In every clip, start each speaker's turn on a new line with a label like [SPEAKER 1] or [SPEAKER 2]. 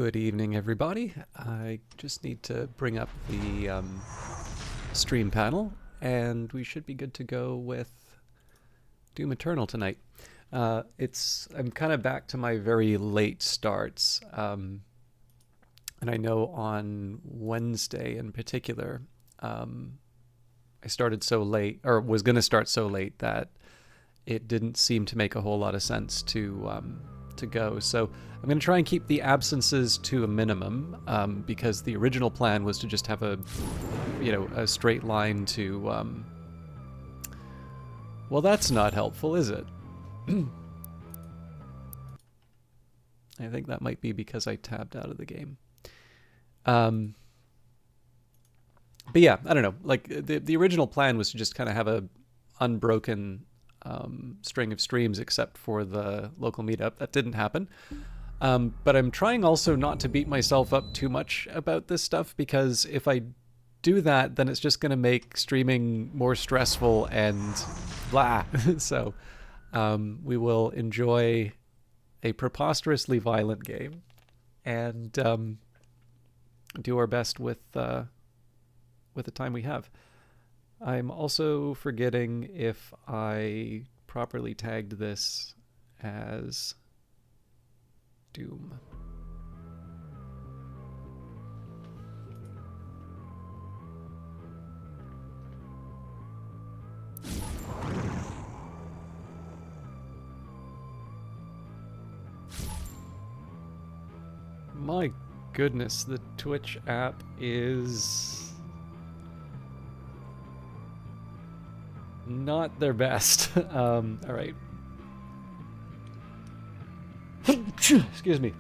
[SPEAKER 1] Good evening, everybody. I just need to bring up the stream panel, and we should be good to go with Doom Eternal tonight. I'm kind of back to my very late starts, and I know on Wednesday in particular, I started so late, or was going to start so late that it didn't seem to make a whole lot of sense to go. So I'm going to try and keep the absences to a minimum because the original plan was to just have a straight line to. Well, that's not helpful, is it? I think that might be because I tabbed out of the game. But yeah, I don't know. Like the original plan was to just kind of have a unbroken string of streams, except for the local meetup. That didn't happen. But I'm trying also not to beat myself up too much about this stuff, because if I do that, then it's just going to make streaming more stressful and blah. So we will enjoy a preposterously violent game and do our best with the time we have. I'm also forgetting if I properly tagged this as Doom. My goodness, the Twitch app is not their best. All right. Excuse me.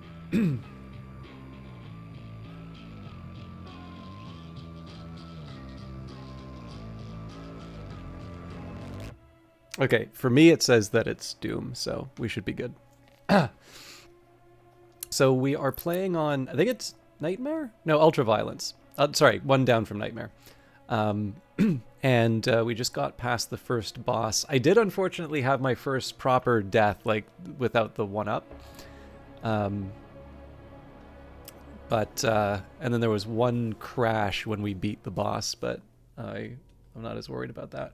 [SPEAKER 1] Okay, for me it says that it's Doom, so we should be good. So we are playing on, I think it's Nightmare? No, Ultraviolence. Sorry, one down from Nightmare. And we just got past the first boss. I did unfortunately have my first proper death, like without the 1-up. But and then there was one crash when we beat the boss, but I'm not as worried about that.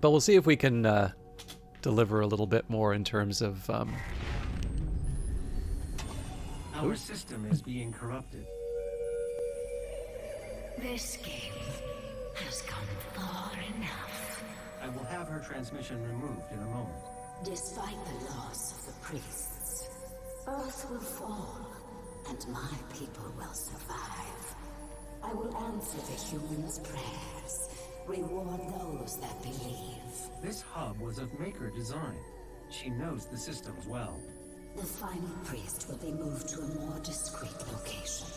[SPEAKER 1] But we'll see if we can deliver a little bit more in terms of...
[SPEAKER 2] Our system is being corrupted.
[SPEAKER 3] This game has come far enough.
[SPEAKER 2] I will have her transmission removed in a moment.
[SPEAKER 3] Despite the loss of the priests, Earth will fall, and my people will survive. I will answer the humans' prayers, reward those that believe.
[SPEAKER 2] This hub was of Maker design. She knows the systems well.
[SPEAKER 3] The final priest will be moved to a more discreet location,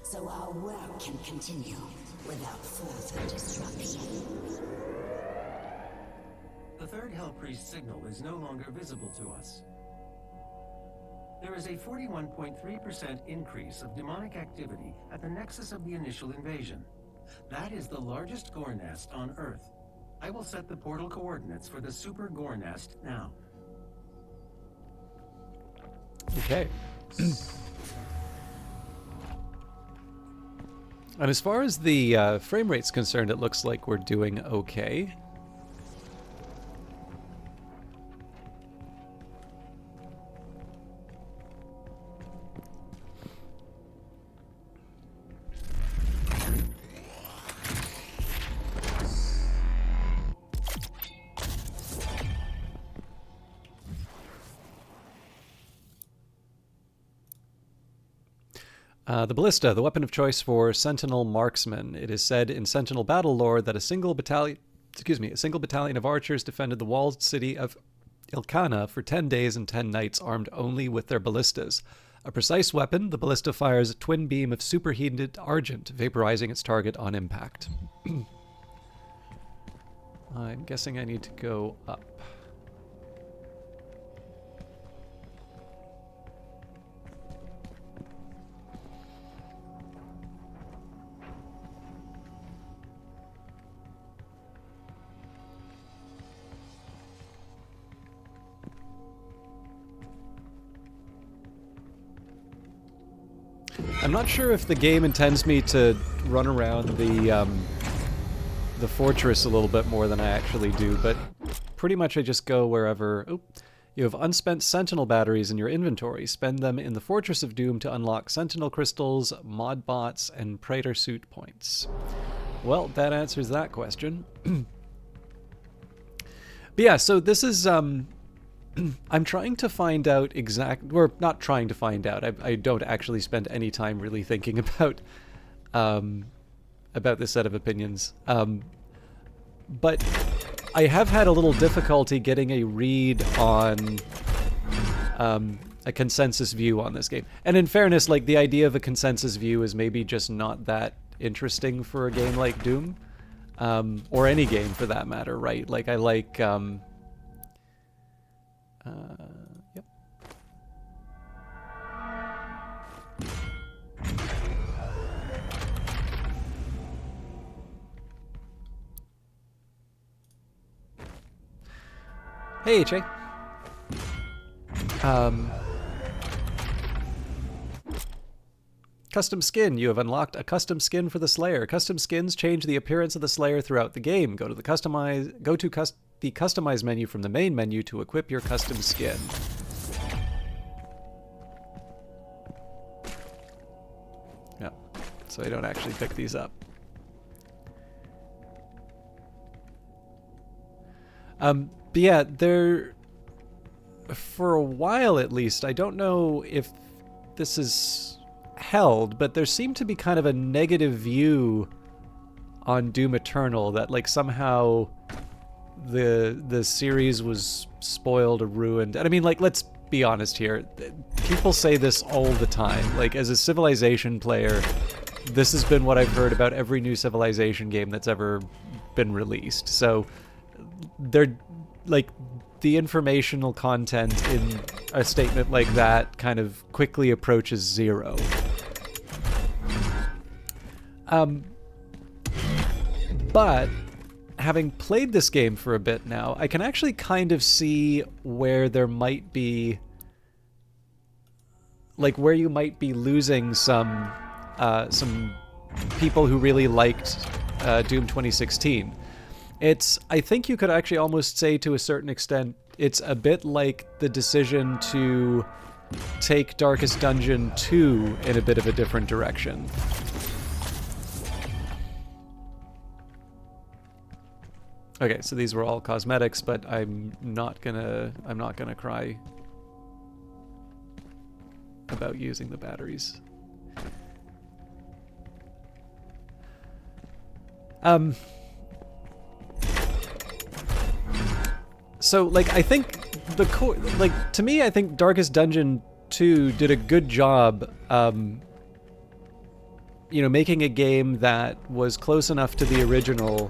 [SPEAKER 3] so our work can continue without further disruption.
[SPEAKER 2] The third Hell Priest signal is no longer visible to us. There is a 41.3% increase of demonic activity at the nexus of the initial invasion. That is the largest gore nest on Earth. I will set the portal coordinates for the super gore nest now.
[SPEAKER 1] Okay. And as far as the frame rate's concerned, it looks like we're doing okay. The Ballista, the weapon of choice for Sentinel marksmen. It is said in Sentinel battle lore that a single battalion of archers defended the walled city of Ilkana for 10 days and 10 nights, armed only with their ballistas. A precise weapon, the ballista fires a twin beam of superheated argent, vaporizing its target on impact. I'm guessing I need to go up. I'm not sure if the game intends me to run around the fortress a little bit more than I actually do, but pretty much I just go wherever... Oh, you have unspent Sentinel batteries in your inventory. Spend them in the Fortress of Doom to unlock Sentinel crystals, mod bots, and Praetor suit points. Well, that answers that question. But yeah, so this is... I'm trying to find out or not trying to find out. I don't actually spend any time really thinking about this set of opinions. But I have had a little difficulty getting a read on a consensus view on this game. And in fairness, like, the idea of a consensus view is maybe just not that interesting for a game like Doom, or any game for that matter, right? Like, I like... Yep. Hey, HA. Custom skin. You have unlocked a custom skin for the Slayer. Custom skins change the appearance of the Slayer throughout the game. Go to the customize menu from the main menu to equip your custom skin. Yeah, so I don't actually pick these up. But yeah, for a while at least, I don't know if this is held, but there seemed to be kind of a negative view on Doom Eternal, that like somehow the series was spoiled or ruined. And I mean, like, let's be honest here. People say this all the time. Like, as a Civilization player, this has been what I've heard about every new Civilization game that's ever been released. So they're like, the informational content in a statement like that kind of quickly approaches zero. But having played this game for a bit now, I can actually kind of see where there might be, like, where you might be losing some people who really liked Doom 2016. I think you could actually almost say, to a certain extent, it's a bit like the decision to take Darkest Dungeon 2 in a bit of a different direction. Okay, so these were all cosmetics, but I'm not gonna cry about using the batteries. So, like, I think the core, like, to me, I think Darkest Dungeon 2 did a good job, you know, making a game that was close enough to the original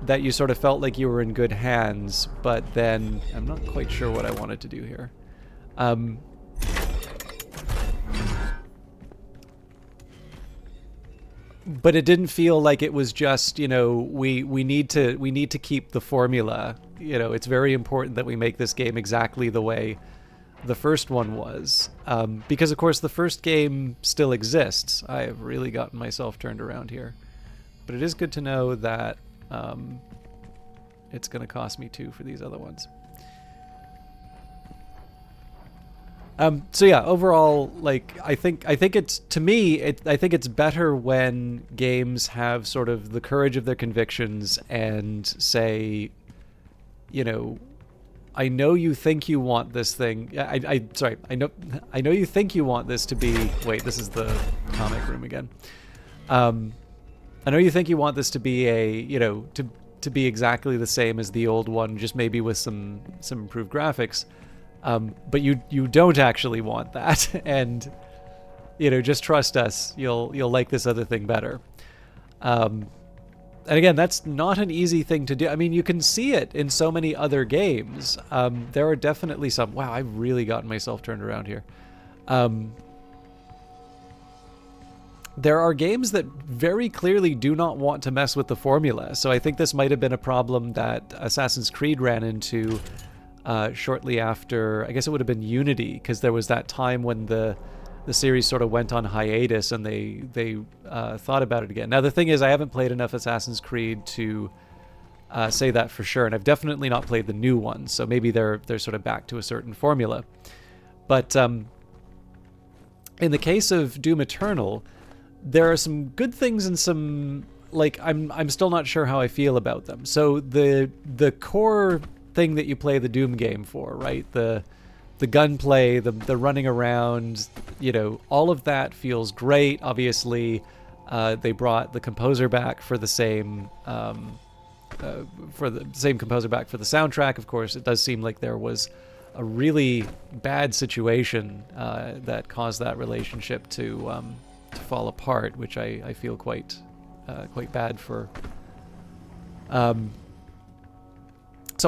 [SPEAKER 1] that you sort of felt like you were in good hands, but then I'm not quite sure what I wanted to do here. But it didn't feel like it was just, you know, we need to keep the formula. You know, it's very important that we make this game exactly the way the first one was, because of course the first game still exists. I have really gotten myself turned around here, but it is good to know that it's going to cost me 2 for these other ones. So yeah, overall, like, I think it's, to me, I think it's better when games have sort of the courage of their convictions and say, you know, I know you think you want this thing. Sorry, I know you think you want this to be. Wait, this is the comic room again. I know you think you want this to be to be exactly the same as the old one, just maybe with some improved graphics. But you don't actually want that, and you know, just trust us. You'll like this other thing better. And again, that's not an easy thing to do. I mean, you can see it in so many other games. There are definitely some. Wow, I've really gotten myself turned around here. There are games that very clearly do not want to mess with the formula. So I think this might have been a problem that Assassin's Creed ran shortly after, I guess it would have been Unity, because there was that time when the the series sort of went on hiatus and they thought about it again. Now the thing is, I haven't played enough Assassin's Creed to say that for sure, and I've definitely not played the new ones, so maybe they're sort of back to a certain formula. But in the case of Doom Eternal, there are some good things and some, like, I'm still not sure how I feel about them. So the core thing that you play the Doom game for, right? The gunplay, the running around, you know, all of that feels great. Obviously, they brought the composer back for the same composer back for the soundtrack. Of course, it does seem like there was a really bad situation that caused that relationship to fall apart, which I feel quite bad for. So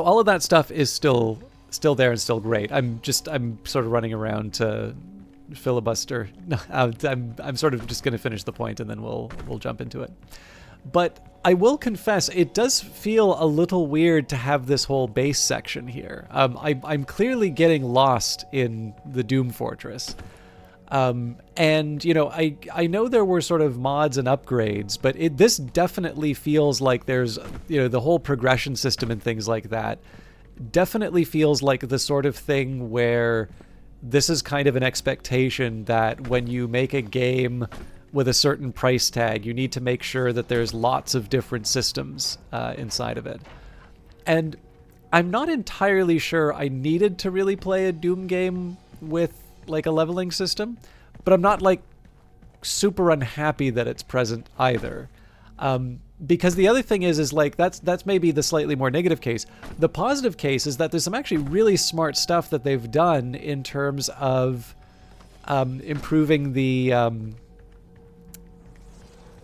[SPEAKER 1] all of that stuff is still there and still great. I'm sort of running around to filibuster. No, I'm sort of just going to finish the point and then we'll jump into it. But I will confess, it does feel a little weird to have this whole base section here. I'm clearly getting lost in the Doom Fortress. And, you know, I know there were sort of mods and upgrades, but this definitely feels like there's, you know, the whole progression system and things like that definitely feels like the sort of thing where this is kind of an expectation that when you make a game with a certain price tag, you need to make sure that there's lots of different systems inside of it. And I'm not entirely sure I needed to really play a Doom game with like a leveling system, but I'm not like super unhappy that it's present either. Because the other thing is like that's maybe the slightly more negative case. The positive case is that there's some actually really smart stuff that they've done in terms of improving the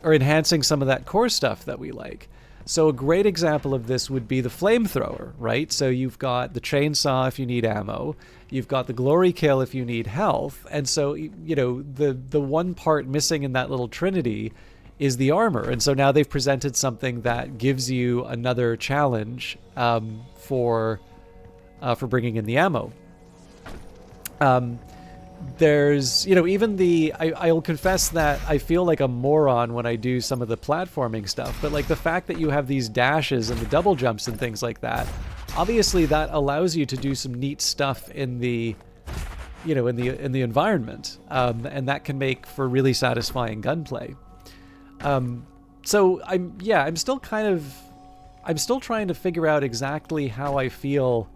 [SPEAKER 1] or enhancing some of that core stuff that we like. So a great example of this would be the flamethrower, right? So you've got the chainsaw if you need ammo, you've got the glory kill if you need health, and so, you know, the one part missing in that little trinity is the armor. And so now they've presented something that gives you another challenge for bringing in the ammo. There's, you know, even I'll confess that I feel like a moron when I do some of the platforming stuff, but like the fact that you have these dashes and the double jumps and things like that, obviously that allows you to do some neat stuff in the, you know, in the environment, and that can make for really satisfying gunplay. So I'm still trying to figure out exactly how I feel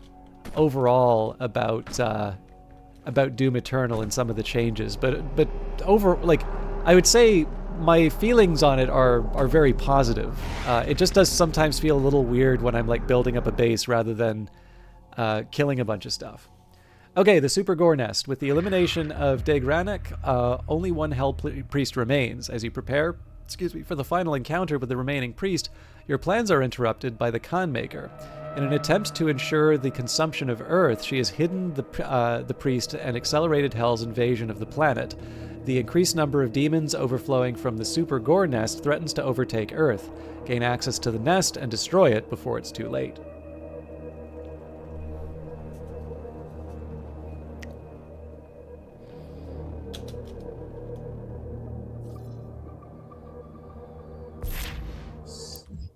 [SPEAKER 1] overall about Doom Eternal and some of the changes, but over, like, I would say my feelings on it are very positive. It just does sometimes feel a little weird when I'm like building up a base rather than killing a bunch of stuff. Okay, the Super Gore Nest. With the elimination of Degranek, only one Hell Priest remains. As you prepare, for the final encounter with the remaining priest, your plans are interrupted by the Khan Maker. In an attempt to ensure the consumption of Earth, she has hidden the priest and accelerated Hell's invasion of the planet. The increased number of demons overflowing from the Super Gore Nest threatens to overtake Earth. Gain access to the nest and destroy it before it's too late.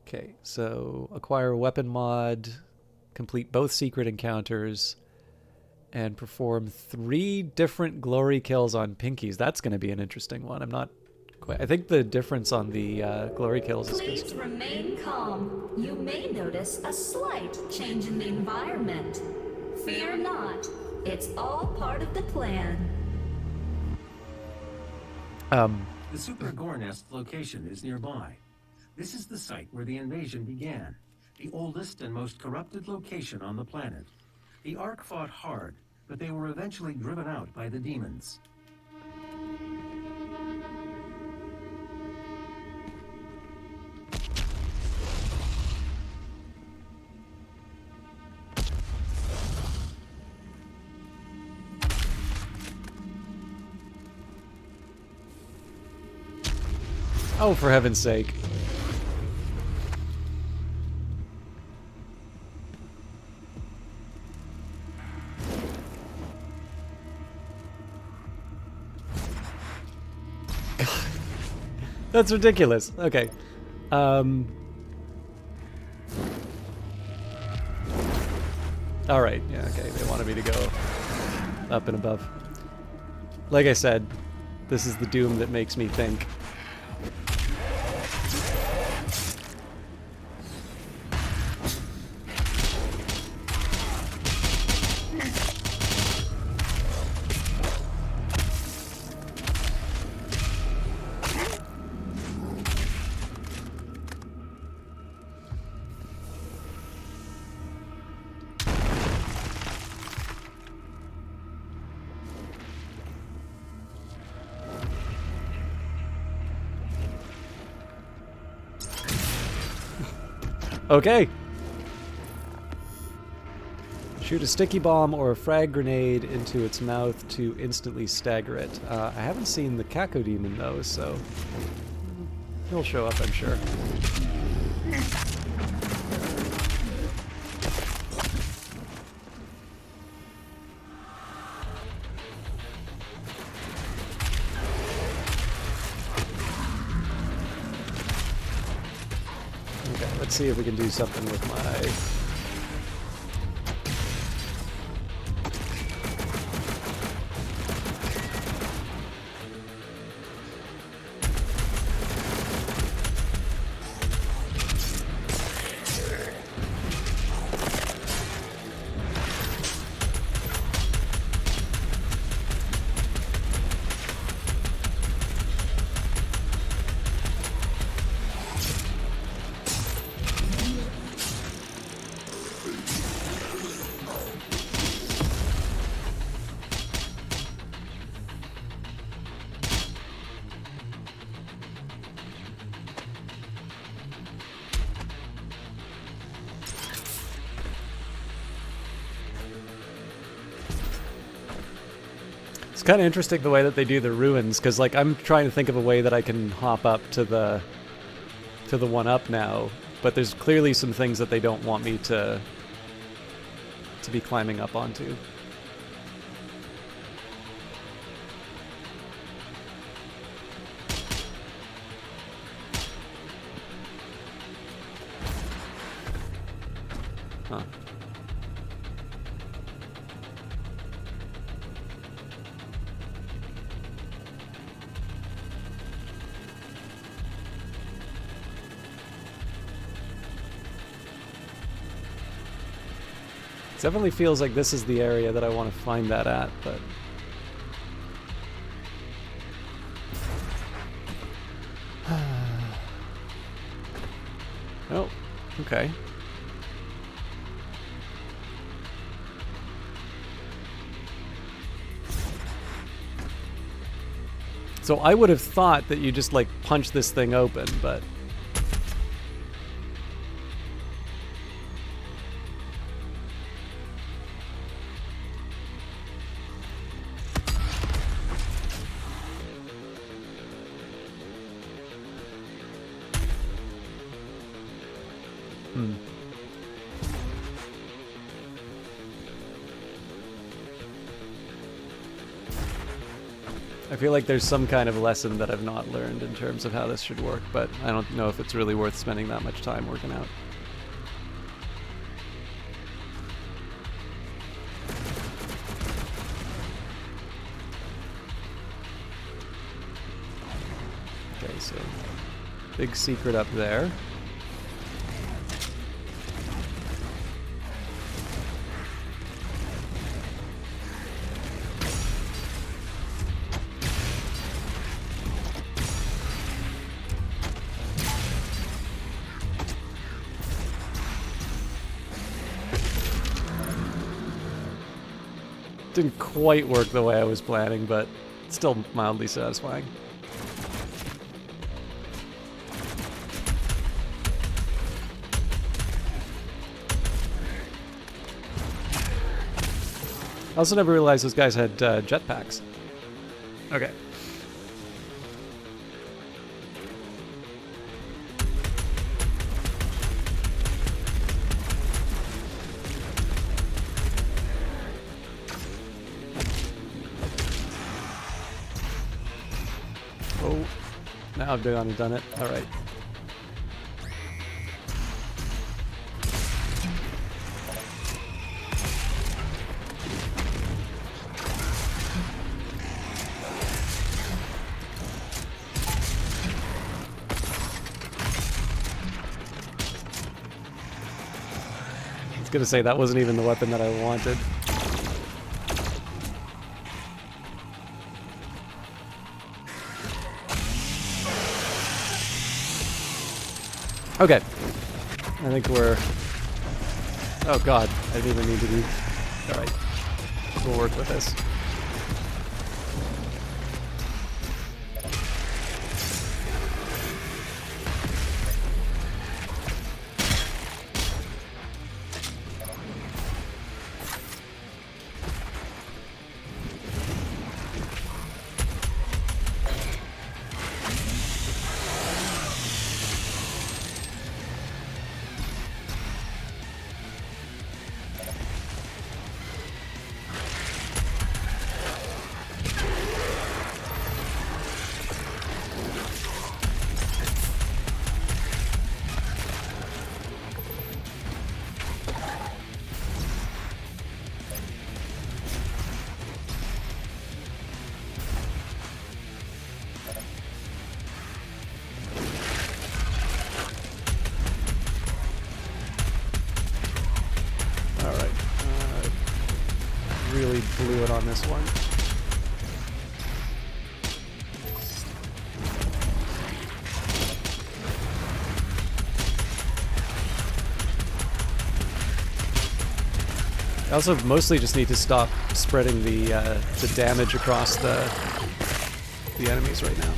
[SPEAKER 1] Okay, so acquire a weapon mod, complete both secret encounters, and perform 3 different glory kills on Pinkies. That's going to be an interesting one. I'm not quite... I think the difference on the glory kills is
[SPEAKER 4] Please remain calm. You may notice a slight change in the environment. Fear not. It's all part of the plan.
[SPEAKER 2] The Super Gore Nest location is nearby. This is the site where the invasion began, the oldest and most corrupted location on the planet. The Ark fought hard, but they were eventually driven out by the demons.
[SPEAKER 1] Oh, for heaven's sake. That's ridiculous. Okay. Alright, yeah, okay. They wanted me to go up and above. Like I said, this is the Doom that makes me think. Okay. Shoot a sticky bomb or a frag grenade into its mouth to instantly stagger it. I haven't seen the Cacodemon though, so he'll show up, I'm sure. Okay, let's see if we can do something with my... It's kind of interesting the way that they do the ruins, because like I'm trying to think of a way that I can hop up to the one up now, but there's clearly some things that they don't want me to be climbing up onto. Huh. It definitely feels like this is the area that I want to find that at, but... Oh, okay. So I would have thought that you just like punch this thing open, but... I feel like there's some kind of lesson that I've not learned in terms of how this should work, but I don't know if it's really worth spending that much time working out. Okay, so big secret up there. Didn't quite work the way I was planning, but still mildly satisfying. I also never realized those guys had jetpacks. Okay. Now I've gone and done it. All right. I was gonna say that wasn't even the weapon that I wanted. Okay. I think we're... Oh god, I didn't even need to do... Alright. We'll work with this. Really blew it on this one. I also mostly just need to stop spreading the damage across the enemies right now.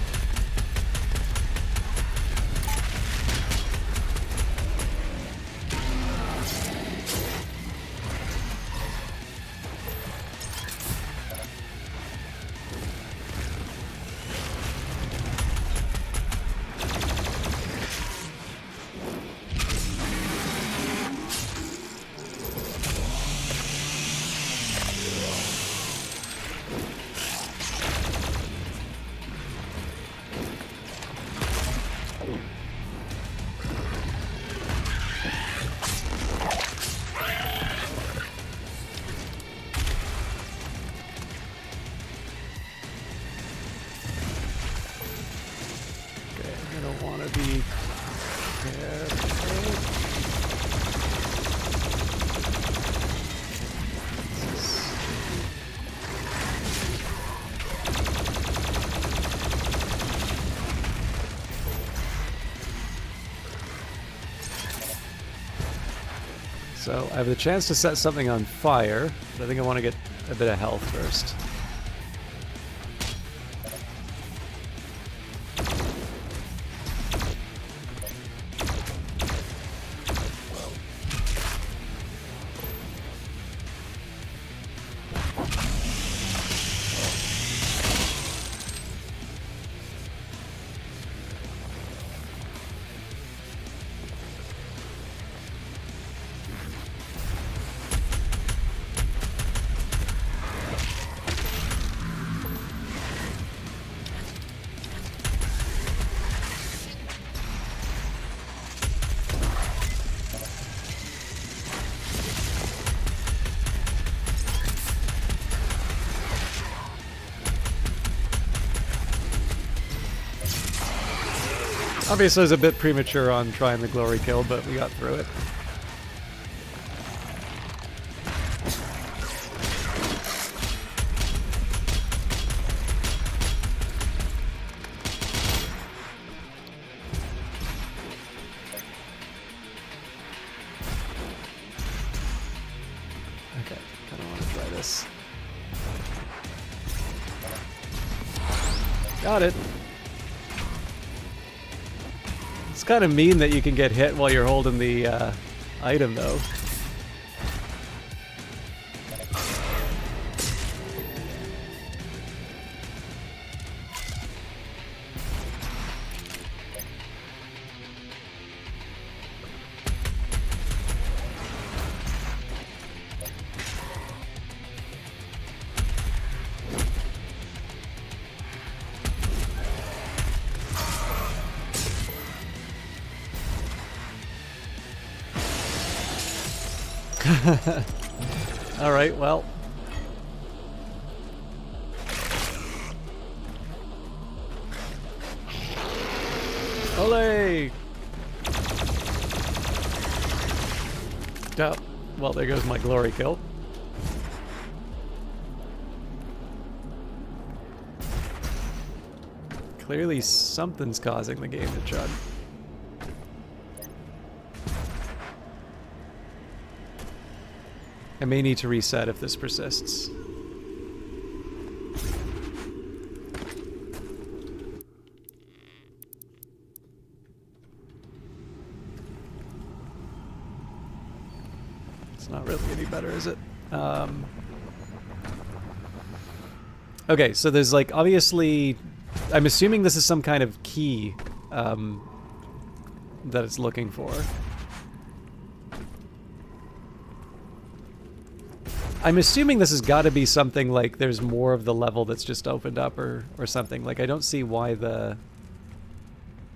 [SPEAKER 1] So I have the chance to set something on fire, but I think I want to get a bit of health first. Obviously, it was a bit premature on trying the glory kill, but we got through it. Okay, kind of want to try this. Got it. It's kind of mean that you can get hit while you're holding the item, though. All right, well. Olé! Oh, well, there goes my glory kill. Clearly something's causing the game to chug. I may need to reset if this persists. It's not really any better, is it? Okay, so there's like obviously... I'm assuming this is some kind of key that it's looking for. I'm assuming this has got to be something like there's more of the level that's just opened up or something. Like I don't see why the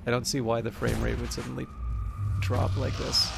[SPEAKER 1] frame rate would suddenly drop like this.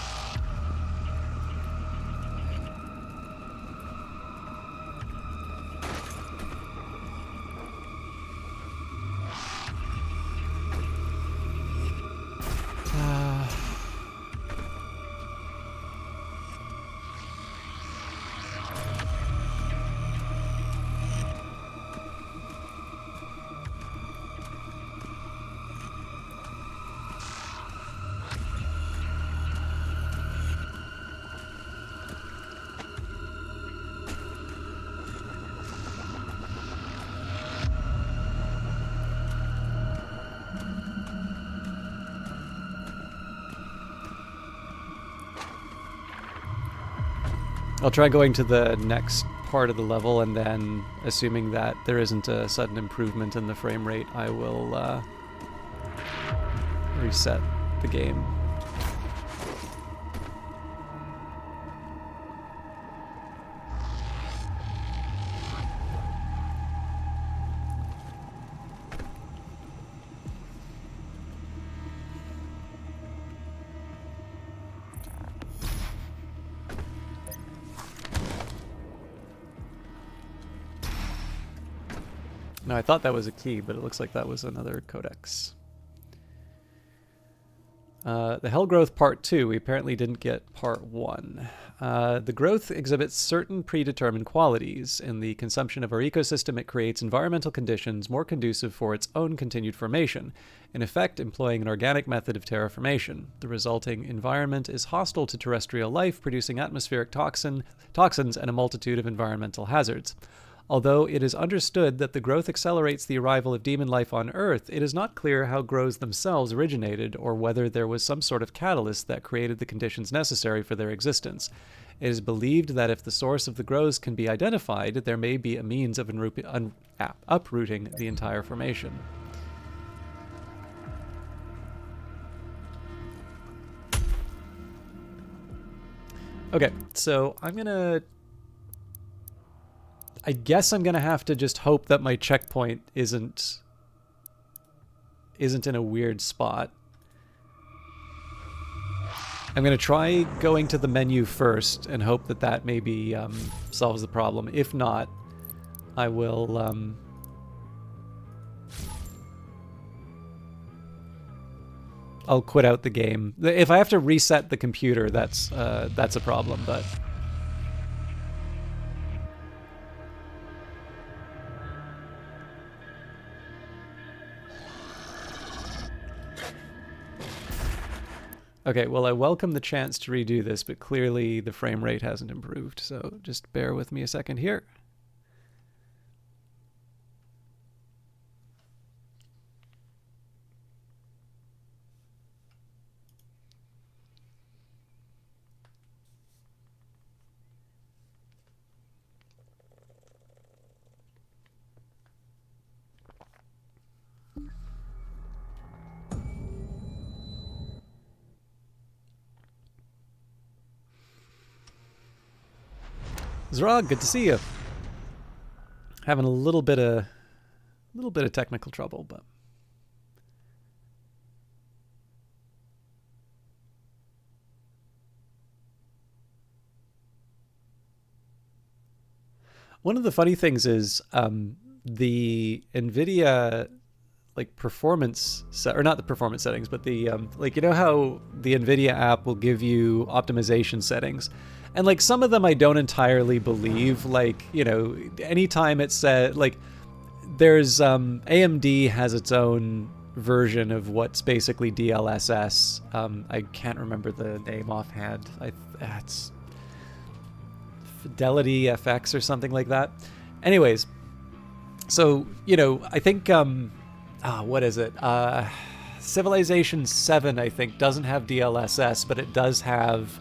[SPEAKER 1] I'll try going to the next part of the level, and then, assuming that there isn't a sudden improvement in the frame rate, I will reset the game. No, I thought that was a key, but it looks like that was another codex. The Hell Growth Part 2, we apparently didn't get Part 1. The growth exhibits certain predetermined qualities. In the consumption of our ecosystem, it creates environmental conditions more conducive for its own continued formation, in effect employing an organic method of terraformation. The resulting environment is hostile to terrestrial life, producing atmospheric toxins and a multitude of environmental hazards. Although it is understood that the growth accelerates the arrival of demon life on Earth, it is not clear how grows themselves originated or whether there was some sort of catalyst that created the conditions necessary for their existence. It is believed that if the source of the grows can be identified, there may be a means of uprooting the entire formation. Okay, so I guess I'm gonna have to just hope that my checkpoint isn't in a weird spot. I'm gonna try going to the menu first and hope that that maybe solves the problem. If not, I will I'll quit out the game. If I have to reset the computer, that's a problem, but. Okay, well, I welcome the chance to redo this, but clearly the frame rate hasn't improved, so just bear with me a second here. Zrog, good to see you. Having a little bit of technical trouble, but One of the funny things is the NVIDIA like performance set, or not the performance settings, but the like, you know how the NVIDIA app will give you optimization settings, and like some of them I don't entirely believe. Like, you know, anytime it said, like, there's AMD has its own version of what's basically DLSS. I can't remember the name offhand. It's Fidelity FX or something like that. Anyways, so, you know, I think what is it? Civilization 7, I think, doesn't have DLSS, but it does have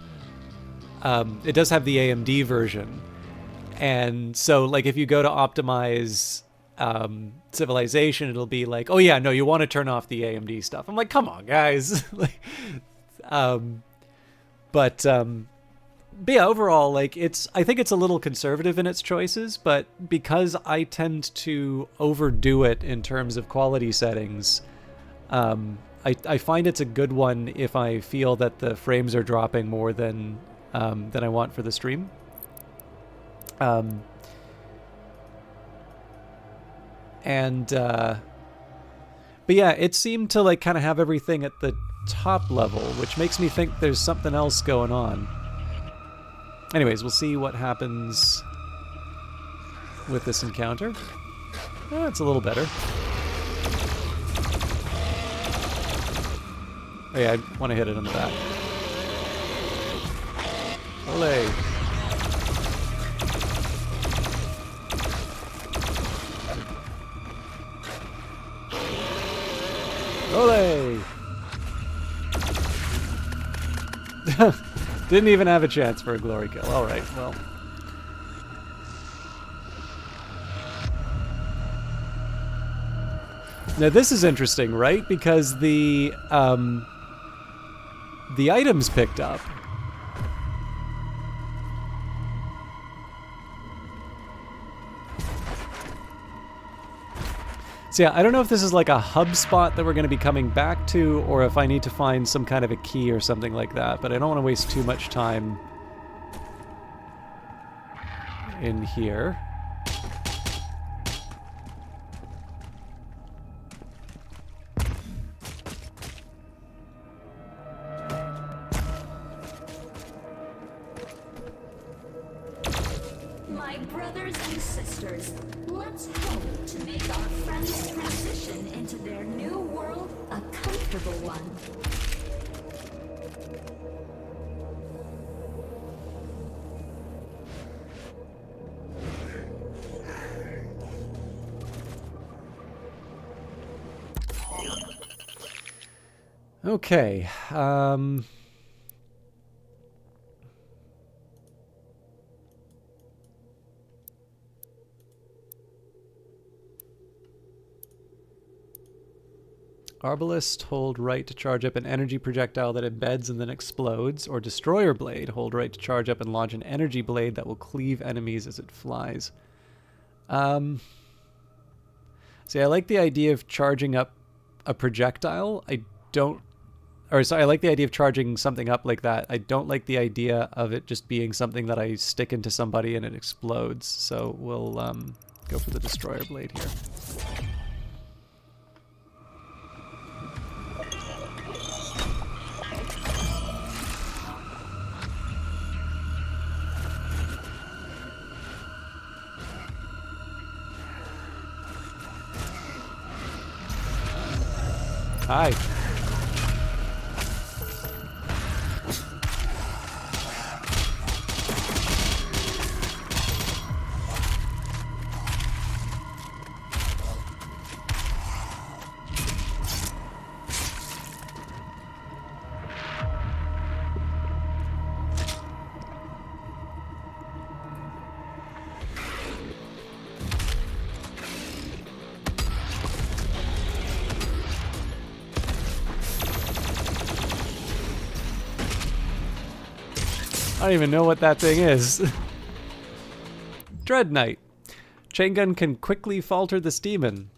[SPEAKER 1] the AMD version. And so, like, if you go to optimize Civilization, it'll be like, oh yeah, no, you want to turn off the AMD stuff. I'm like, come on, guys. Like, but yeah, overall, like, I think it's a little conservative in its choices, but because I tend to overdo it in terms of quality settings, I find it's a good one if I feel that the frames are dropping more than I want for the stream. But yeah, it seemed to like kind of have everything at the top level, which makes me think there's something else going on. Anyways, we'll see what happens with this encounter. Oh, it's a little better. Oh yeah, I want to hit it in the back. Olé. Olé! Didn't even have a chance for a glory kill. Alright, well. Now this is interesting, right? Because the items picked up. So yeah, I don't know if this is like a hub spot that we're going to be coming back to, or if I need to find some kind of a key or something like that, but I don't want to waste too much time in here.
[SPEAKER 4] My brothers and sisters, let's hope to make our friends' transition into their new world a comfortable one.
[SPEAKER 1] Okay, Arbalist, hold right to charge up an energy projectile that embeds and then explodes, or Destroyer Blade, hold right to charge up and launch an energy blade that will cleave enemies as it flies. See, I like the idea of charging up a projectile. I like the idea of charging something up like that. I don't like the idea of it just being something that I stick into somebody and it explodes. So we'll go for the Destroyer Blade here. Hi. I don't even know what that thing is. Dread Knight. Chain gun can quickly falter this demon.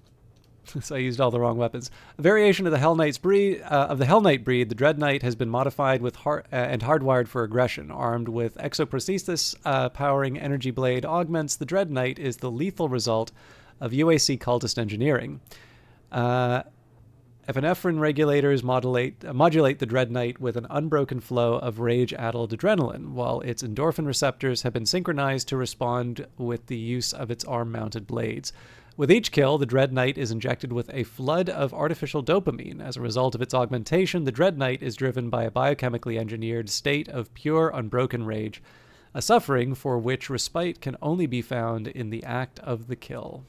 [SPEAKER 1] So I used all the wrong weapons. A variation of the Hell Knight's breed, the Hell Knight breed, the Dread Knight has been modified with and hardwired for aggression. Armed with exoprosthesis powering energy blade augments, the Dread Knight is the lethal result of UAC cultist engineering. Epinephrine regulators modulate the Dread Knight with an unbroken flow of rage-addled adrenaline, while its endorphin receptors have been synchronized to respond with the use of its arm-mounted blades. With each kill, the Dread Knight is injected with a flood of artificial dopamine. As a result of its augmentation, the Dread Knight is driven by a biochemically engineered state of pure, unbroken rage, a suffering for which respite can only be found in the act of the kill.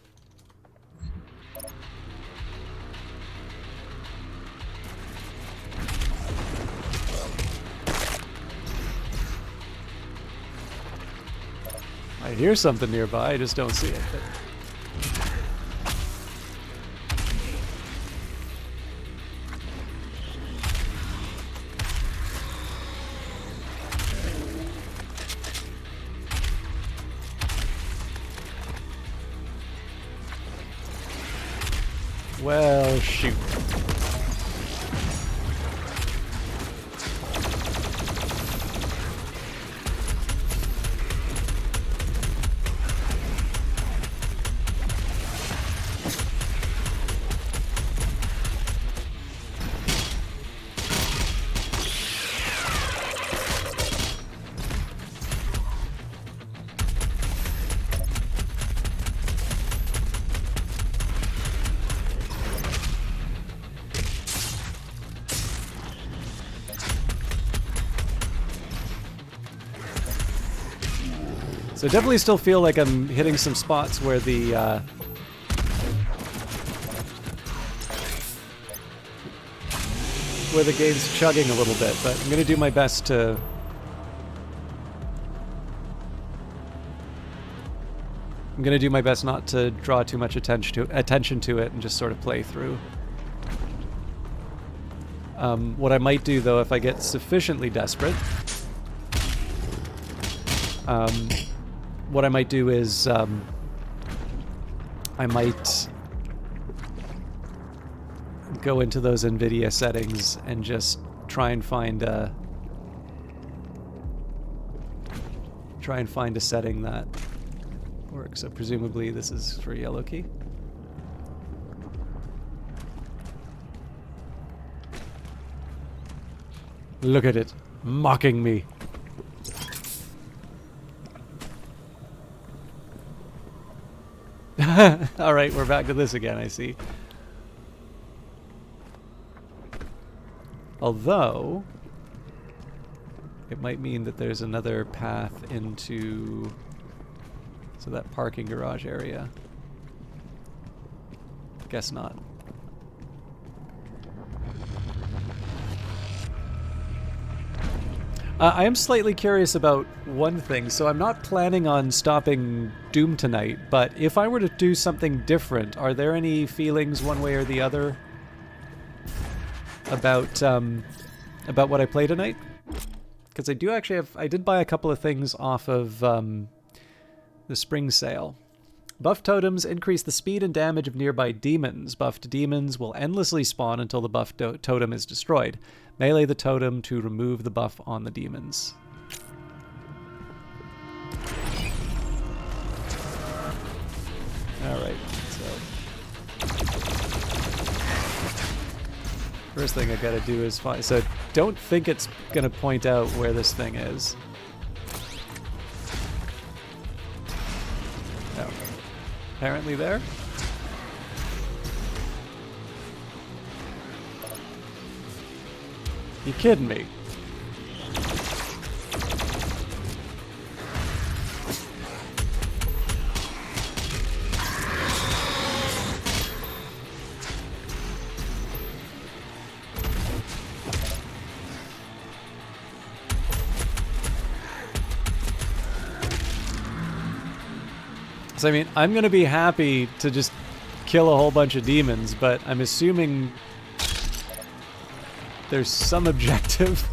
[SPEAKER 1] I hear something nearby, I just don't see it. But... well, shoot. So I definitely still feel like I'm hitting some spots where the game's chugging a little bit, but I'm going to do my best to not to draw too much attention to it and just sort of play through. What I might do, though, if I get sufficiently desperate, what I might do is I might go into those NVIDIA settings and just try and find a setting that works. So presumably this is for yellow key. Look at it, mocking me. Alright, we're back to this again, I see. Although, it might mean that there's another path into that parking garage area. Guess not. I am slightly curious about one thing. So I'm not planning on stopping Doom tonight, but if I were to do something different, are there any feelings one way or the other about what I play tonight? Because I do actually I did buy a couple of things off of the spring sale. Buff totems increase the speed and damage of nearby demons. Buffed demons will endlessly spawn until the buff totem is destroyed. Melee the totem to remove the buff on the demons. Alright, so first thing I gotta do is find... So don't think it's gonna point out where this thing is. No. Apparently there? You kidding me? So I mean, I'm gonna be happy to just kill a whole bunch of demons, but I'm assuming there's some objective.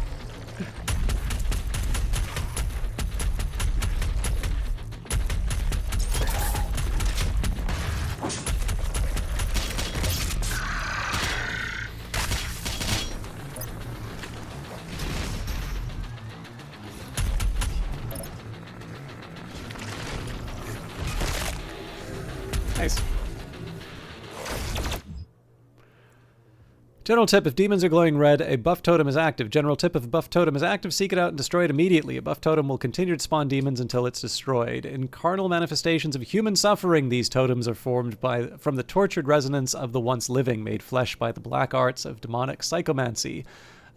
[SPEAKER 1] General tip, if demons are glowing red, a buff totem is active. General tip, if a buff totem is active, seek it out and destroy it immediately. A buff totem will continue to spawn demons until it's destroyed. In carnal manifestations of human suffering, these totems are formed from the tortured resonance of the once living, made flesh by the black arts of demonic psychomancy.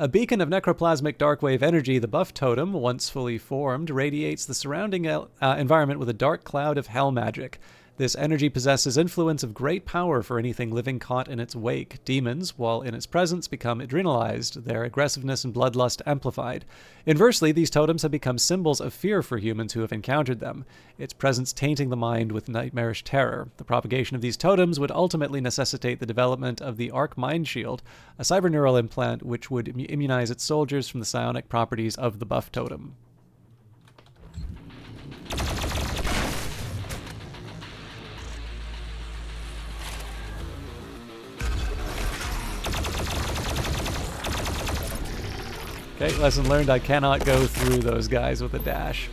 [SPEAKER 1] A beacon of necroplasmic darkwave energy, the buff totem, once fully formed, radiates the surrounding environment with a dark cloud of hell magic. This energy possesses influence of great power for anything living caught in its wake. Demons, while in its presence, become adrenalized, their aggressiveness and bloodlust amplified. Inversely, these totems have become symbols of fear for humans who have encountered them, its presence tainting the mind with nightmarish terror. The propagation of these totems would ultimately necessitate the development of the Arc Mind Shield, a cyberneural implant which would immunize its soldiers from the psionic properties of the buff totem. Okay, lesson learned, I cannot go through those guys with a dash.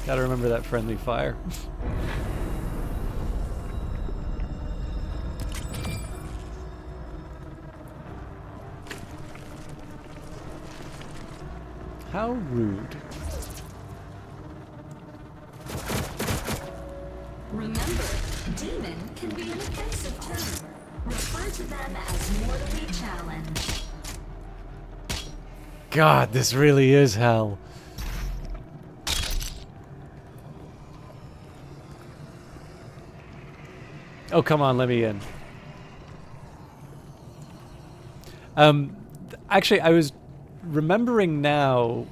[SPEAKER 1] Gotta remember that friendly fire. How rude.
[SPEAKER 4] Remember, demon can be an offensive term. Refer to them as mortally challenged.
[SPEAKER 1] God, this really is hell. Oh, come on, let me in. Actually, I was remembering now,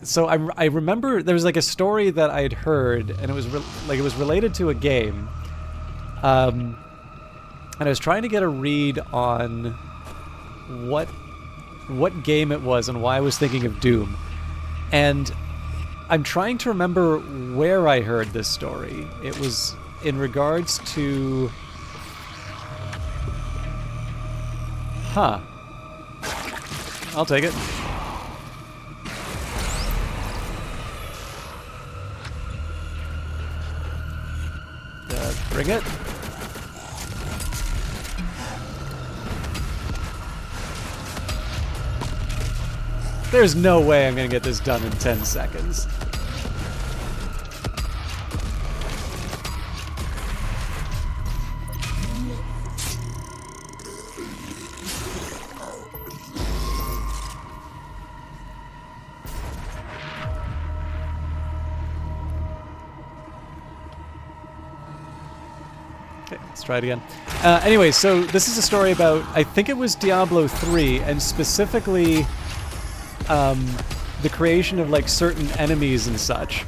[SPEAKER 1] so I remember there was like a story that I had heard, and it was it was related to a game, and I was trying to get a read on what game it was and why I was thinking of Doom, and I'm trying to remember where I heard this story. It was in regards to... Huh. I'll take it. Bring it. There's no way I'm gonna get this done in 10 seconds. Let's try it again. Anyway, so this is a story about, I think it was Diablo 3, and specifically the creation of like certain enemies and such.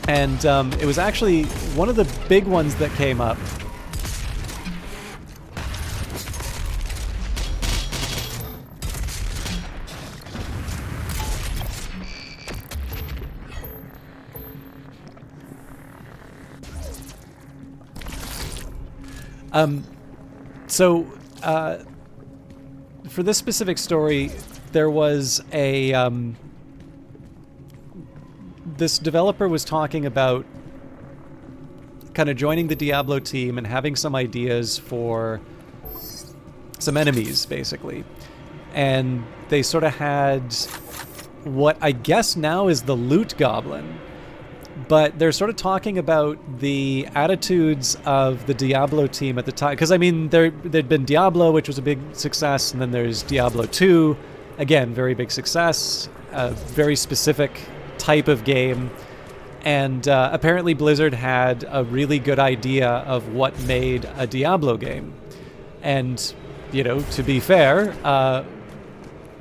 [SPEAKER 1] And it was actually one of the big ones that came up. For this specific story, there was a, this developer was talking about kind of joining the Diablo team and having some ideas for some enemies, basically. And they sort of had what I guess now is the Loot Goblin. But they're sort of talking about the attitudes of the Diablo team at the time. Because, I mean, there'd been Diablo, which was a big success, and then there's Diablo 2. Again, very big success. A very specific type of game. And apparently Blizzard had a really good idea of what made a Diablo game. And, you know, to be fair,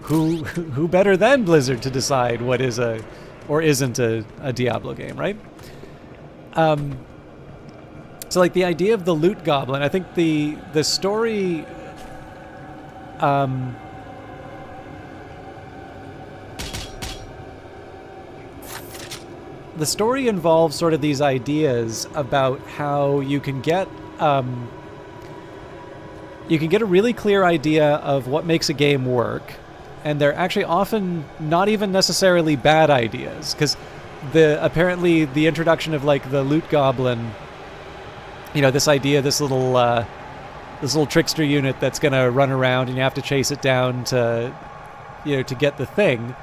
[SPEAKER 1] who better than Blizzard to decide what is a... or isn't a Diablo game, right? So like the idea of the Loot Goblin, I think the story the story involves sort of these ideas about how you can get a really clear idea of what makes a game work, and they're actually often not even necessarily bad ideas, because apparently the introduction of like the loot goblin, this idea, this little trickster unit that's gonna run around and you have to chase it down to get the thing.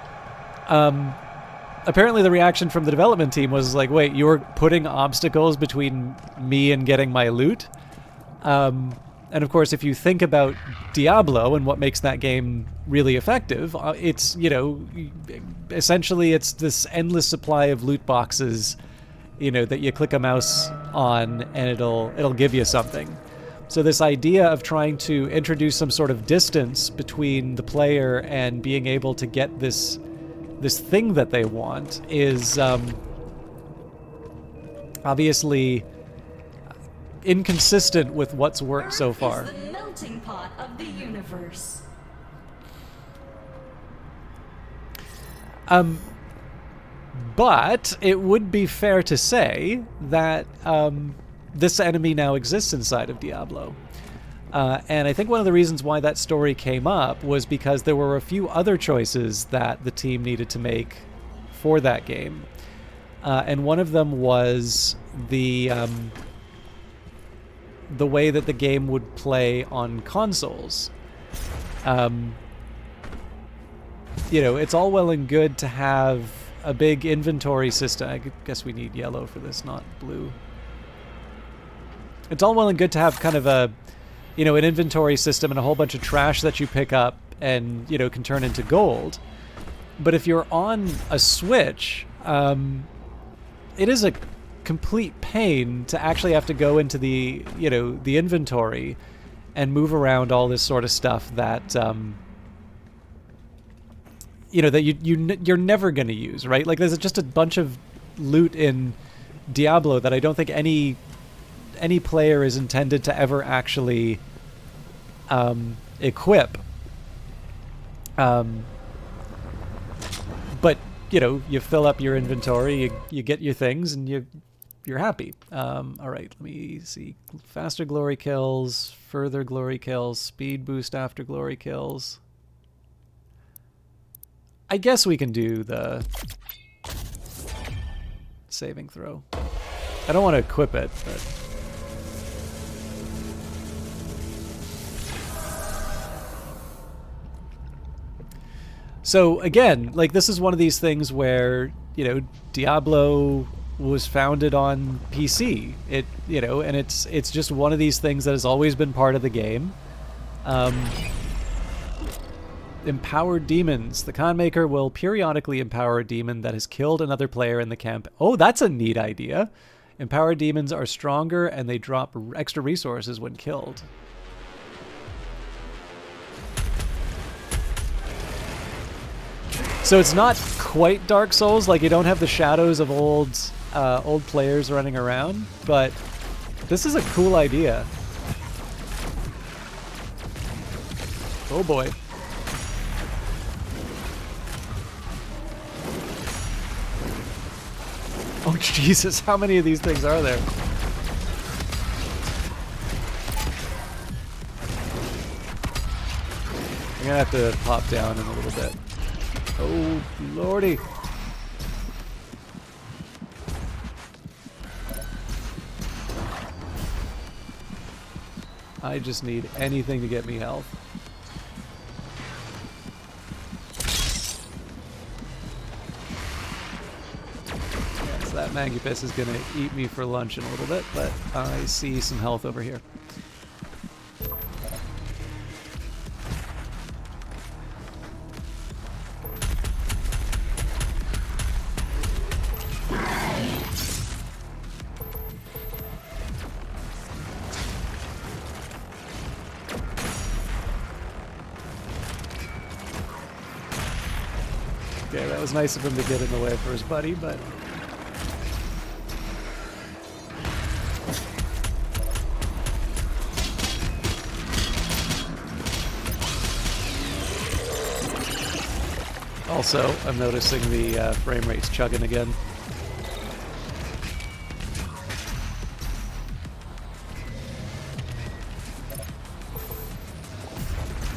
[SPEAKER 1] Apparently the reaction from the development team was like, wait, you're putting obstacles between me and getting my loot? And of course, if you think about Diablo and what makes that game really effective, it's, essentially it's this endless supply of loot boxes, that you click a mouse on and it'll give you something. So this idea of trying to introduce some sort of distance between the player and being able to get this thing that they want is obviously inconsistent with what's worked so far.
[SPEAKER 4] Earth is the melting pot of the universe.
[SPEAKER 1] But it would be fair to say that this enemy now exists inside of Diablo. And I think one of the reasons why that story came up was because there were a few other choices that the team needed to make for that game. And one of them was the way that the game would play on consoles. It's all well and good to have a big inventory system. I guess we need yellow for this, not blue. It's all well and good to have kind of an inventory system and a whole bunch of trash that you pick up and, can turn into gold. But if you're on a Switch, it is a complete pain to actually have to go into the inventory and move around all this sort of stuff that, that you're never going to use, right? Like, there's just a bunch of loot in Diablo that I don't think any player is intended to ever actually equip. But you fill up your inventory, you get your things, and you're happy. All right, let me see. Faster glory kills, further glory kills, speed boost after glory kills. I guess we can do the saving throw. I don't want to equip it, but... So again, like, this is one of these things where, Diablo was founded on PC. And it's just one of these things that has always been part of the game. Empowered demons. The Con Maker will periodically empower a demon that has killed another player in the camp. Oh, that's a neat idea. Empowered demons are stronger and they drop extra resources when killed. So it's not quite Dark Souls, like you don't have the shadows of old players running around, but this is a cool idea. Oh boy. Oh Jesus, how many of these things are there? I'm gonna have to pop down in a little bit. Oh lordy. I just need anything to get me health. That Magupus is going to eat me for lunch in a little bit, but I see some health over here. Okay, that was nice of him to get in the way for his buddy, but... Also, I'm noticing the frame rate's chugging again.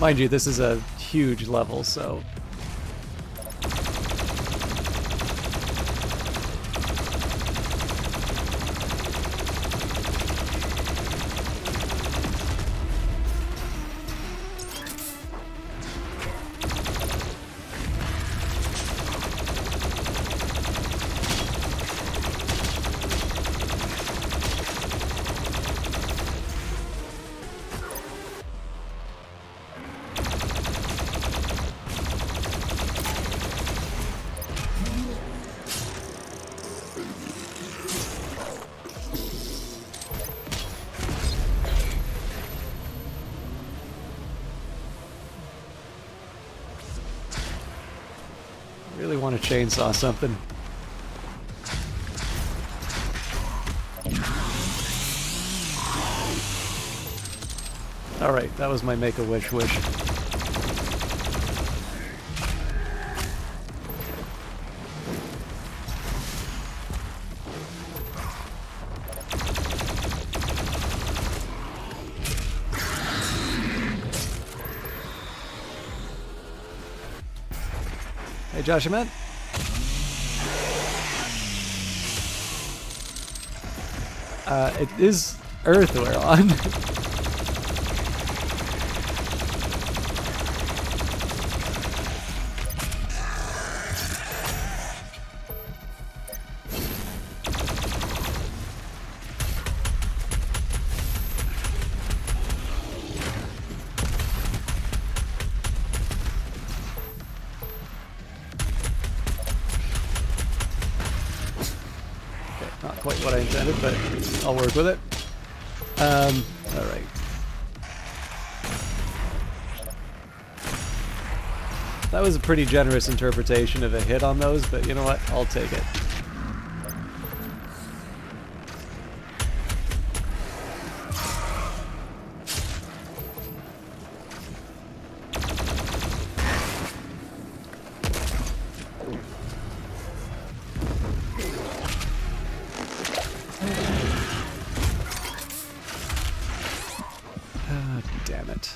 [SPEAKER 1] Mind you, this is a huge level, so... Really want to chainsaw something. Alright, that was my Make-A-Wish wish. Hey, Josh, you met? It is Earth we're on. Not quite what I intended, but I'll work with it. Alright. That was a pretty generous interpretation of a hit on those, but you know what? I'll take it. Damn it.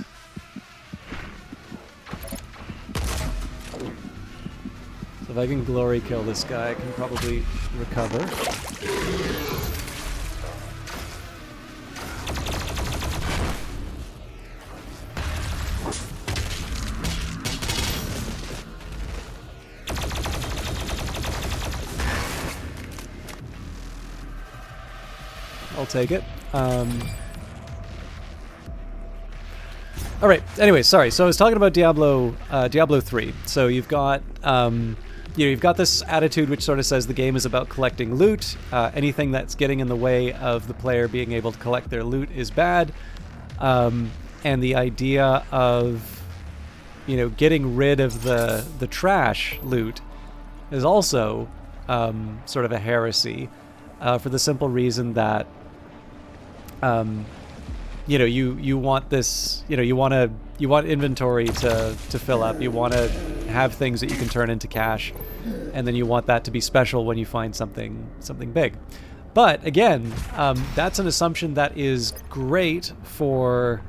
[SPEAKER 1] So if I can glory kill this guy, I can probably recover. I'll take it. All right. Anyway, sorry. So I was talking about Diablo 3. So you've got you've got this attitude which sort of says the game is about collecting loot. Anything that's getting in the way of the player being able to collect their loot is bad. And the idea of getting rid of the trash loot is also sort of a heresy, for the simple reason that you want this, you want inventory to fill up. You want to have things that you can turn into cash, and then you want that to be special when you find something big. But again, that's an assumption that is great for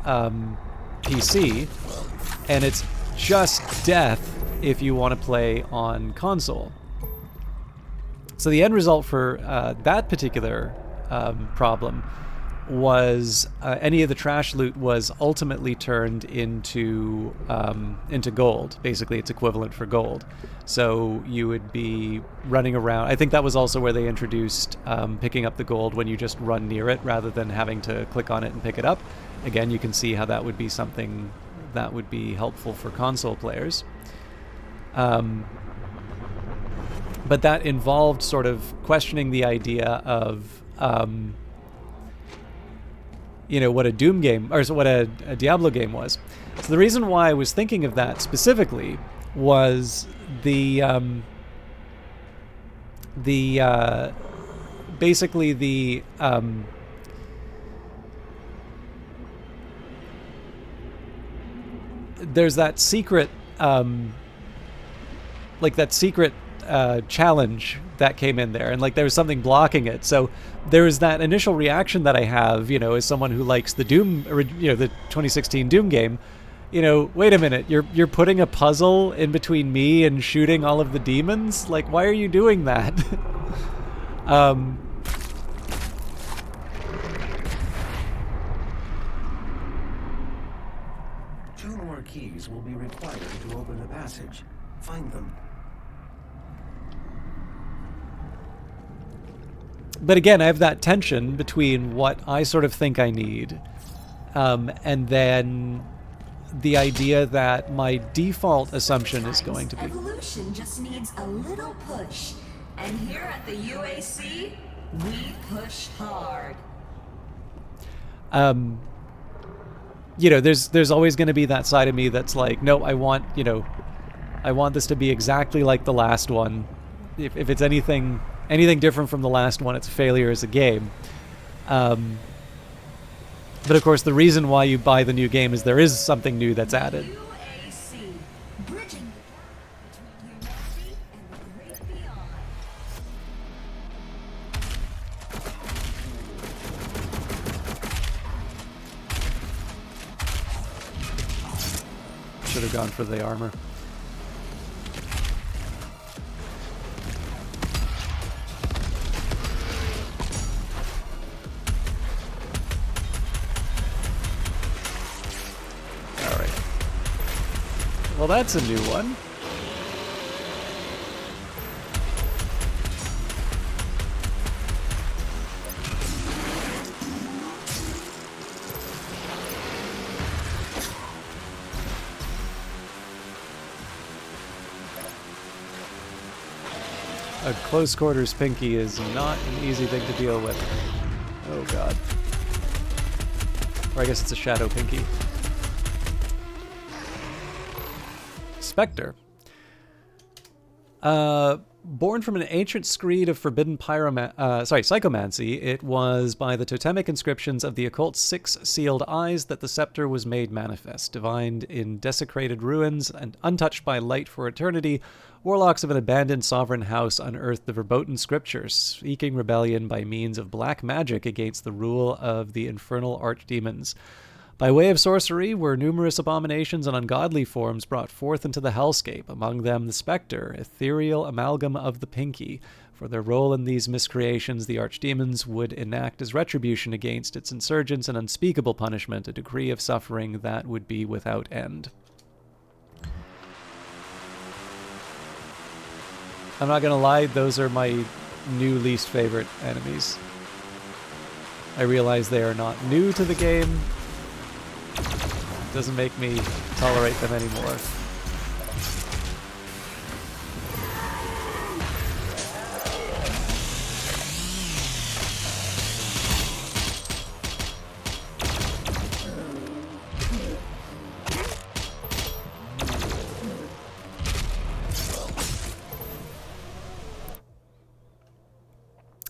[SPEAKER 1] PC, and it's just death if you want to play on console. So the end result for that particular problem was any of the trash loot was ultimately turned into gold. Basically, it's equivalent for gold. So you would be running around. I think that was also where they introduced picking up the gold when you just run near it rather than having to click on it and pick it up. Again, you can see how that would be something that would be helpful for console players. But that involved sort of questioning the idea of what a Doom game, or what a Diablo game was. So the reason why I was thinking of that specifically was basically there's that secret challenge that came in there, and there was something blocking it. So there was that initial reaction that I have, as someone who likes the Doom, the 2016 Doom game, you know, wait a minute, you're putting a puzzle in between me and shooting all of the demons? Like, why are you doing that?
[SPEAKER 2] Two more keys will be required to open the passage. Find them.
[SPEAKER 1] But again, I have that tension between what I sort of think I need, and then the idea that my default assumption is going to be...
[SPEAKER 4] Evolution just needs a little push. And here at the UAC, we push hard.
[SPEAKER 1] You know, there's always going to be that side of me that's like, no, I want this to be exactly like the last one. If it's anything different from the last one, it's a failure as a game. But of course, the reason why you buy the new game is there is something new that's added.
[SPEAKER 4] UAC, bridging the gap between humanity and the great beyond.
[SPEAKER 1] Should have gone for the armor. Well, that's a new one. A close quarters pinky is not an easy thing to deal with. Oh god. Or I guess it's a shadow pinky. Spectre. Born from an ancient screed of forbidden psychomancy, it was by the totemic inscriptions of the occult's 6 sealed eyes that the scepter was made manifest. Divined in desecrated ruins and untouched by light for eternity, warlocks of an abandoned sovereign house unearthed the verboten scriptures, seeking rebellion by means of black magic against the rule of the infernal archdemons. By way of sorcery were numerous abominations and ungodly forms brought forth into the hellscape, among them the Spectre, ethereal amalgam of the Pinky. For their role in these miscreations, the archdemons would enact as retribution against its insurgents an unspeakable punishment, a decree of suffering that would be without end. I'm not gonna lie, those are my new least favorite enemies. I realize they are not new to the game. Doesn't make me tolerate them anymore.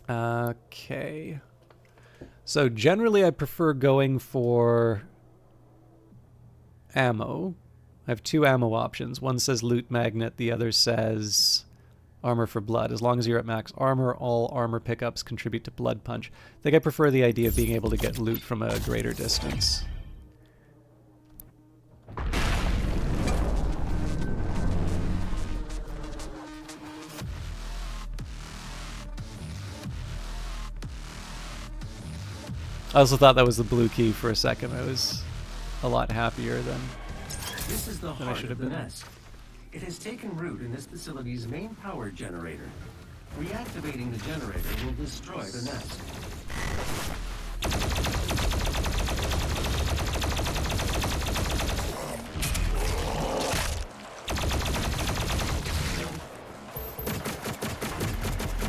[SPEAKER 1] Okay. So generally I prefer going for ammo. I have 2 ammo options. One says loot magnet, the other says armor for blood. As long as you're at max armor, all armor pickups contribute to blood punch. I think I prefer the idea of being able to get loot from a greater distance. I also thought that was the blue key for a second. I was a lot happier than
[SPEAKER 2] This is the
[SPEAKER 1] I
[SPEAKER 2] heart
[SPEAKER 1] should
[SPEAKER 2] of
[SPEAKER 1] have
[SPEAKER 2] the
[SPEAKER 1] been.
[SPEAKER 2] nest. It has taken root in this facility's main power generator. Reactivating the generator will destroy the nest.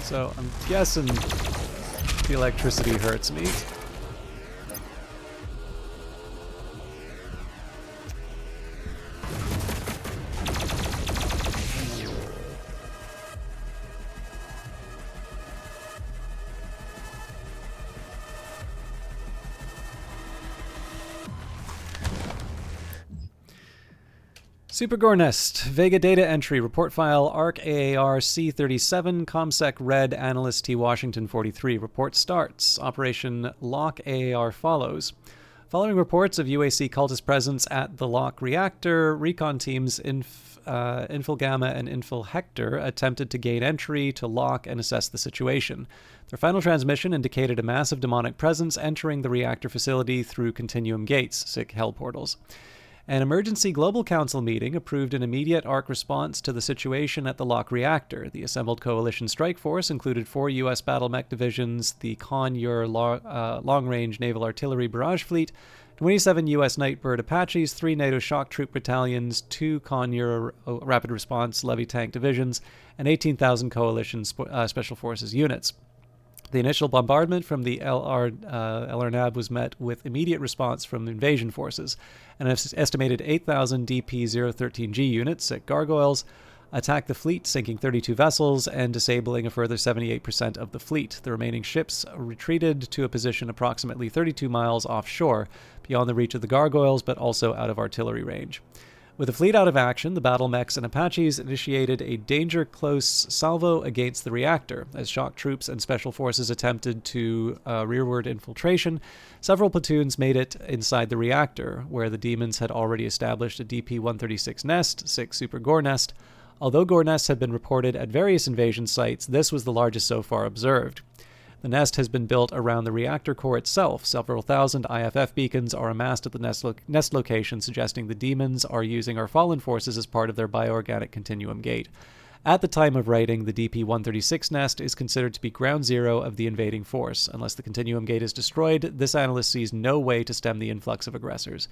[SPEAKER 1] So I'm guessing the electricity hurts me. Supergore Nest, Vega data entry, report file, ARC AAR C37, ComSec Red, Analyst T Washington 43. Report starts. Operation Lock AAR follows. Following reports of UAC cultist presence at the Locke reactor, recon teams Infil Gamma and Infil Hector attempted to gain entry to Locke and assess the situation. Their final transmission indicated a massive demonic presence entering the reactor facility through continuum gates, sick hell portals. An emergency Global Council meeting approved an immediate ARC response to the situation at the Locke reactor. The assembled coalition strike force included 4 U.S. battle mech divisions, the Con-Ur long-range naval artillery barrage fleet, 27 U.S. Nightbird Apaches, 3 NATO shock troop battalions, 2 Con-Ur rapid response levy tank divisions, and 18,000 coalition special forces units. The initial bombardment from the LRNAB was met with immediate response from invasion forces. An estimated 8,000 DP-013G units at Gargoyles attacked the fleet, sinking 32 vessels and disabling a further 78% of the fleet. The remaining ships retreated to a position approximately 32 miles offshore, beyond the reach of the Gargoyles, but also out of artillery range. With the fleet out of action, the battle mechs and Apaches initiated a danger-close salvo against the reactor. As shock troops and special forces attempted to rearward infiltration, several platoons made it inside the reactor, where the demons had already established a DP-136 nest, 6 Super Gore nest. Although Gore nests had been reported at various invasion sites, this was the largest so far observed. The nest has been built around the reactor core itself. Several thousand IFF beacons are amassed at the nest location, suggesting the demons are using our fallen forces as part of their bioorganic continuum gate. At the time of writing, the DP-136 nest is considered to be ground zero of the invading force. Unless the continuum gate is destroyed, this analyst sees no way to stem the influx of aggressors.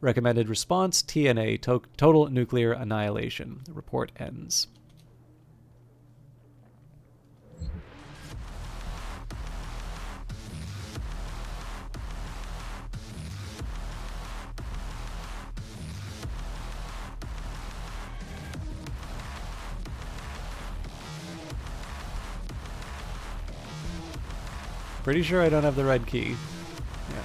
[SPEAKER 1] Recommended response, TNA, total nuclear annihilation. The report ends. Pretty sure I don't have the red key. Yeah.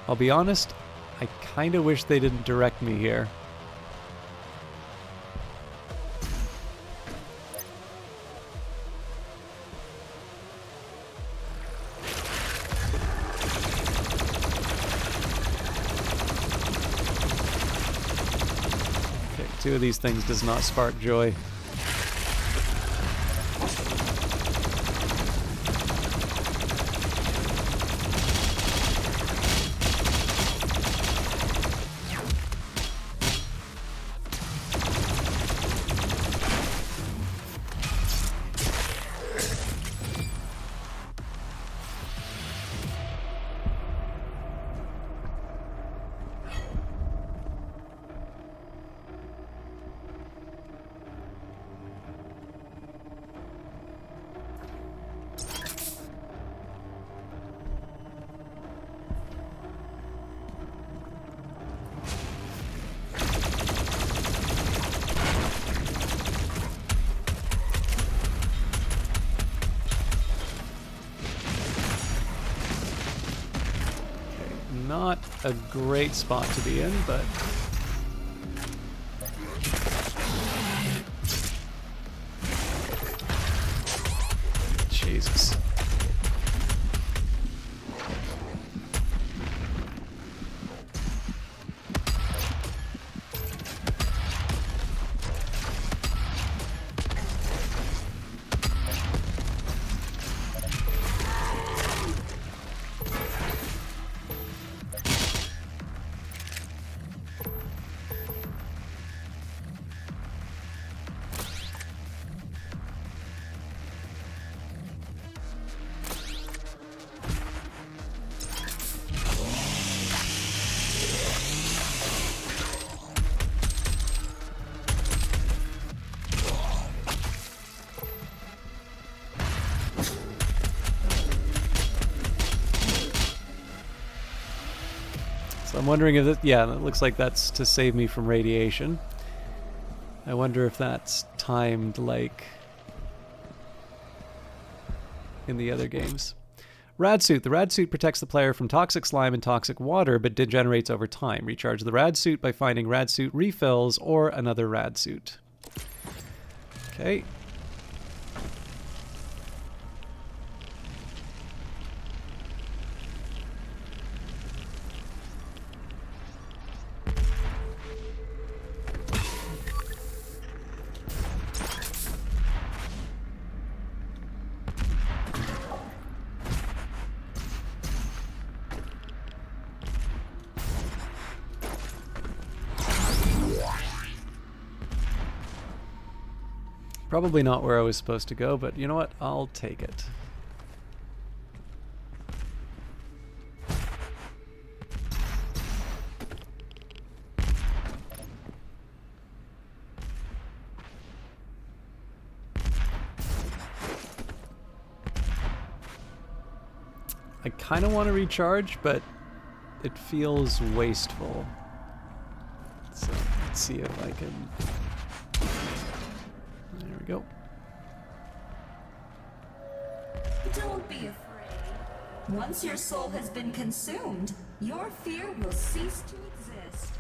[SPEAKER 1] I'll be honest, I kind of wish they didn't direct me here. Okay, 2 of these things does not spark joy. Not a great spot to be in, but Jesus. So I'm wondering if yeah, it looks like that's to save me from radiation. I wonder if that's timed like in the other games. Rad Suit. The Rad Suit protects the player from toxic slime and toxic water, but degenerates over time. Recharge the Rad Suit by finding Rad Suit refills or another Rad Suit. Okay. Probably not where I was supposed to go, but you know what? I'll take it. I kind of want to recharge, but it feels wasteful. So let's see if I can... There we go.
[SPEAKER 4] Don't be afraid. Once your soul has been consumed, your fear will cease to exist.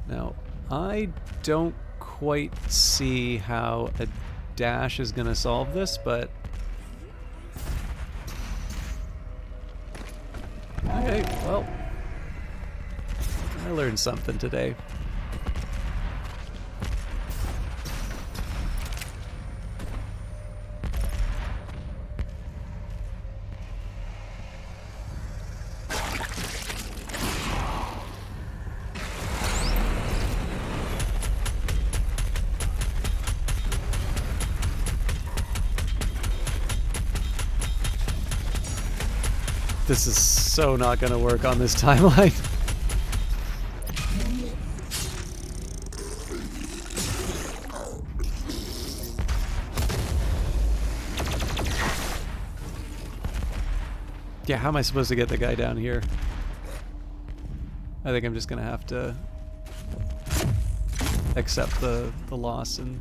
[SPEAKER 1] Now, I don't quite see how a dash is going to solve this, but... Okay, well... I learned something today. This is so not going to work on this timeline. Yeah, how am I supposed to get the guy down here? I think I'm just going to have to accept the loss and...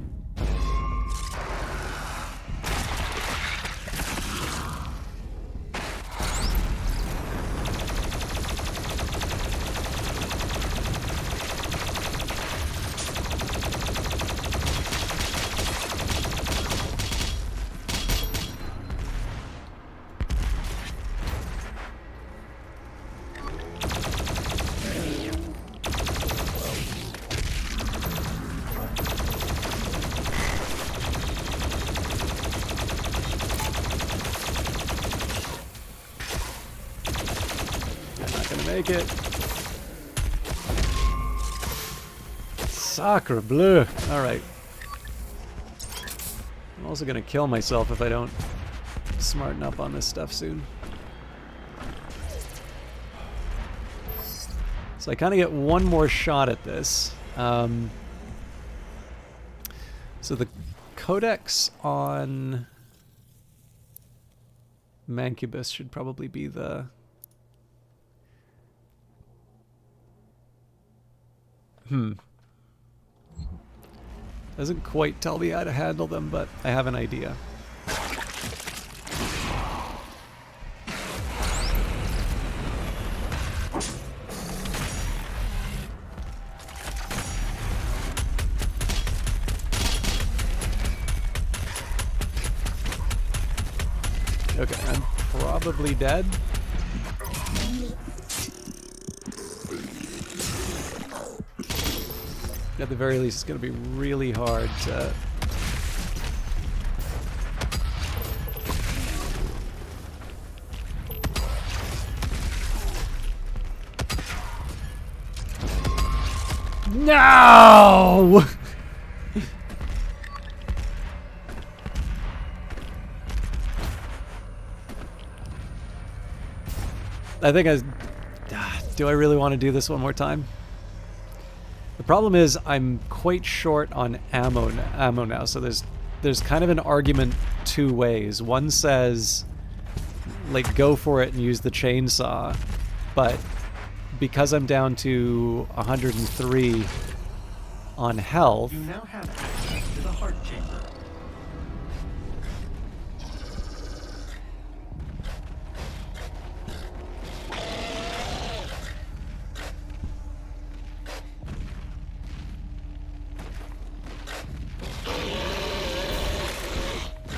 [SPEAKER 1] Make it. Sacre bleu. Alright. I'm also gonna kill myself if I don't smarten up on this stuff soon. So I kind of get one more shot at this. So the codex on Mancubus should probably be the... Doesn't quite tell me how to handle them, but I have an idea. Okay, I'm probably dead. At the very least, it's going to be really hard to... No! I think do I really want to do this one more time? The problem is I'm quite short on ammo now, so there's kind of an argument two ways. One says, like, go for it and use the chainsaw, but because I'm down to 103 on health...
[SPEAKER 2] You now have access to the heart chamber.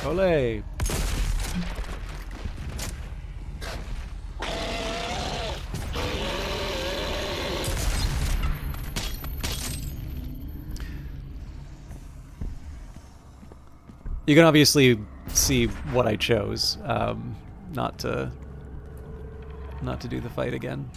[SPEAKER 1] Olé! You can obviously see what I chose, not to do the fight again.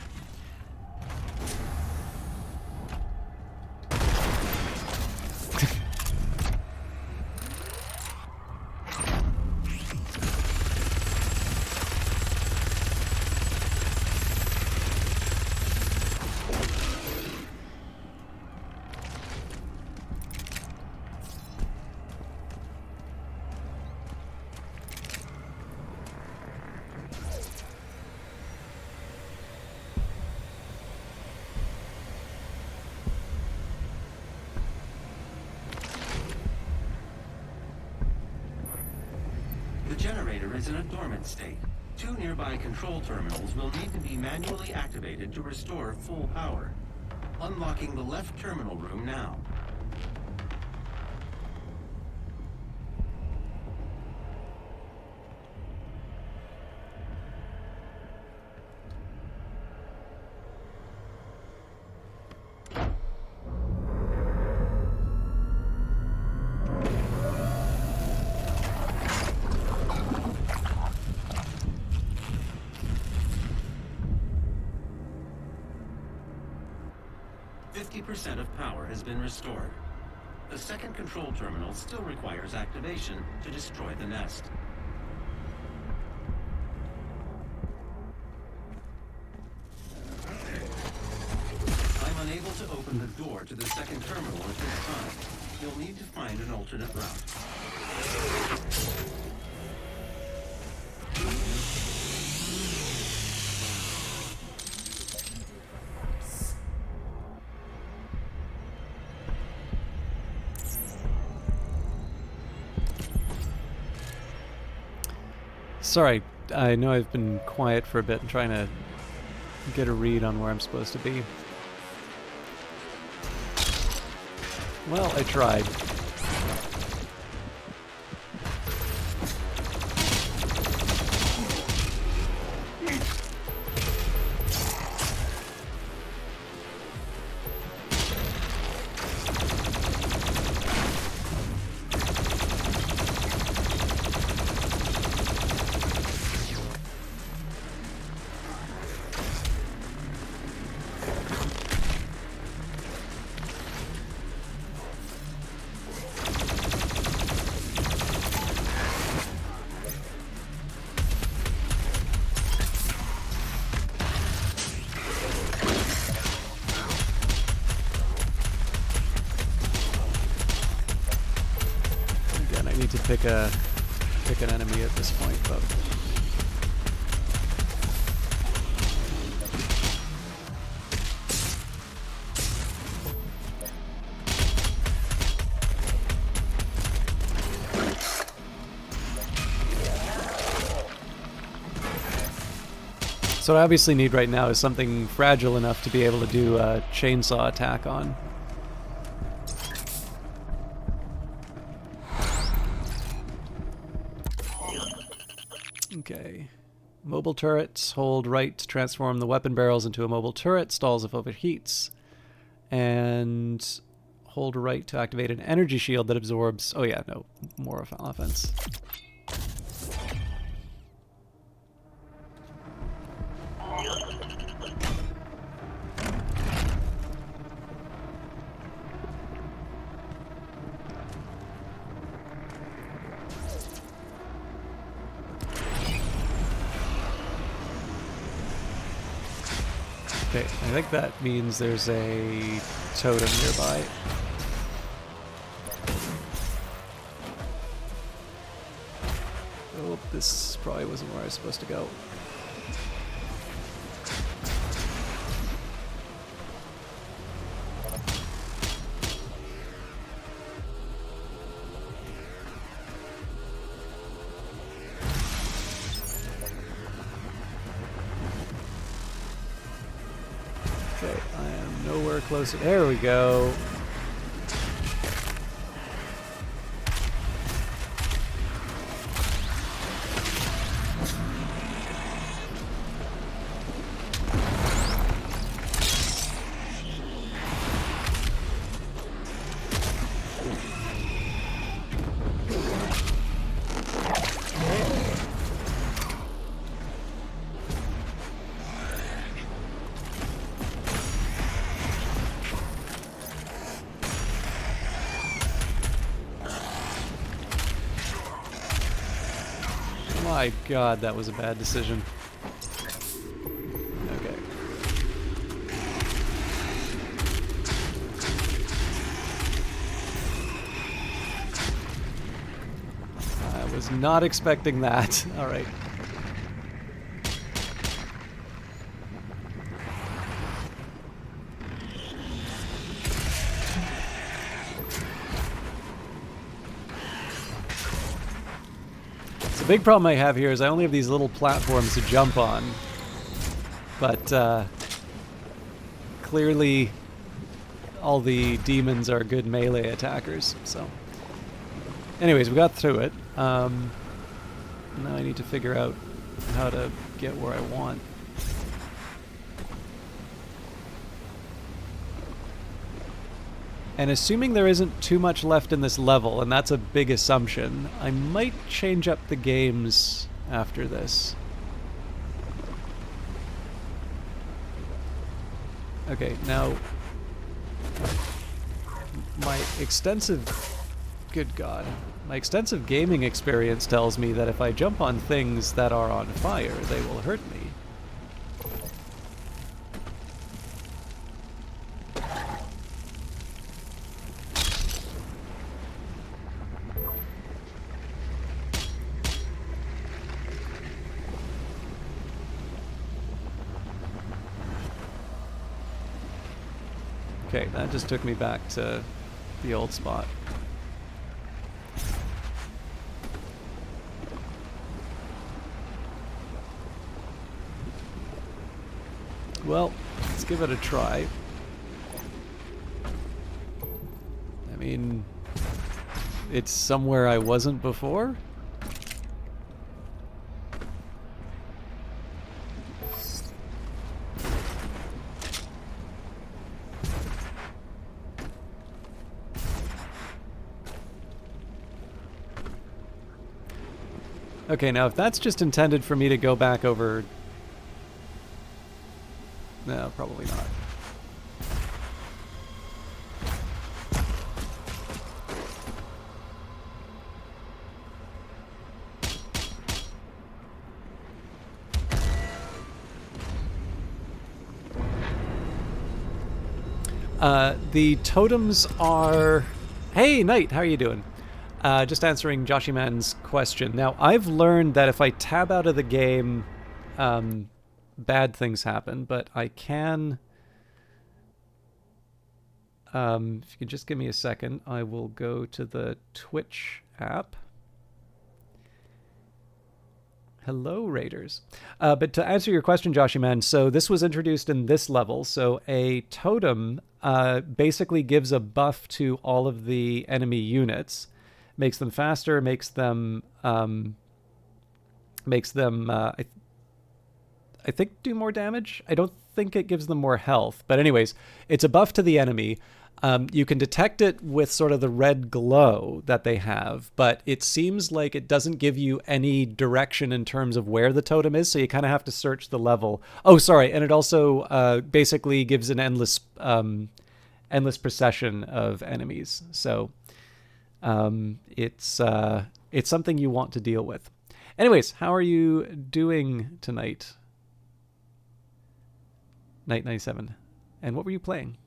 [SPEAKER 2] generator is in a dormant state. 2 nearby control terminals will need to be manually activated to restore full power. Unlocking the left terminal room now. % of power has been restored. The second control terminal still requires activation to destroy the nest. I'm unable to open the door to the second terminal at this time. You'll need to find an alternate route.
[SPEAKER 1] Sorry, I know I've been quiet for a bit and trying to get a read on where I'm supposed to be. Well, I tried. Pick an enemy at this point, but so what I obviously need right now is something fragile enough to be able to do a chainsaw attack on. Okay. Mobile turrets. Hold right to transform the weapon barrels into a mobile turret. Stalls if overheats. And hold right to activate an energy shield that absorbs... Oh yeah, no. More of offense. Okay, I think that means there's a totem nearby. Oh, this probably wasn't where I was supposed to go. Okay, I am nowhere closer. There we go. My God, that was a bad decision. Okay. I was not expecting that. All right. The big problem I have here is I only have these little platforms to jump on. But clearly all the demons are good melee attackers, so... Anyways, we got through it. Now I need to figure out how to get where I want. And assuming there isn't too much left in this level, and that's a big assumption, I might change up the games after this. Okay, now my extensive... Good God. My extensive gaming experience tells me that if I jump on things that are on fire, they will hurt me. Okay, that just took me back to the old spot. Well, let's give it a try. I mean, it's somewhere I wasn't before. Okay, now if that's just intended for me to go back over... No, probably not. The totems are... Hey, Knight, how are you doing? Just answering Joshy Man's question. Now, I've learned that if I tab out of the game, bad things happen, but I can... if you could just give me a second, I will go to the Twitch app. Hello, Raiders. But to answer your question, Joshy Man, so this was introduced in this level. So a totem basically gives a buff to all of the enemy units, makes them faster, makes them I think do more damage. I don't think it gives them more health. But anyways, it's a buff to the enemy. You can detect it with sort of the red glow that they have, but it seems like it doesn't give you any direction in terms of where the totem is, so you kind of have to search the level. Oh, sorry, and it also basically gives an endless procession of enemies. So it's something you want to deal with. Anyways, how are you doing tonight? Night 97. And what were you playing?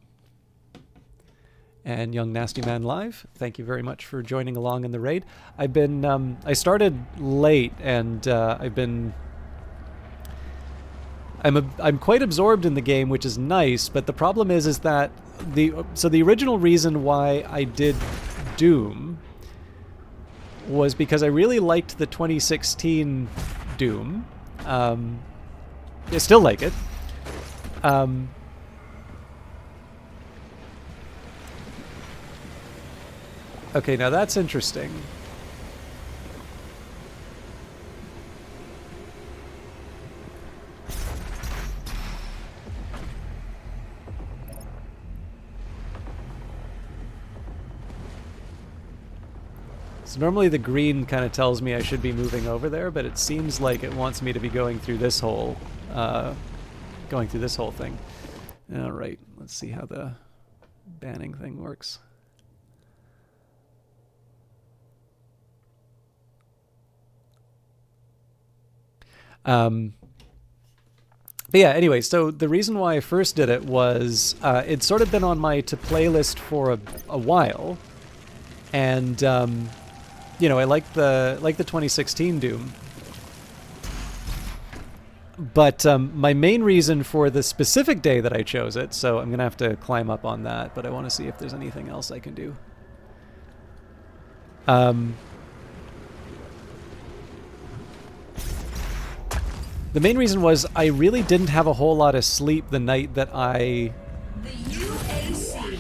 [SPEAKER 1] And Young Nasty Man Live, thank you very much for joining along in the raid. I've been, I started late, and I'm quite absorbed in the game, which is nice, but the problem is that the original reason why I did Doom was because I really liked the 2016 Doom. I still like it. Okay, now that's interesting. So normally the green kind of tells me I should be moving over there, but it seems like it wants me to be going through this whole thing. All right, let's see how the banning thing works. But yeah, anyway, so the reason why I first did it was it's sort of been on my to-play list for a while, and you know, I like the 2016 Doom. But my main reason for the specific day that I chose it, so I'm gonna have to climb up on that, but I want to see if there's anything else I can do. The main reason was I really didn't have a whole lot of sleep the night that I...
[SPEAKER 4] The UAC.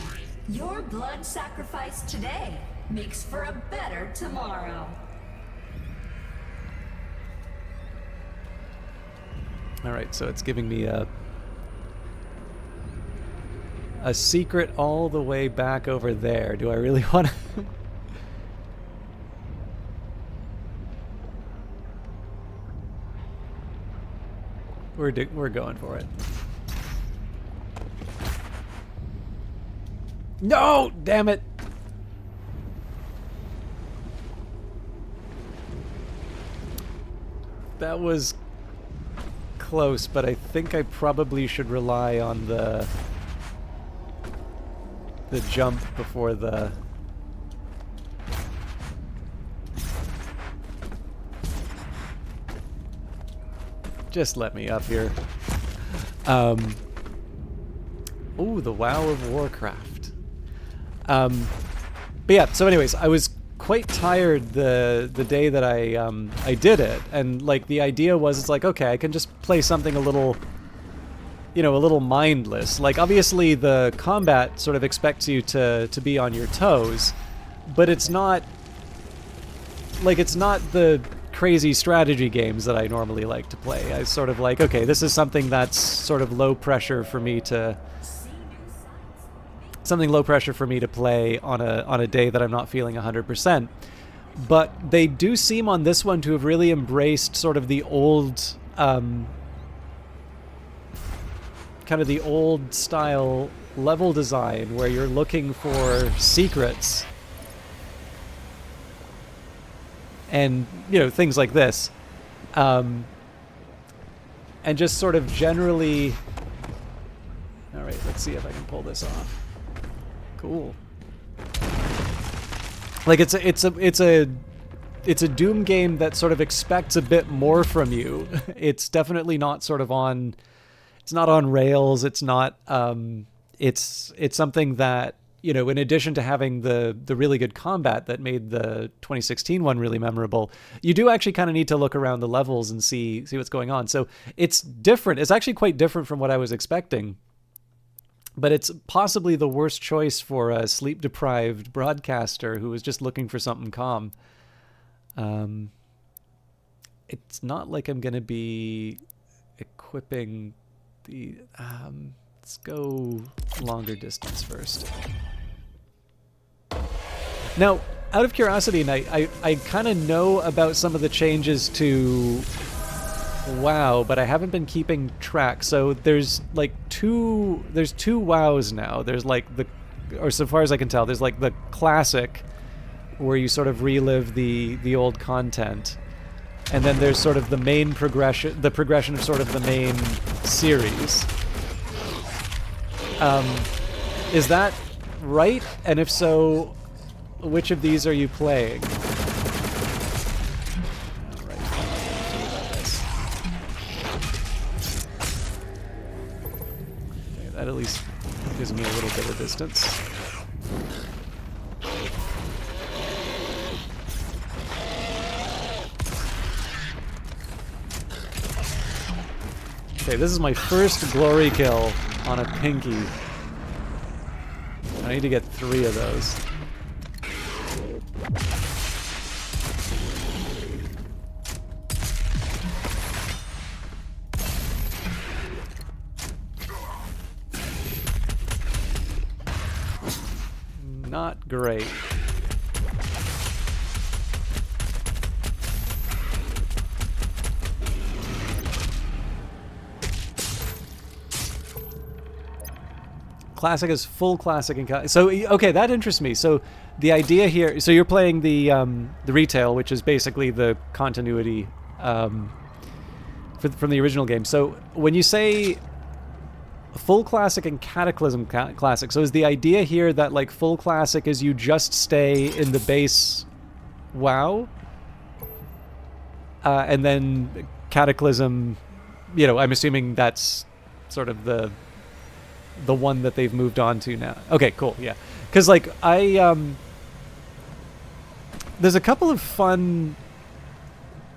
[SPEAKER 4] Your blood sacrifice today makes for a better tomorrow.
[SPEAKER 1] Alright, so it's giving me a secret all the way back over there. Do I really want to... We're going for it. No! Damn it! That was close, but I think I probably should rely on the jump before the... Just let me up here. Ooh, the WoW of Warcraft. But yeah, so anyways, I was quite tired the day that I did it, and like the idea was, it's like, okay, I can just play something a little, you know, a little mindless. Like obviously the combat sort of expects you to be on your toes, but it's not like, it's not the crazy strategy games that I normally like to play. I sort of like, okay, this is something that's sort of low pressure for me to play on a day that I'm not feeling 100%. But they do seem on this one to have really embraced sort of the old kind of the old style level design where you're looking for secrets and, you know, things like this. And just sort of generally... Alright, let's see if I can pull this off. Cool. Like, it's a Doom game that sort of expects a bit more from you. It's definitely not sort of on... It's not on rails, it's not... It's something that, you know, in addition to having the really good combat that made the 2016 one really memorable, you do actually kind of need to look around the levels and see what's going on. So it's different. It's actually quite different from what I was expecting. But it's possibly the worst choice for a sleep-deprived broadcaster who was just looking for something calm. It's not like I'm going to be equipping the... let's go longer distance first. Now, out of curiosity, and I kind of know about some of the changes to WoW, but I haven't been keeping track. So there's like two WoWs now. There's like or so far as I can tell, there's like the classic, where you sort of relive the old content. And then there's sort of the main progression, the progression of sort of the main series. Is that right? And if so, which of these are you playing? Alright, okay, that at least gives me a little bit of distance. Okay, this is my first glory kill on a pinky. I need to get 3 of those. Not great. Classic is full classic and so okay, that interests me. So the idea here, so you're playing the retail, which is basically the continuity from the original game. So when you say full classic and Cataclysm classic, so is the idea here that like full classic is you just stay in the base WoW, and then Cataclysm, you know, I'm assuming that's sort of the one that they've moved on to now. Okay, cool, yeah. Because, like, there's a couple of fun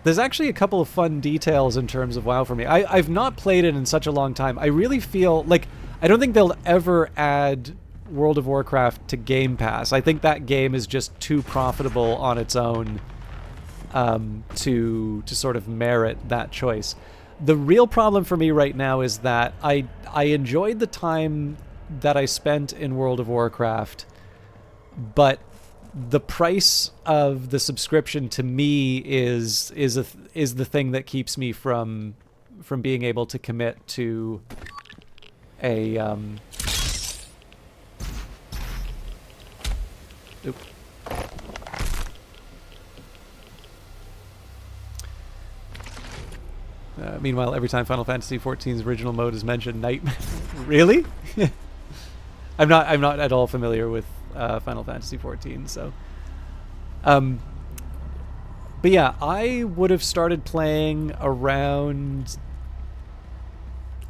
[SPEAKER 1] There's actually a couple of fun details in terms of WoW for me. I've not played it in such a long time. I really feel like I don't think they'll ever add World of Warcraft to Game Pass. I think that game is just too profitable on its own to sort of merit that choice. The real problem for me right now is that I enjoyed the time that I spent in World of Warcraft, but the price of the subscription to me is the thing that keeps me from being able to commit to a Oop. Meanwhile, every time Final Fantasy XIV's original mode is mentioned, Nightmare. Really? I'm not at all familiar with Final Fantasy XIV, so. But yeah, I would have started playing around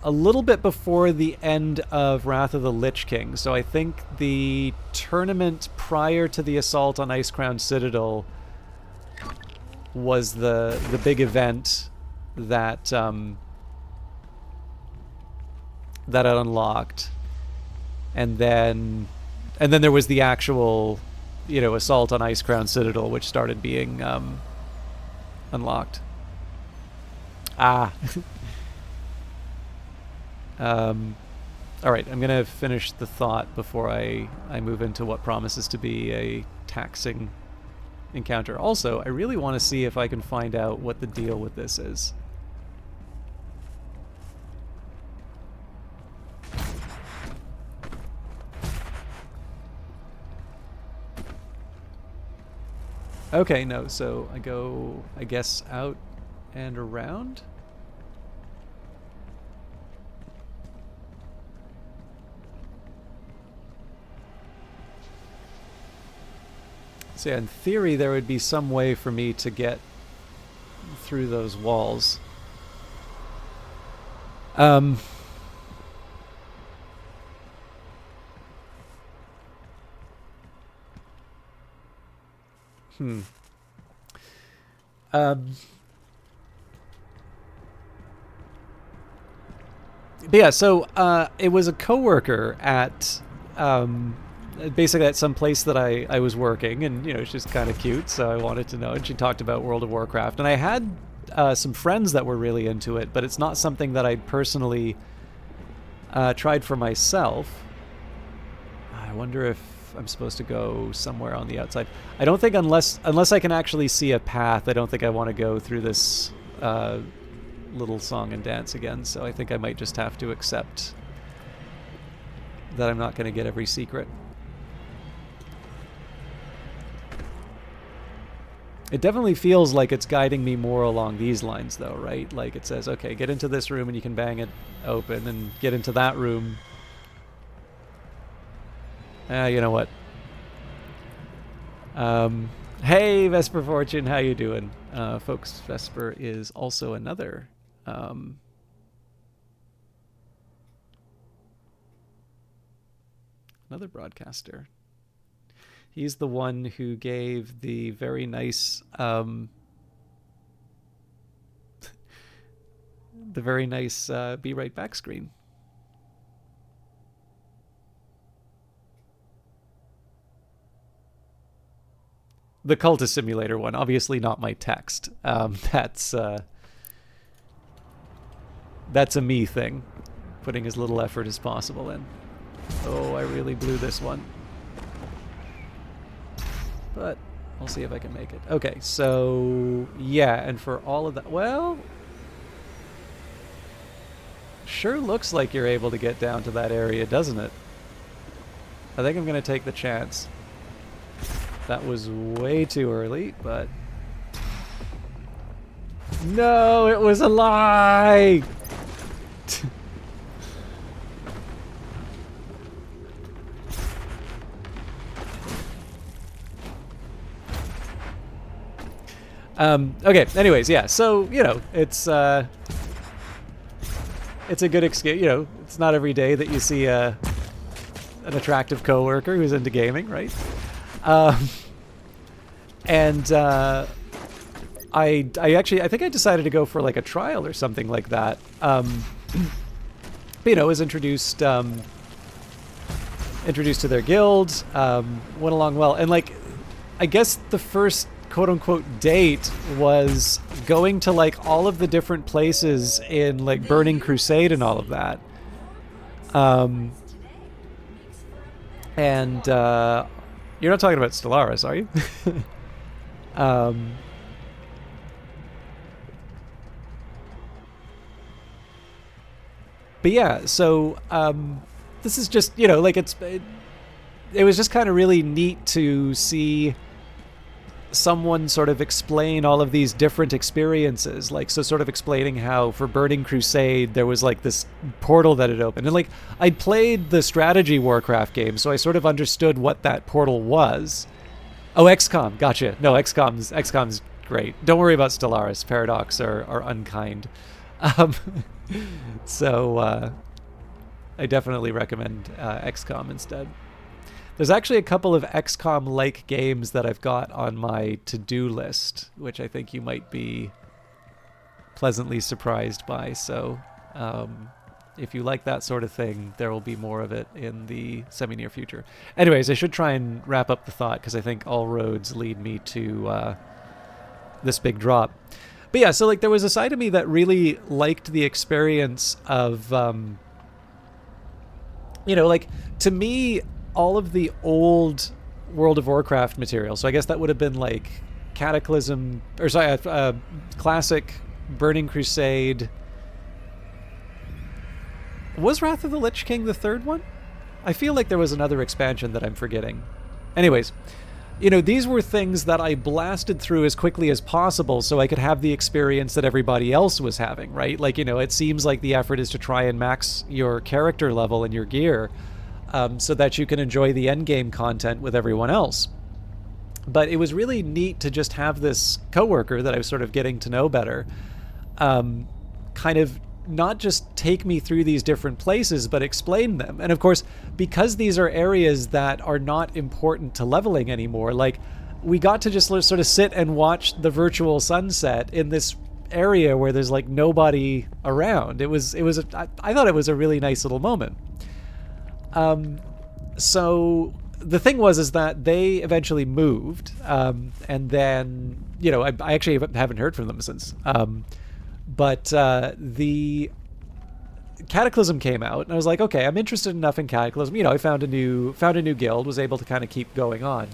[SPEAKER 1] a little bit before the end of Wrath of the Lich King. So I think the tournament prior to the assault on Icecrown Citadel was the big event that that it unlocked, and then there was the actual, assault on Icecrown Citadel, which started being unlocked. All right, I'm gonna finish the thought before I move into what promises to be a taxing encounter. Also, I really want to see if I can find out what the deal with this is. Okay, no, so I go, I guess, out and around? So yeah, in theory, there would be some way for me to get through those walls. But yeah, so it was a coworker at basically at some place that I was working, and she's kind of cute, so I wanted to know. And she talked about World of Warcraft, and I had some friends that were really into it, but it's not something that I'd personally tried for myself. I wonder if I'm supposed to go somewhere on the outside. I don't think unless I can actually see a path, I don't think I want to go through this little song and dance again. So I think I might just have to accept that I'm not going to get every secret. It definitely feels like it's guiding me more along these lines, though, right? Like it says, okay, get into this room and you can bang it open, and get into that room. You know what? Hey, Vesper Fortune, how you doing? Folks, Vesper is also another broadcaster. He's the one who gave the very nice Be Right Back screen. The Cultist Simulator one, obviously not my text. That's a me thing, putting as little effort as possible in. Oh, I really blew this one. But I'll see if I can make it. Okay, so yeah, and for all of that, well, sure looks like you're able to get down to that area, doesn't it? I think I'm going to take the chance. That was way too early, but... No, it was a lie! Okay, anyways, yeah, so, it's a good excuse, it's not every day that you see an attractive coworker who's into gaming, right? And I think I decided to go for like a trial or something like that. But, you know, was introduced to their guild, went along well, and like, I guess the first quote unquote date was going to like all of the different places in like Burning Crusade and all of that. And you're not talking about Stellaris, are you? But yeah, so this is just, you know, like it was just kind of really neat to see someone sort of explain all of these different experiences, like, so sort of explaining how for Burning Crusade there was like this portal that had opened, and like I'd played the strategy Warcraft game, so I sort of understood what that portal was. Oh, XCOM, gotcha. No, XCOM's great. Don't worry about Stellaris. Paradox are unkind. So I definitely recommend XCOM instead. There's actually a couple of XCOM-like games that I've got on my to-do list, which I think you might be pleasantly surprised by. So if you like that sort of thing, there will be more of it in the semi-near future. Anyways, I should try and wrap up the thought, because I think all roads lead me to this big drop. But yeah, so like there was a side of me that really liked the experience of, you know, like to me, all of the old World of Warcraft material. So I guess that would have been like Cataclysm, or sorry, classic Burning Crusade. Was Wrath of the Lich King the third one? I feel like there was another expansion that I'm forgetting. Anyways, you know, these were things that I blasted through as quickly as possible so I could have the experience that everybody else was having, right? Like, you know, it seems like the effort is to try and max your character level and your gear, so that you can enjoy the endgame content with everyone else. But it was really neat to just have this coworker that I was sort of getting to know better, kind of not just take me through these different places, but explain them. And of course, because these are areas that are not important to leveling anymore, like we got to just sort of sit and watch the virtual sunset in this area where there's like nobody around. I thought it was a really nice little moment. So the thing is that they eventually moved, and then, you know, I actually haven't heard from them since. But the Cataclysm came out, and I was like, okay, I'm interested enough in Cataclysm. You know, I found a new guild, was able to kind of keep going on.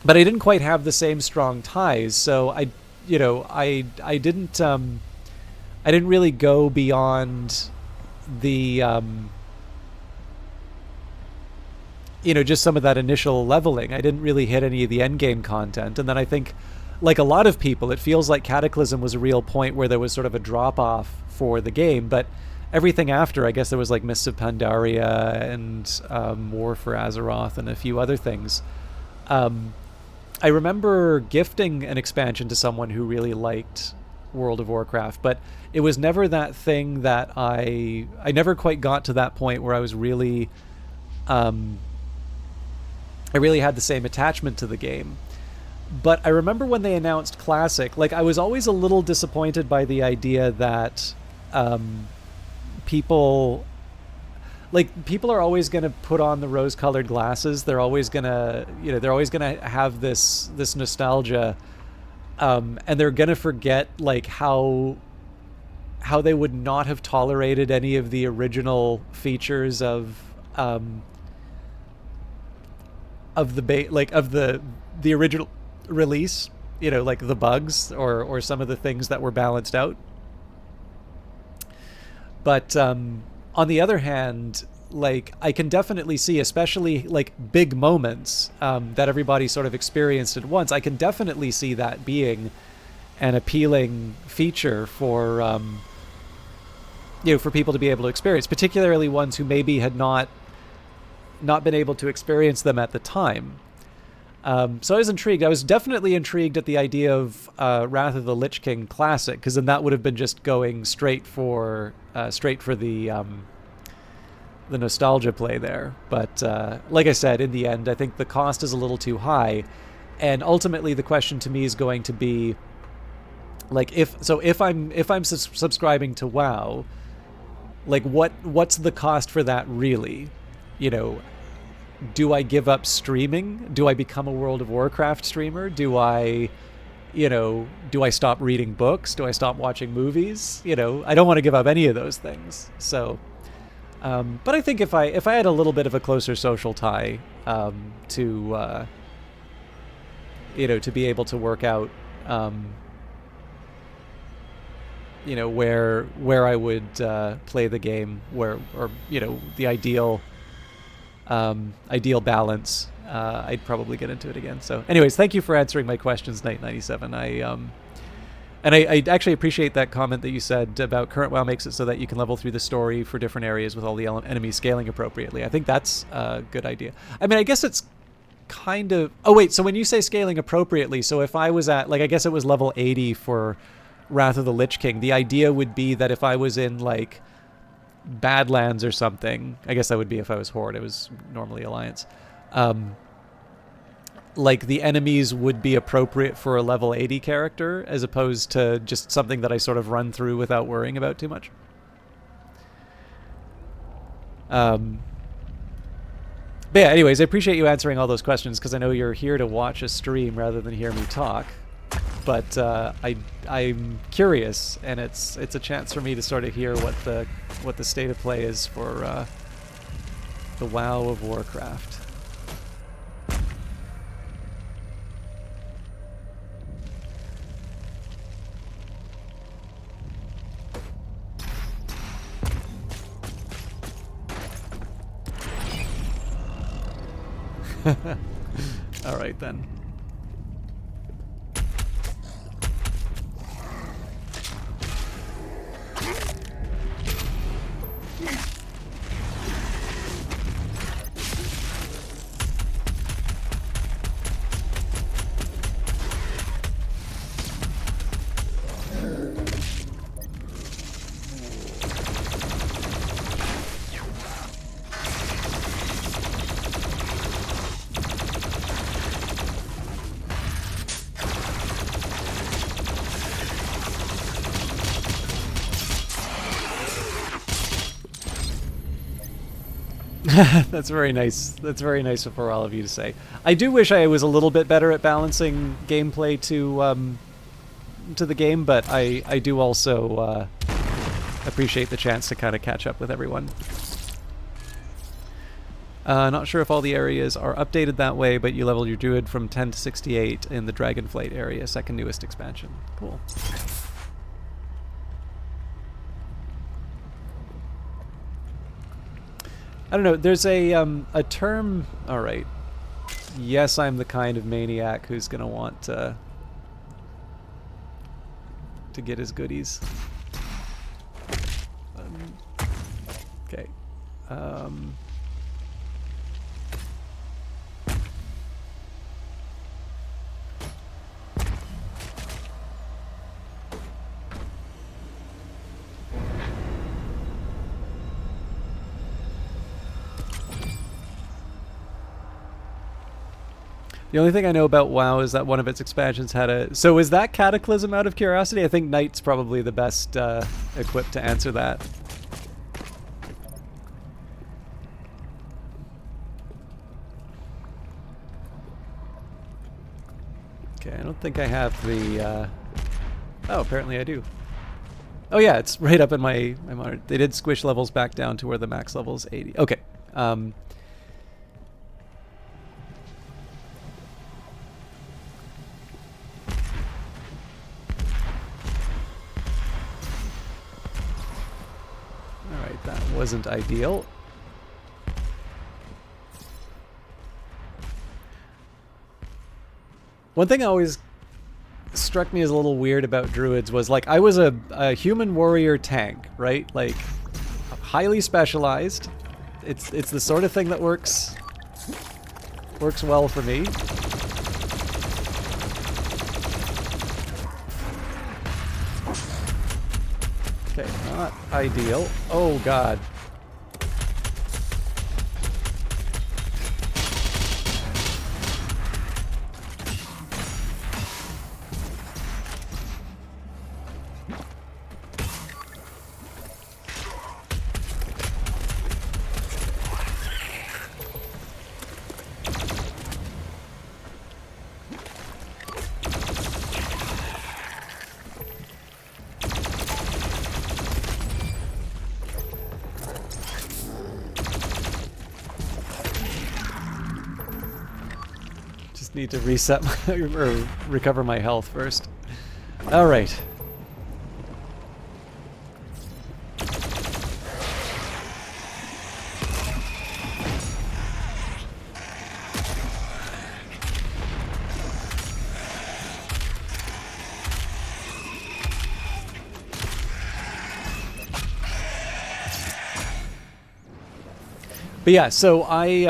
[SPEAKER 1] But I didn't quite have the same strong ties, so I didn't really go beyond the you know, just some of that initial leveling. I didn't really hit any of the endgame content. And then I think, like a lot of people, it feels like Cataclysm was a real point where there was sort of a drop-off for the game. But everything after, I guess there was like Mists of Pandaria and War for Azeroth and a few other things. I remember gifting an expansion to someone who really liked World of Warcraft, but it was never that thing that I never quite got to that point where I was really... I really had the same attachment to the game. But I remember when they announced Classic, like I was always a little disappointed by the idea that people are always going to put on the rose-colored glasses. They're always going to, have this nostalgia, and they're going to forget like how they would not have tolerated any of the original features of the original release, you know, like the bugs or some of the things that were balanced out. But on the other hand, like I can definitely see, especially like big moments that everybody sort of experienced at once, I can definitely see that being an appealing feature for for people to be able to experience, particularly ones who maybe had not been able to experience them at the time. So I was intrigued. I was definitely intrigued at the idea of Wrath of the Lich King Classic, because then that would have been just going straight for the nostalgia play there. But like I said, in the end, I think the cost is a little too high, and ultimately the question to me is going to be, Like if I'm subscribing to WoW, like what's the cost for that really? You know, do I give up streaming? Do I become a World of Warcraft streamer? Do I stop reading books? Do I stop watching movies? You know, I don't want to give up any of those things. So, but I think if I had a little bit of a closer social tie to to be able to work out, where I would play the game, or the ideal balance, I'd probably get into it again. So anyways, thank you for answering my questions, Knight97. I actually appreciate that comment that you said about current WoW makes it so that you can level through the story for different areas with all the enemies scaling appropriately. I think that's a good idea. I mean, I guess it's kind of... Oh, wait, so when you say scaling appropriately, so if I was at, like, I guess it was level 80 for Wrath of the Lich King, the idea would be that if I was in, like, Badlands or something, I guess that would be if I was Horde, it was normally Alliance, like, the enemies would be appropriate for a level 80 character, as opposed to just something that I sort of run through without worrying about too much. But yeah, anyways, I appreciate you answering all those questions, because I know you're here to watch a stream rather than hear me talk. But I'm curious, and it's a chance for me to sort of hear what the state of play is for the WoW of Warcraft. All right then. That's very nice. That's very nice for all of you to say. I do wish I was a little bit better at balancing gameplay to the game, but I do also appreciate the chance to kind of catch up with everyone. Not sure if all the areas are updated that way, but you level your druid from 10 to 68 in the Dragonflight area, second newest expansion. Cool. I don't know, there's a term... Alright. Yes, I'm the kind of maniac who's gonna want to get his goodies. Okay. The only thing I know about WoW is that one of its expansions had a... So is that Cataclysm, out of curiosity? I think Knight's probably the best equipped to answer that. Okay, I don't think I have the... Oh, apparently I do. Oh yeah, it's right up in my monitor. They did squish levels back down to where the max level is 80. Okay. Wasn't ideal. One thing always struck me as a little weird about druids was, like, I was a human warrior tank, right? Like, highly specialized. It's the sort of thing that works well for me. Okay, not ideal. Oh god. Need to reset my, or recover my health first. All right. But yeah, so I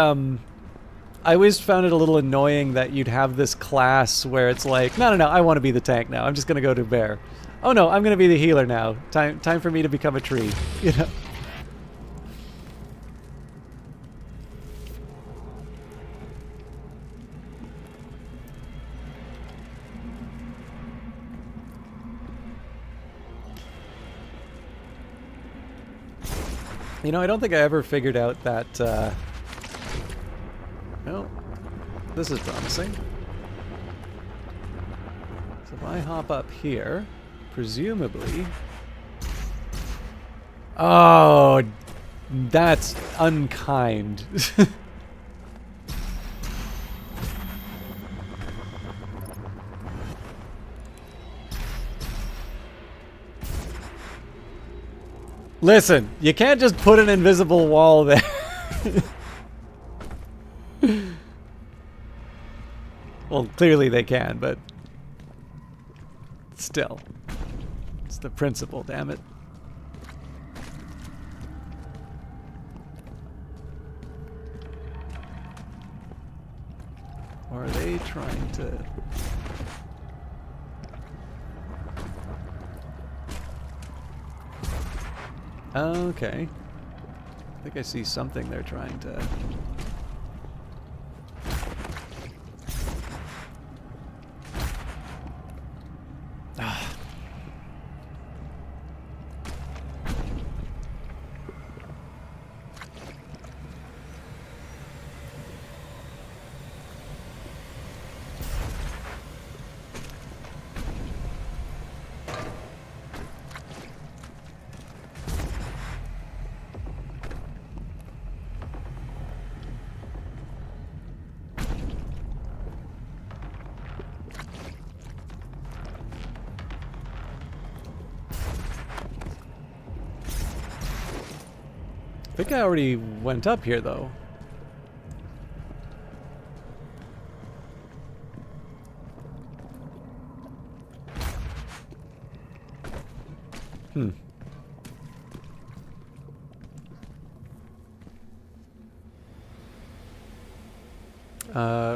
[SPEAKER 1] always found it a little annoying that you'd have this class where it's like, no, I want to be the tank now. I'm just gonna go to bear. Oh no, I'm gonna be the healer now. Time for me to become a tree. You know. You know, I don't think I ever figured out that, well, this is promising. So if I hop up here, presumably... Oh, that's unkind. Listen, you can't just put an invisible wall there. Well, clearly they can, but still. It's the principle, damn it. Or are they trying to... Okay. I think I see something they're trying to... I think I already went up here, though.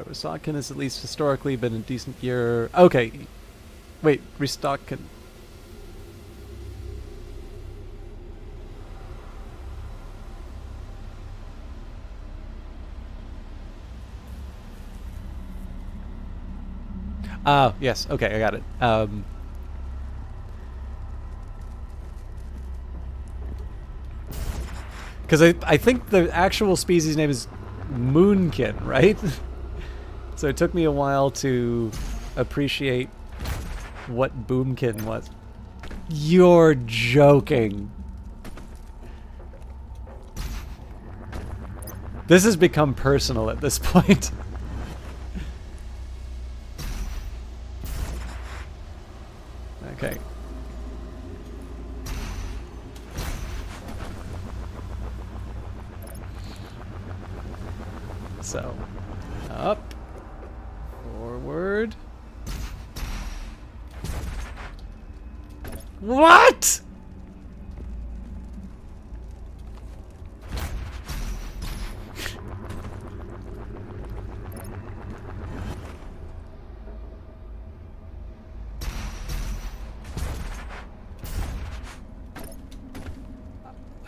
[SPEAKER 1] Restockin has at least historically been a decent year. Okay. Wait, Restockin. Oh, yes. Okay, I got it. Because I think the actual species name is Moonkin, right? So it took me a while to appreciate what Boomkin was. You're joking. This has become personal at this point. Okay. So, up, forward. What?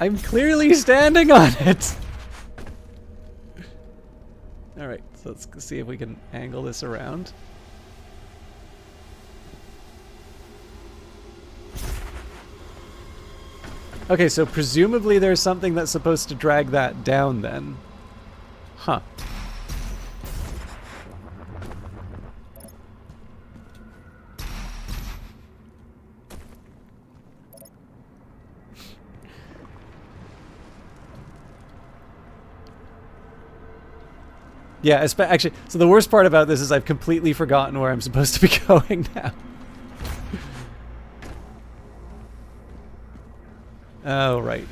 [SPEAKER 1] I'm clearly standing on it. All right, so let's see if we can angle this around. Okay, so presumably there's something that's supposed to drag that down then. Huh. Yeah, actually, so the worst part about this is I've completely forgotten where I'm supposed to be going now. Oh, right.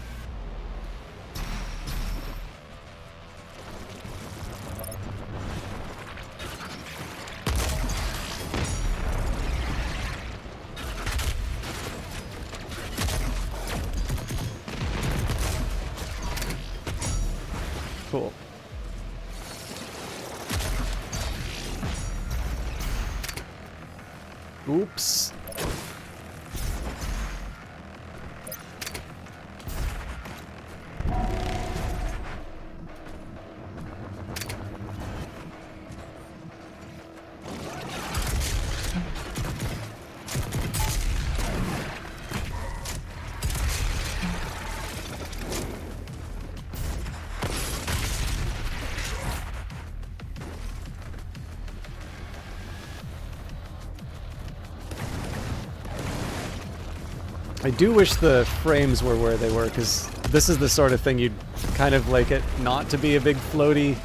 [SPEAKER 1] Cool. Oops. I do wish the frames were where they were, because this is the sort of thing you'd kind of like it not to be a big floaty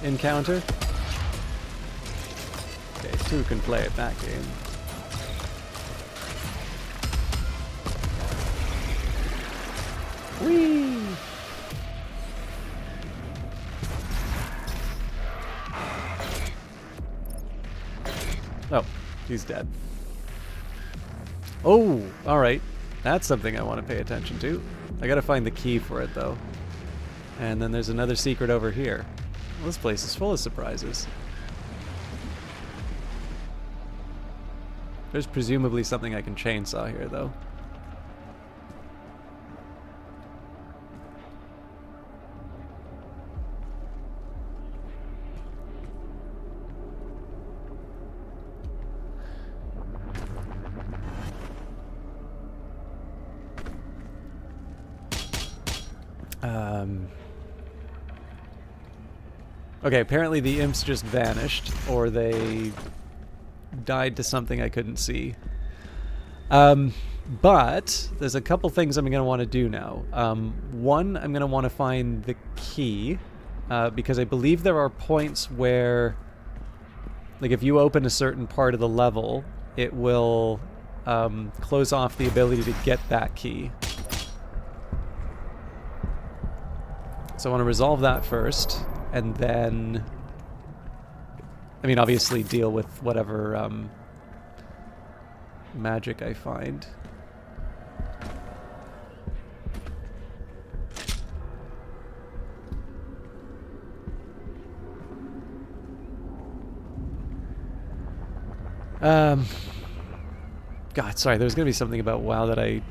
[SPEAKER 1] encounter. Okay, two can play at that game. Whee! Oh, he's dead. Oh, alright. That's something I want to pay attention to. I gotta find the key for it, though. And then there's another secret over here. Well, this place is full of surprises. There's presumably something I can chainsaw here, though. Okay, apparently the imps just vanished, or they died to something I couldn't see. But there's a couple things I'm going to want to do now. One, I'm going to want to find the key, because I believe there are points where, like, if you open a certain part of the level, it will close off the ability to get that key. So I want to resolve that first, and then, I mean, obviously deal with whatever magic I find. God, sorry, there's gonna be something about WoW that I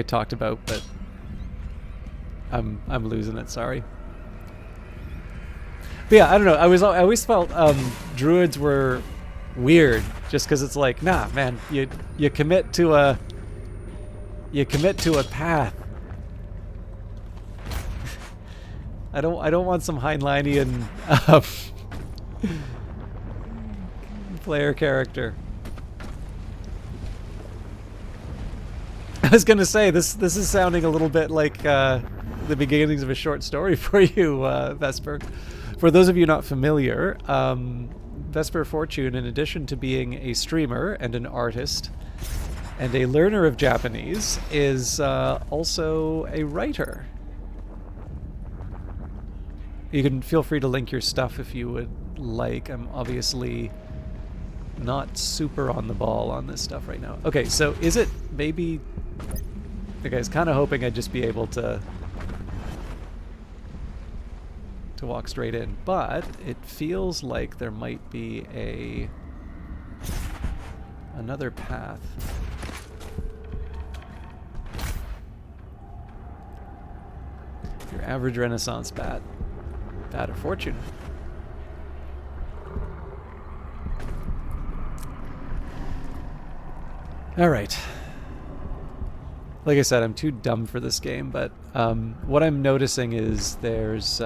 [SPEAKER 1] talked about, but I'm losing it. Sorry. But yeah, I don't know. I always felt druids were weird, just because it's like, nah, man, you commit to a path. I don't want some Heinleinian player character. I was gonna say this is sounding a little bit like the beginnings of a short story for you, Vesper. For those of you not familiar, Vesper Fortune, in addition to being a streamer and an artist and a learner of Japanese, is also a writer. You can feel free to link your stuff if you would like. I'm obviously not super on the ball on this stuff right now. Okay, so is it maybe... Okay, I was kind of hoping I'd just be able to walk straight in, but it feels like there might be another path. Your average Renaissance bat of fortune. All right. Like I said, I'm too dumb for this game, but what I'm noticing is there's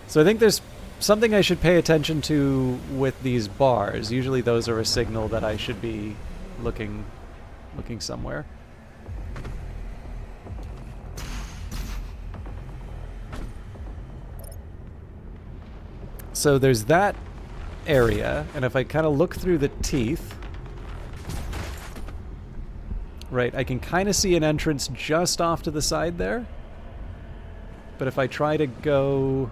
[SPEAKER 1] so I think there's something I should pay attention to with these bars. Usually those are a signal that I should be looking somewhere. So there's that area, and if I kind of look through the teeth, right, I can kind of see an entrance just off to the side there. But if I try to go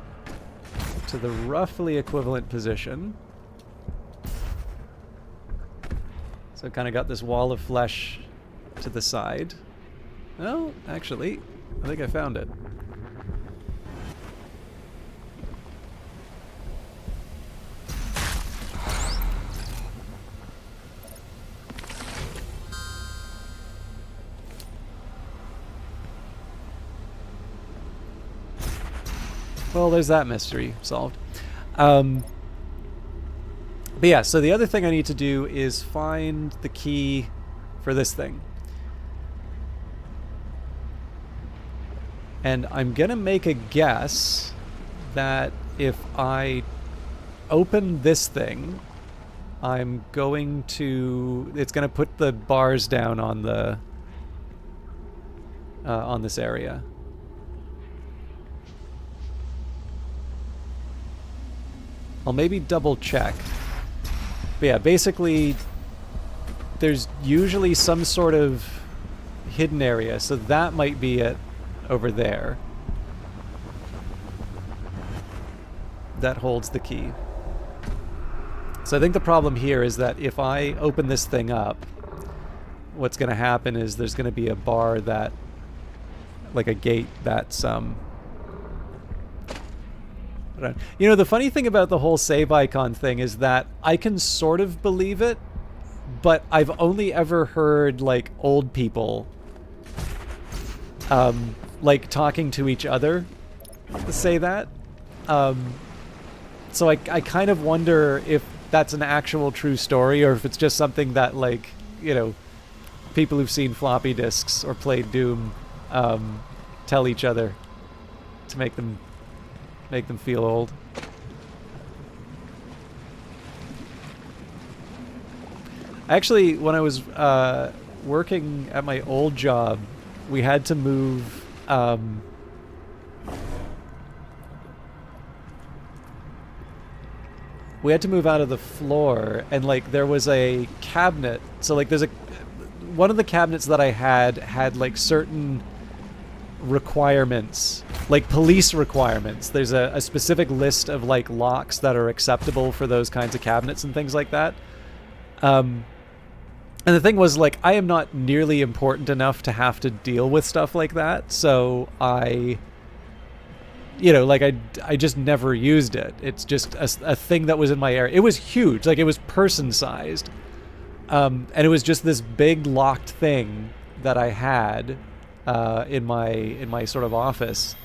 [SPEAKER 1] to the roughly equivalent position, so I've kind of got this wall of flesh to the side. Oh, actually, I think I found it. Well, there's that mystery solved. But yeah, so the other thing I need to do is find the key for this thing. And I'm gonna make a guess that if I open this thing, I'm going to... it's gonna put the bars down on the... on this area. I'll maybe double check. But yeah, basically, there's usually some sort of hidden area, so that might be it over there. That holds the key. So I think the problem here is that if I open this thing up, what's going to happen is there's going to be a bar that, like a gate that's, you know, the funny thing about the whole save icon thing is that I can sort of believe it, but I've only ever heard, like, old people, like, talking to each other say that. So I kind of wonder if that's an actual true story, or if it's just something that, like, you know, people who've seen floppy disks or played Doom tell each other to make them feel old. Actually, when I was working at my old job, we had to move out of the floor, and like there was a cabinet. So like there's one of the cabinets that I had like certain requirements, like police requirements. There's a specific list of like locks that are acceptable for those kinds of cabinets and things like that. And the thing was, like, I am not nearly important enough to have to deal with stuff like that, so I, you know, like I just never used it. It's just a thing that was in my area. It was huge, like it was person-sized, and it was just this big locked thing that I had in my sort of office,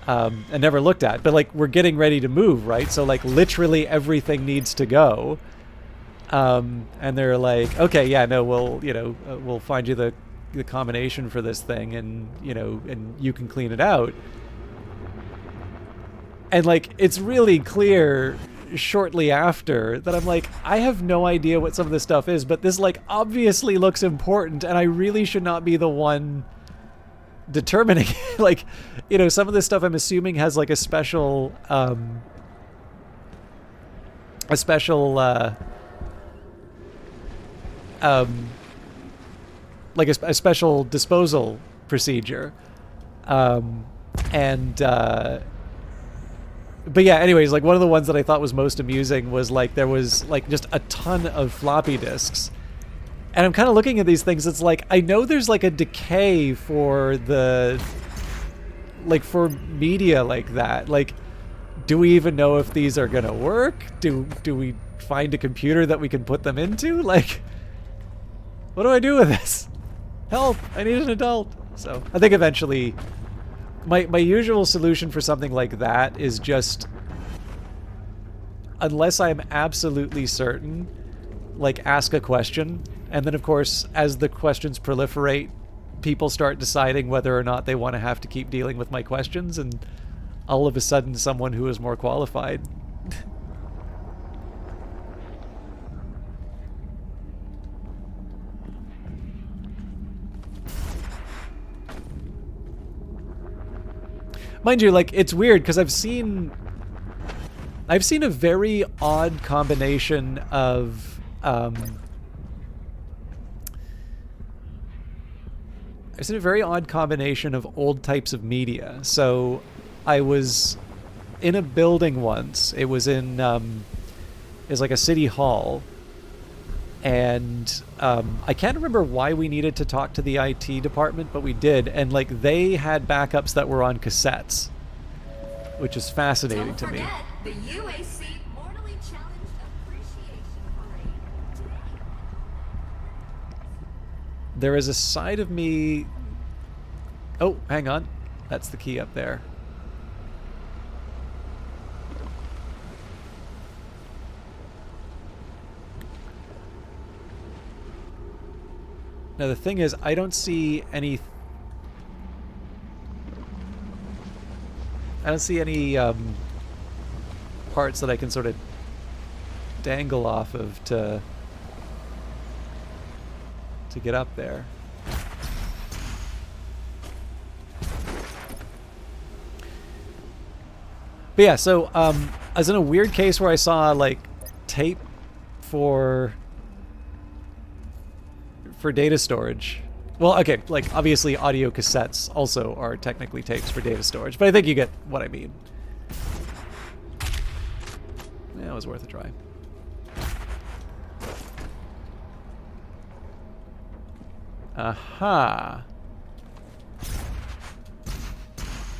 [SPEAKER 1] and never looked at. But like we're getting ready to move, right? So like literally everything needs to go. And they're like, okay, yeah, no, we'll find you the combination for this thing, and and you can clean it out. And like it's really clear shortly after that I'm like, I have no idea what some of this stuff is, but this like obviously looks important, and I really should not be the one determining like, some of this stuff I'm assuming has like a special like a special disposal procedure, but yeah, anyways, like one of the ones that I thought was most amusing was like there was like just a ton of floppy disks, and I'm kind of looking at these things. It's like I know there's like a decay for for media like that. Like, do we even know if these are gonna work? Do we find a computer that we can put them into? Like, what do I do with this? Help! I need an adult. So I think eventually my usual solution for something like that is just, unless I'm absolutely certain, like ask a question, and then of course as the questions proliferate, people start deciding whether or not they want to have to keep dealing with my questions, and all of a sudden someone who is more qualified Mind you, like, it's weird because I've seen a very odd combination of I've seen a very odd combination of old types of media. So I was in a building once. It was in it was like a city hall, and I can't remember why we needed to talk to the IT department, but we did, and like they had backups that were on cassettes, which is fascinating to me.
[SPEAKER 4] Don't forget the UAC Mortally Challenged Appreciation Parade today.
[SPEAKER 1] There is a side of me... Oh, hang on. That's the key up there. Now the thing is, I don't see any parts that I can sort of dangle off of to get up there. But yeah, so I was in a weird case where I saw like tape for data storage. Well, okay, like obviously audio cassettes also are technically tapes for data storage, but I think you get what I mean. Yeah, it was worth a try. Aha.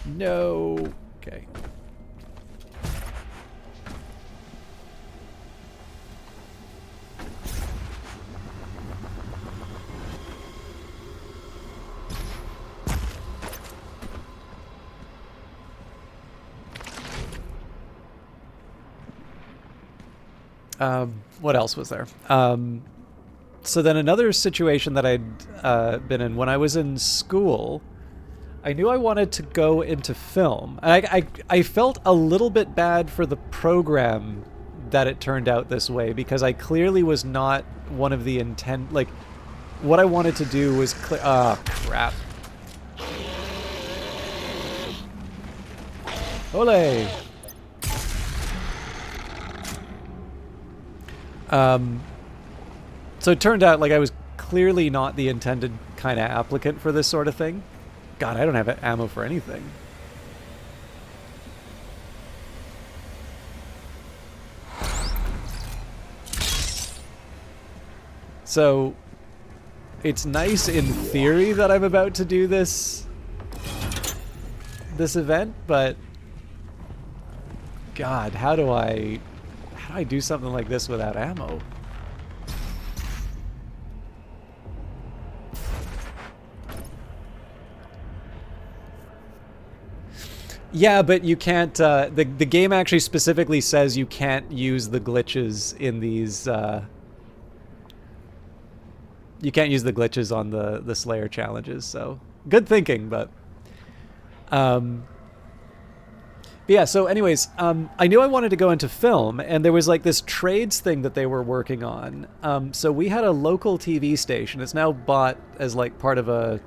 [SPEAKER 1] No. Okay. What else was there? So then another situation that I'd been in when I was in school, I knew I wanted to go into film. And I felt a little bit bad for the program that it turned out this way, because I clearly was not one of the intent... Like, what I wanted to do was... Oh, crap. Ole! So it turned out like I was clearly not the intended kind of applicant for this sort of thing. God, I don't have ammo for anything. So it's nice in theory that I'm about to do this event, but God, how do I do something like this without ammo? Yeah, but you can't, the game actually specifically says you can't use the glitches in these, you can't use the glitches on the Slayer challenges, so good thinking, but yeah, so anyways, I knew I wanted to go into film, and there was like this trades thing that they were working on. So we had a local TV station. It's now bought as like part of a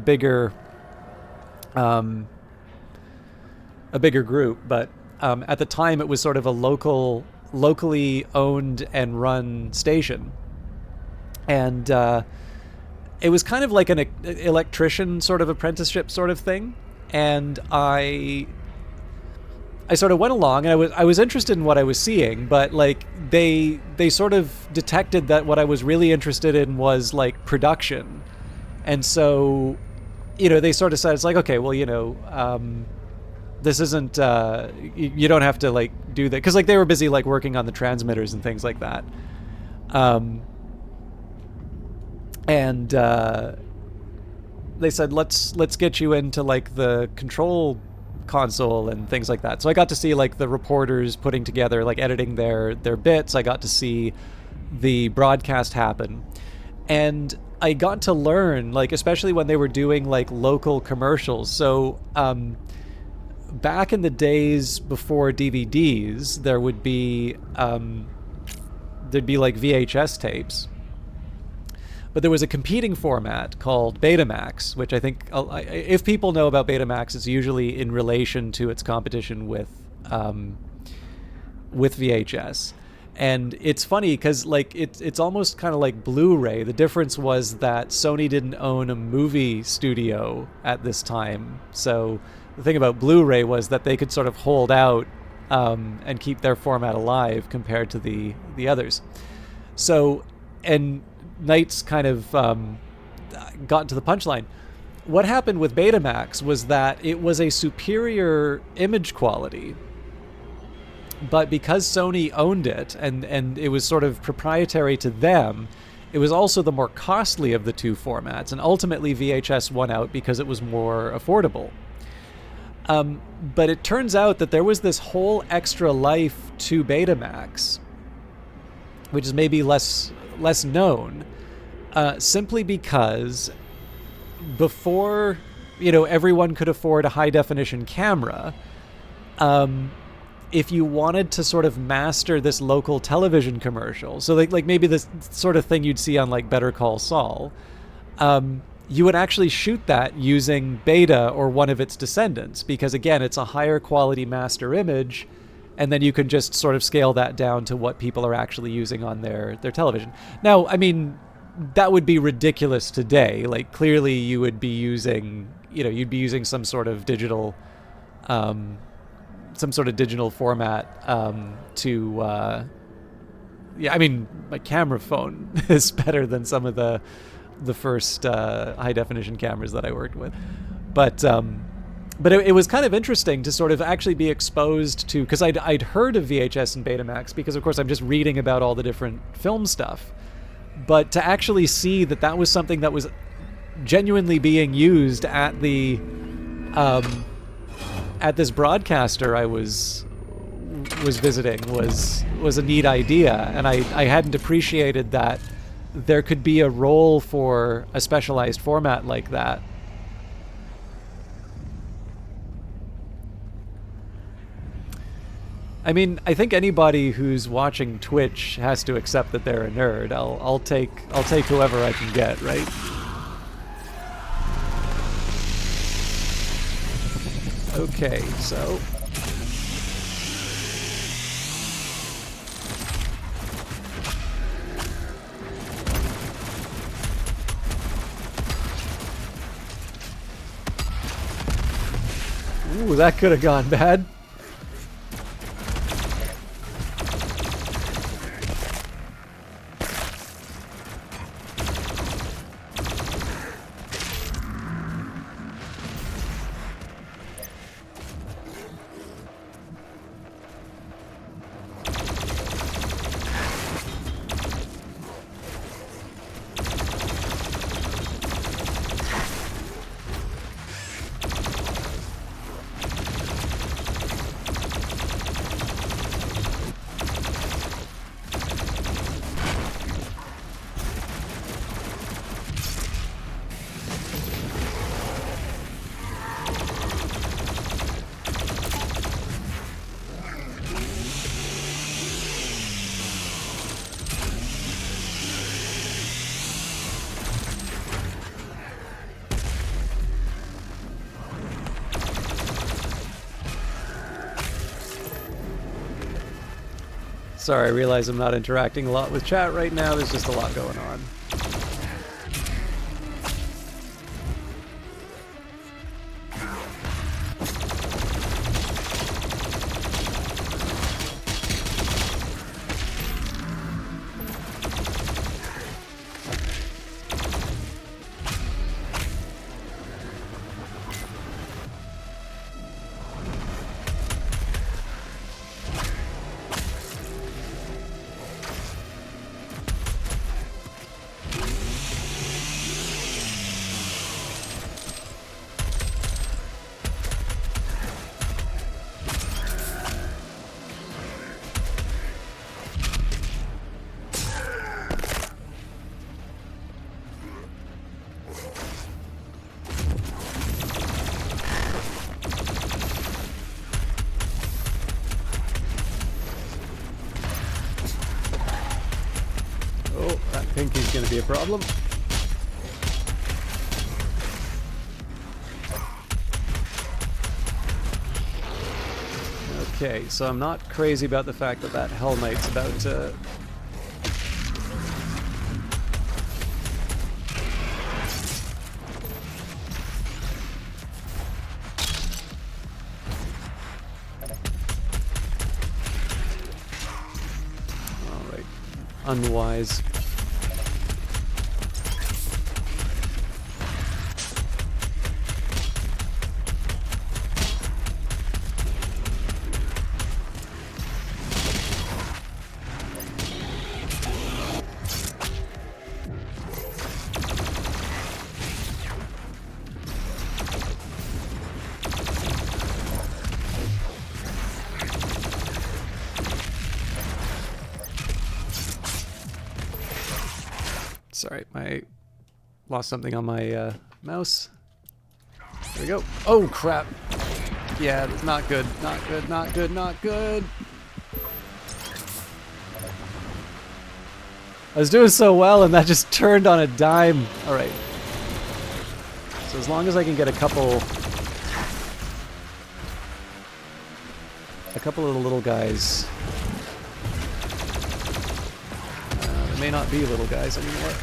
[SPEAKER 1] bigger group, but at the time it was sort of a locally owned and run station, and it was kind of like an electrician sort of apprenticeship sort of thing, and I sort of went along, and I was interested in what I was seeing, but like they sort of detected that what I was really interested in was like production, and so, you know, they sort of said, it's like, okay, well, you know, this isn't you don't have to like do that, because like they were busy like working on the transmitters and things like that, and they said, let's get you into like the control console and things like that. So I got to see like the reporters putting together, like editing their bits. I got to see the broadcast happen, and I got to learn, like, especially when they were doing like local commercials. So back in the days before DVDs, there would be there'd be like VHS tapes, But there was a competing format called Betamax, which I think, if people know about Betamax, it's usually in relation to its competition with VHS. And it's funny because like it's almost kind of like Blu-ray. The difference was that Sony didn't own a movie studio at this time. So the thing about Blu-ray was that they could sort of hold out and keep their format alive compared to the others. So, and Knight's kind of got to the punchline. What happened with Betamax was that it was a superior image quality. But because Sony owned it and it was sort of proprietary to them, it was also the more costly of the two formats. And ultimately VHS won out because it was more affordable. But it turns out that there was this whole extra life to Betamax, which is maybe less known, simply because before, everyone could afford a high definition camera, if you wanted to sort of master this local television commercial, so like maybe this sort of thing you'd see on like Better Call Saul, you would actually shoot that using Beta or one of its descendants, because again, it's a higher quality master image, and then you can just sort of scale that down to what people are actually using on their television. Now, I mean, that would be ridiculous today. Like clearly you would be using, you'd be using some sort of digital format I mean, my camera phone is better than some of the first high definition cameras that I worked with, but it was kind of interesting to sort of actually be exposed to, because I'd heard of VHS and Betamax because of course I'm just reading about all the different film stuff, but to actually see that was something that was genuinely being used at the at this broadcaster I was visiting was a neat idea, and I hadn't appreciated that there could be a role for a specialized format like that. I mean, I think anybody who's watching Twitch has to accept that they're a nerd. I'll take whoever I can get, right? Okay, so ooh, that could have gone bad. Sorry, I realize I'm not interacting a lot with chat right now. There's just a lot going on. Pinky's gonna be a problem. Okay, so I'm not crazy about the fact that that Hell Knight's about to... Alright. Unwise. Sorry, I lost something on my mouse. There we go. Oh, crap. Yeah, that's not good. Not good, not good, not good. I was doing so well, and that just turned on a dime. All right. So as long as I can get a couple of the little guys. They may not be little guys anymore.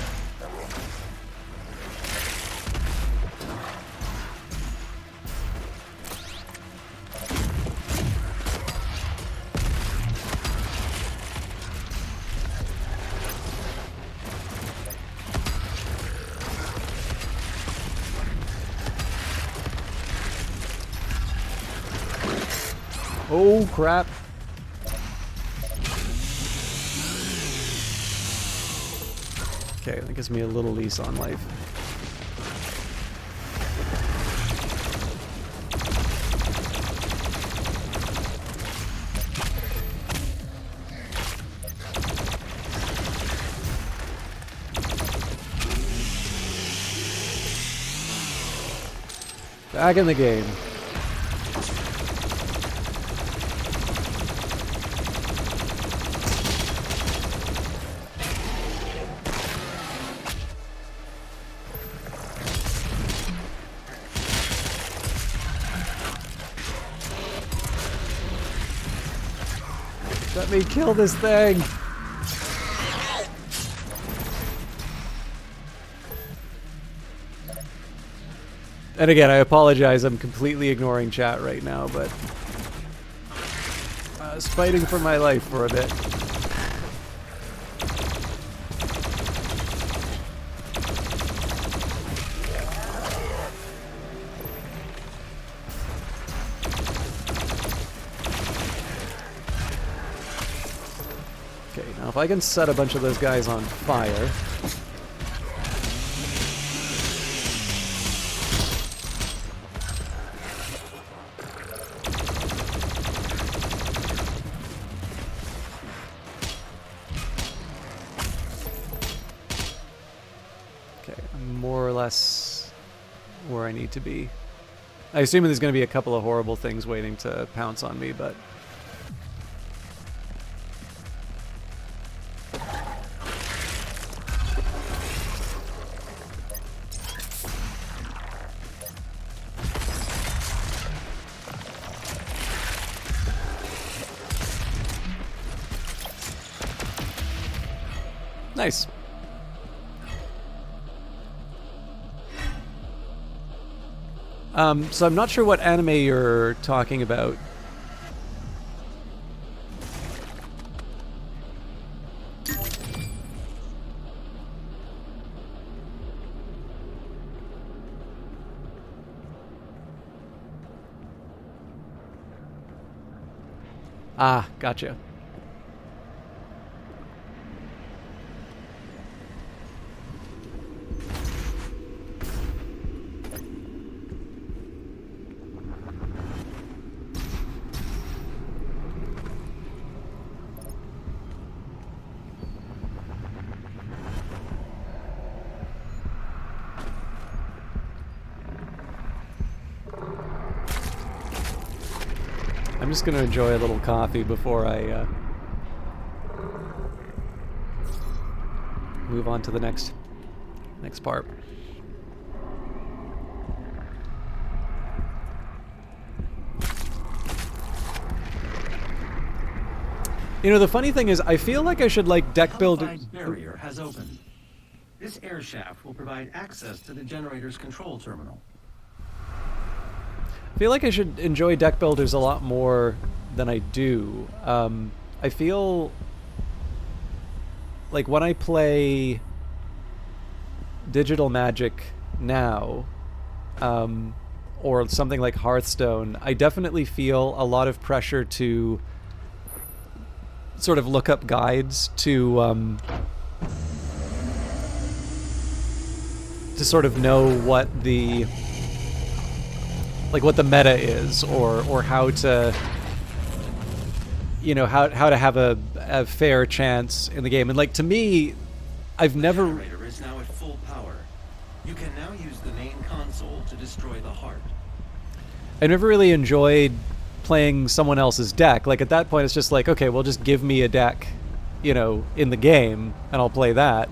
[SPEAKER 1] Oh, crap. Okay, that gives me a little lease on life. Back in the game. Let me kill this thing! And again, I apologize, I'm completely ignoring chat right now, but I was fighting for my life for a bit. Okay, now if I can set a bunch of those guys on fire... where I need to be. I assume there's going to be a couple of horrible things waiting to pounce on me, but... Nice. So I'm not sure what anime you're talking about. Ah, gotcha. I'm just going to enjoy a little coffee before I move on to the next part. You know, the funny thing is, I feel like I should like deck build.
[SPEAKER 2] Codified barrier has opened. This air shaft will provide access to the generator's control terminal.
[SPEAKER 1] I feel like I should enjoy deck builders a lot more than I do. I feel like when I play Digital Magic now, or something like Hearthstone, I definitely feel a lot of pressure to sort of look up guides to sort of know what the what the meta is, or how to, you know, how to have a fair chance in the game. And like, to me, I've never.
[SPEAKER 2] The generator is now at full power. You can now use the main console to destroy the heart.
[SPEAKER 1] I never really enjoyed playing someone else's deck. Like, at that point, it's just like, okay, well, just give me a deck, you know, in the game, and I'll play that.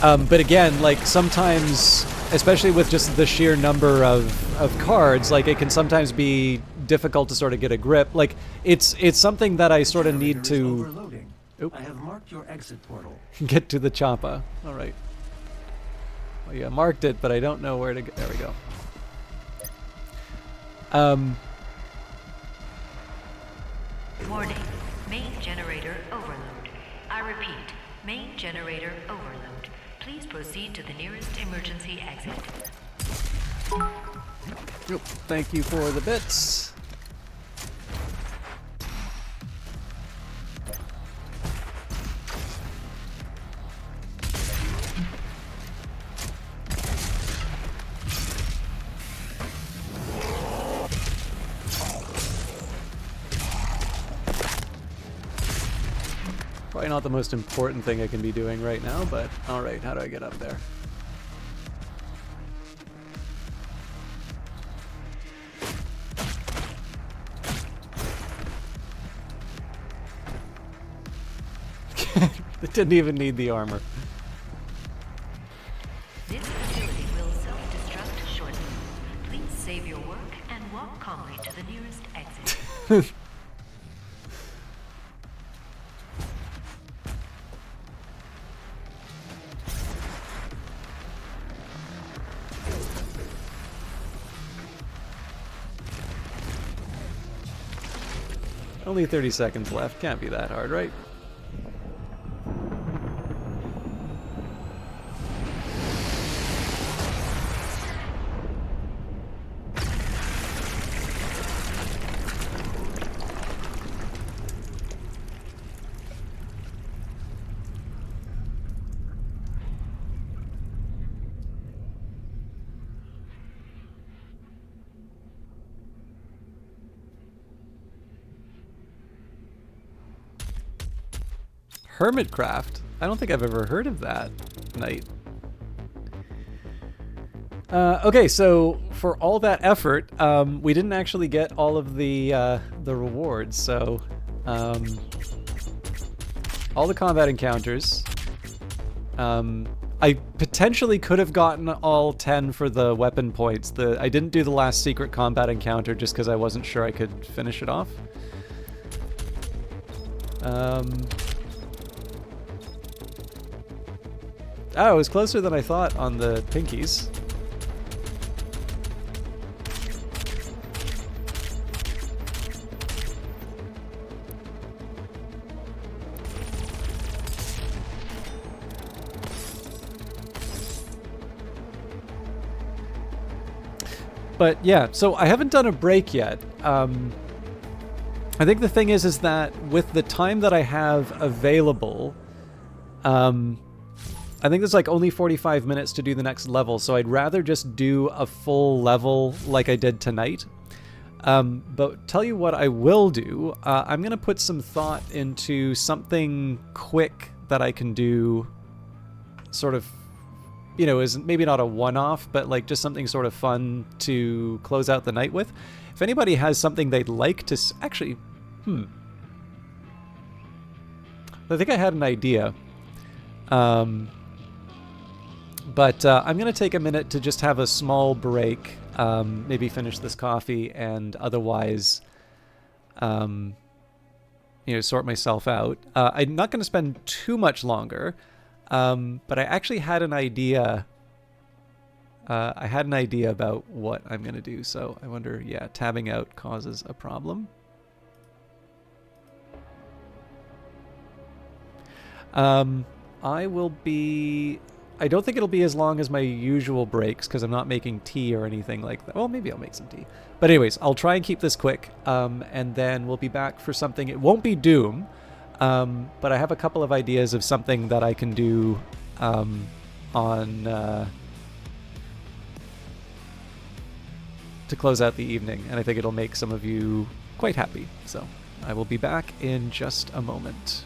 [SPEAKER 1] But again, like, sometimes, especially with just the sheer number of cards, like, it can sometimes be difficult to sort of get a grip. Like, it's something that I sort of need
[SPEAKER 2] Generator is
[SPEAKER 1] to
[SPEAKER 2] overloading.
[SPEAKER 1] Oop.
[SPEAKER 2] I have marked your exit portal.
[SPEAKER 1] get to the Champa. All right. Well, yeah, marked it, but I don't know where to go. There we go.
[SPEAKER 5] Warning, main generator overload. I repeat, main generator overload. Please proceed to the nearest emergency exit.
[SPEAKER 1] Yep, thank you for the bits. Probably not the most important thing I can be doing right now, but alright, how do I get up there? It didn't even need the armor.
[SPEAKER 5] This facility will self-destruct shortly. Please save your work and walk calmly to the nearest exit.
[SPEAKER 1] Only 30 seconds left. Can't be that hard, right? Hermitcraft? I don't think I've ever heard of that knight. Okay, so for all that effort, we didn't actually get all of the rewards. So all the combat encounters. I potentially could have gotten all 10 for the weapon points. I didn't do the last secret combat encounter just because I wasn't sure I could finish it off. Oh, it was closer than I thought on the pinkies. But yeah, so I haven't done a break yet. I think the thing is that with the time that I have available, I think there's like only 45 minutes to do the next level, so I'd rather just do a full level like I did tonight. But tell you what I will do, I'm going to put some thought into something quick that I can do, sort of, you know, is maybe not a one-off, but like just something sort of fun to close out the night with. If anybody has something they'd like to... Actually, I think I had an idea. But I'm going to take a minute to just have a small break, maybe finish this coffee, and otherwise, sort myself out. I'm not going to spend too much longer, but I actually had an idea. I had an idea about what I'm going to do, so I wonder, tabbing out causes a problem. I don't think it'll be as long as my usual breaks because I'm not making tea or anything like that. Well, maybe I'll make some tea. But anyways, I'll try and keep this quick, and then we'll be back for something. It won't be Doom, but I have a couple of ideas of something that I can do to close out the evening, and I think it'll make some of you quite happy. So I will be back in just a moment.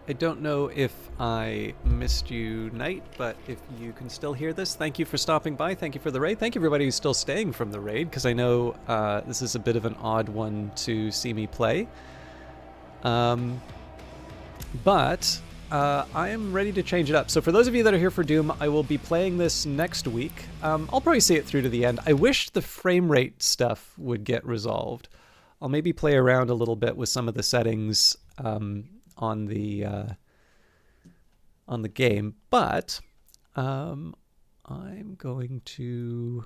[SPEAKER 1] I don't know if I missed you, Knight, but if you can still hear this, thank you for stopping by. Thank you for the raid. Thank you everybody who's still staying from the raid, because I know this is a bit of an odd one to see me play. But I am ready to change it up. So for those of you that are here for Doom, I will be playing this next week. I'll probably see it through to the end. I wish the frame rate stuff would get resolved. I'll maybe play around a little bit with some of the settings on the game, but I'm going to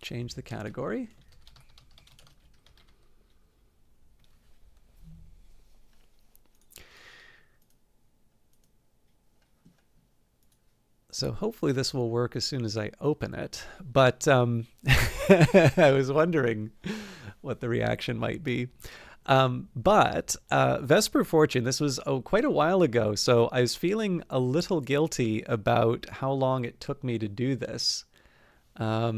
[SPEAKER 1] change the category. So hopefully this will work as soon as I open it, but I was wondering what the reaction might be. But Vesper Fortune, this was quite a while ago, so I was feeling a little guilty about how long it took me to do this. All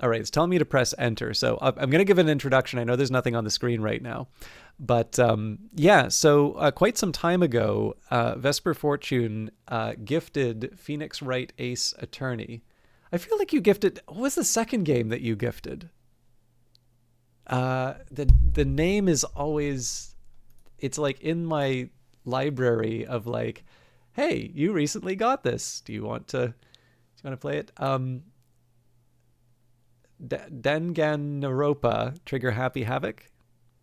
[SPEAKER 1] right, it's telling me to press enter, so I'm going to give an introduction. I know there's nothing on the screen right now. But yeah, so quite some time ago, Vesper Fortune gifted Phoenix Wright Ace Attorney. I feel like you gifted... What was the second game that you gifted? The name is always... It's like in my library of like, hey, you recently got this. Do you want to play it? Danganronpa Trigger Happy Havoc.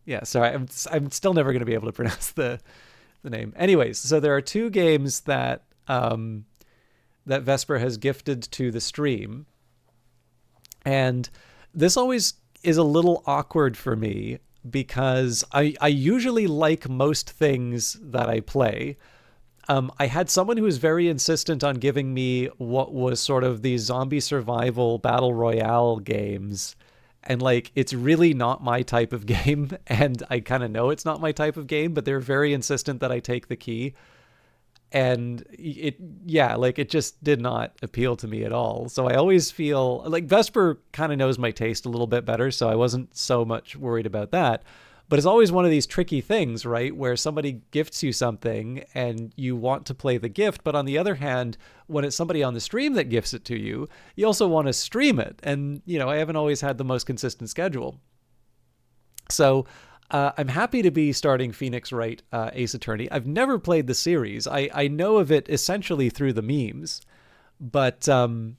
[SPEAKER 1] Yeah, sorry, I'm still never going to be able to pronounce the name. Anyways, so there are two games that that Vesper has gifted to the stream, and this always is a little awkward for me because I usually like most things that I play. I had someone who was very insistent on giving me what was sort of these zombie survival battle royale games. And like, it's really not my type of game. And I kind of know it's not my type of game, but they're very insistent that I take the key. And it just did not appeal to me at all. So I always feel like Vesper kind of knows my taste a little bit better. So I wasn't so much worried about that. But it's always one of these tricky things, right? Where somebody gifts you something and you want to play the gift. But on the other hand, when it's somebody on the stream that gifts it to you, you also want to stream it. And, you know, I haven't always had the most consistent schedule. So I'm happy to be starting Phoenix Wright Ace Attorney. I've never played the series. I know of it essentially through the memes. But I'm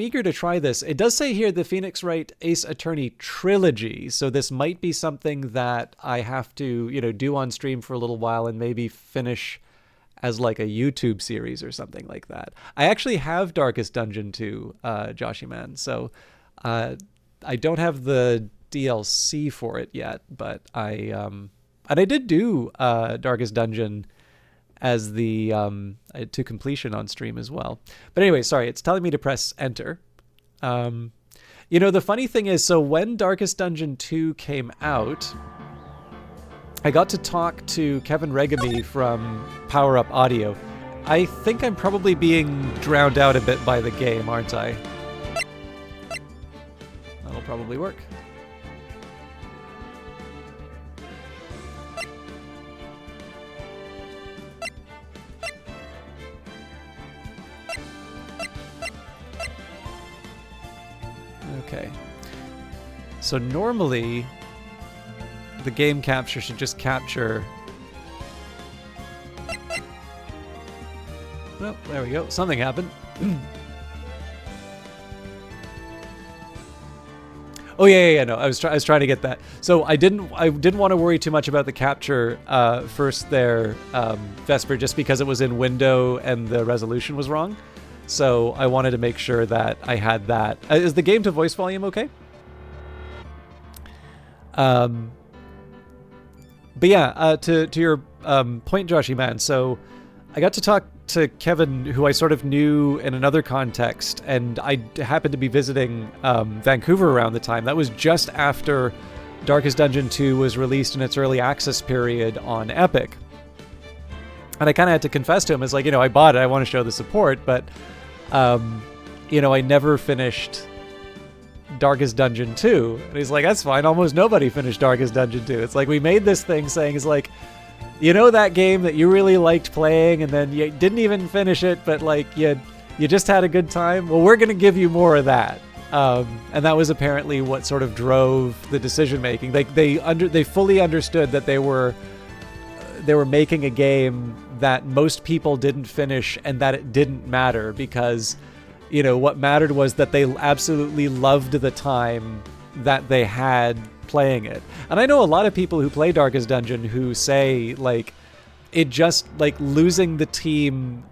[SPEAKER 1] eager to try this. It does say here the Phoenix Wright Ace Attorney trilogy, so this might be something that I have to, you know, do on stream for a little while and maybe finish as like a YouTube series or something like that. I actually have Darkest Dungeon 2, Joshy Man, so I don't have the DLC for it yet, but and I did do Darkest Dungeon as the to completion on stream as well. But anyway, sorry, it's telling me to press enter. You know, the funny thing is, so when Darkest Dungeon 2 came out, I got to talk to Kevin Regami from Power Up Audio. I think I'm probably being drowned out a bit by the game, aren't I? That'll probably work. Okay, so normally the game capture should just capture... Oh, there we go. Something happened. Oh yeah. No, I was trying to get that. So I didn't want to worry too much about the capture first there, Vesper, just because it was in window and the resolution was wrong. So I wanted to make sure that I had that. Is the game to voice volume okay? But yeah, to your point, Joshy Man. So I got to talk to Kevin, who I sort of knew in another context, and I happened to be visiting Vancouver around the time. That was just after Darkest Dungeon 2 was released in its early access period on Epic. And I kind of had to confess to him, it's like, you know, I bought it, I want to show the support, but, you know, I never finished Darkest Dungeon 2. And he's like, that's fine. Almost nobody finished Darkest Dungeon 2. It's like we made this thing saying, it's like, you know that game that you really liked playing and then you didn't even finish it, but like you just had a good time? Well, we're going to give you more of that. And that was apparently what sort of drove the decision making. They fully understood that they were making a game that most people didn't finish and that it didn't matter because, you know, what mattered was that they absolutely loved the time that they had playing it. And I know a lot of people who play Darkest Dungeon who say, like, it just, like, losing the team,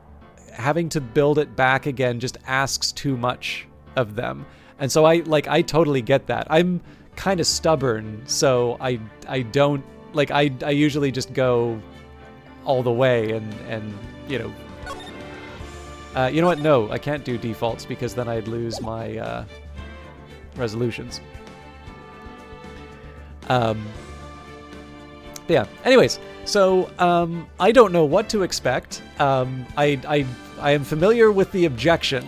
[SPEAKER 1] having to build it back again just asks too much of them. And so I totally get that. I'm kind of stubborn, so I don't, like, I usually just go all the way and you know. You know what? No, I can't do defaults because then I'd lose my resolutions. Yeah. Anyways, so I don't know what to expect. I am familiar with the objection,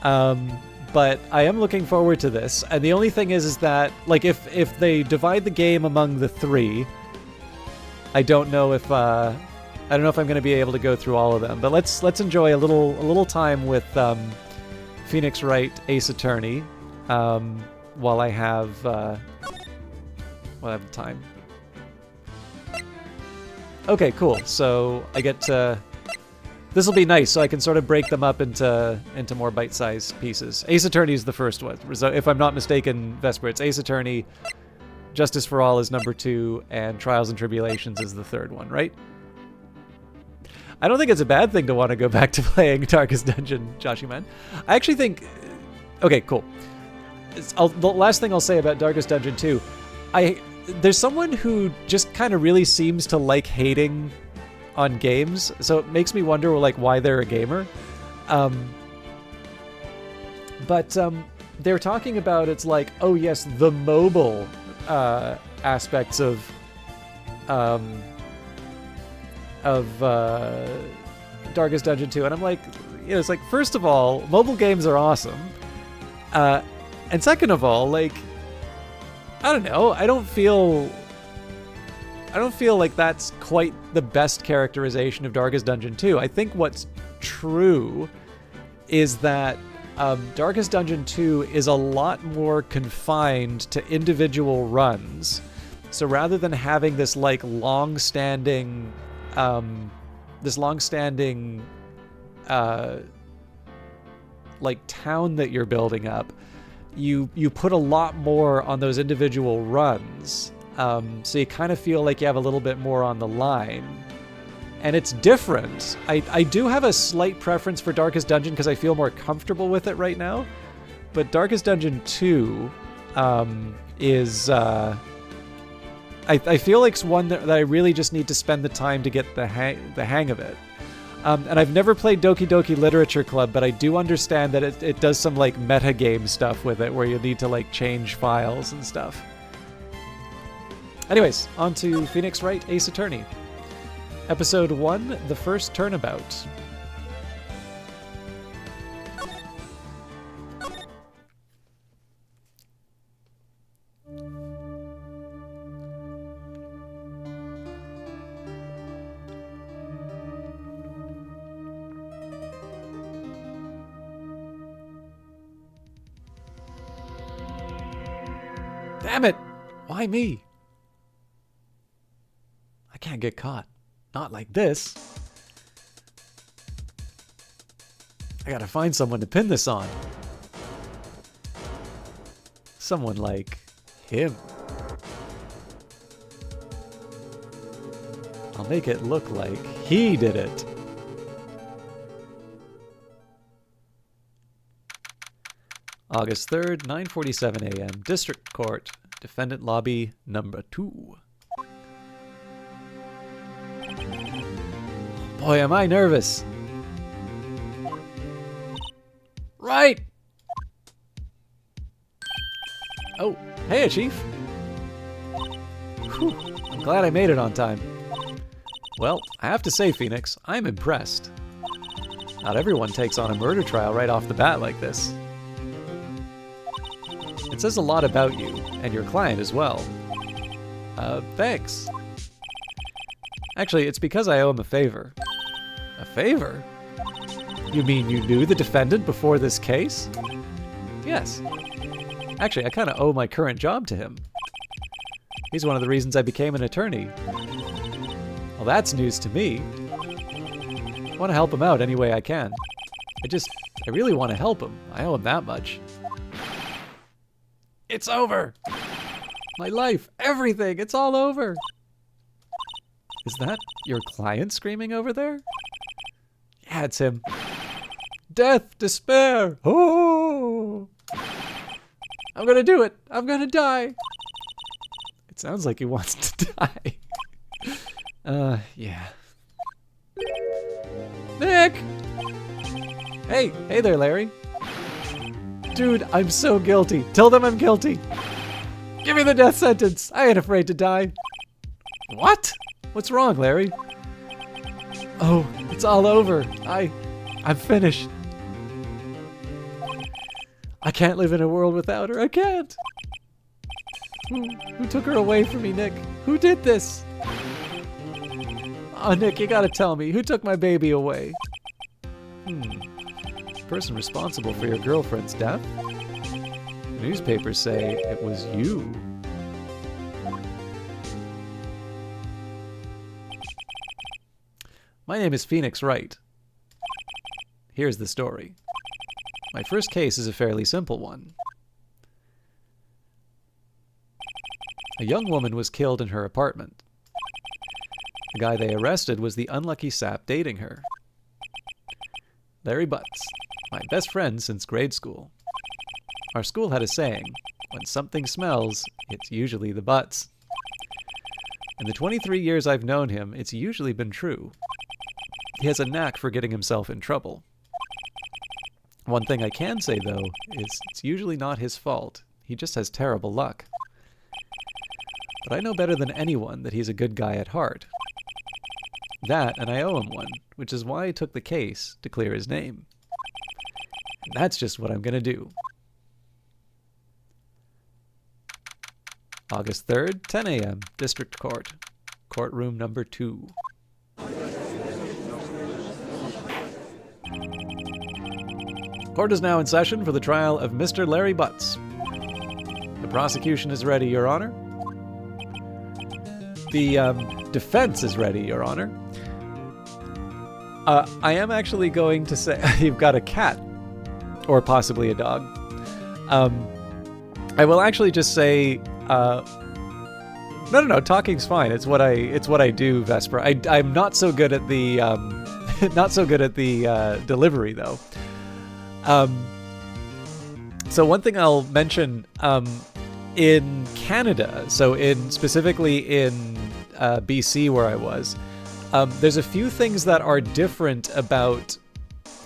[SPEAKER 1] but I am looking forward to this. And the only thing is that, like, if they divide the game among the three, I don't know if I'm going to be able to go through all of them. But let's enjoy a little time with Phoenix Wright Ace Attorney while I have the time. Okay, cool. So I get to... This will be nice, so I can sort of break them up into more bite-sized pieces. Ace Attorney is the first one. So if I'm not mistaken, Vesper, it's Ace Attorney, Justice for All is number 2, and Trials and Tribulations is the third one, right? I don't think it's a bad thing to want to go back to playing Darkest Dungeon, Joshy Man. I actually think... Okay, cool. The last thing I'll say about Darkest Dungeon 2, there's someone who just kind of really seems to like hating on games, so it makes me wonder, like, why they're a gamer. But they're talking about, it's like, oh yes, the mobile aspects of Darkest Dungeon 2, and I'm like, you know, it's like, first of all, mobile games are awesome, and second of all, like, I don't know, I don't feel like that's quite the best characterization of Darkest Dungeon 2. I think what's true is that Darkest Dungeon 2 is a lot more confined to individual runs. So rather than having this like long-standing like town that you're building up, you put a lot more on those individual runs. So you kind of feel like you have a little bit more on the line. And it's different. I do have a slight preference for Darkest Dungeon because I feel more comfortable with it right now. But Darkest Dungeon 2 is... I feel like it's one that I really just need to spend the time to get the hang of it. And I've never played Doki Doki Literature Club, but I do understand that it does some like metagame stuff with it where you need to like change files and stuff. Anyways, on to Phoenix Wright Ace Attorney. Episode 1, The First Turnabout. Damn it! Why me? I can't get caught. Not like this. I gotta find someone to pin this on. Someone like him. I'll make it look like he did it. August 3rd, 9:47 a.m. District Court. Defendant Lobby number 2. Boy, am I nervous. Right! Oh, hey, Chief. Whew, I'm glad I made it on time. Well, I have to say, Phoenix, I'm impressed. Not everyone takes on a murder trial right off the bat like this. It says a lot about you, and your client as well. Thanks. Actually, it's because I owe him a favor. A favor? You mean you knew the defendant before this case? Yes. Actually, I kind of owe my current job to him. He's one of the reasons I became an attorney. Well, that's news to me. I want to help him out any way I can. I really want to help him. I owe him that much. It's over! My life, everything, it's all over! Is that your client screaming over there? Yeah, it's him. Death, despair, oh! I'm gonna do it! I'm gonna die! It sounds like he wants to die. Yeah. Nick! Hey there, Larry. Dude, I'm so guilty. Tell them I'm guilty. Give me the death sentence. I ain't afraid to die. What? What's wrong, Larry? Oh, it's all over. I'm finished. I can't live in a world without her. I can't. Who took her away from me, Nick? Who did this? Oh, Nick, you gotta tell me. Who took my baby away? Person responsible for your girlfriend's death? The newspapers say it was you. My name is Phoenix Wright. Here's the story. My first case is a fairly simple one. A young woman was killed in her apartment. The guy they arrested was the unlucky sap dating her. Larry Butts, my best friend since grade school. Our school had a saying, when something smells, it's usually the butts. In the 23 years I've known him, it's usually been true. He has a knack for getting himself in trouble. One thing I can say, though, is it's usually not his fault. He just has terrible luck. But I know better than anyone that he's a good guy at heart. That, and I owe him one, which is why I took the case to clear his name. And that's just what I'm gonna do. August 3rd, 10 a.m., District Court. Courtroom number 2. Court is now in session for the trial of Mr. Larry Butts. The prosecution is ready, Your Honor. The defense is ready, Your Honor. I am actually going to say you've got a cat, or possibly a dog. I will actually just say, no, talking's fine. It's what I do, Vesper. I'm not so good at the delivery though. So one thing I'll mention, in Canada, so specifically in BC where I was, there's a few things that are different about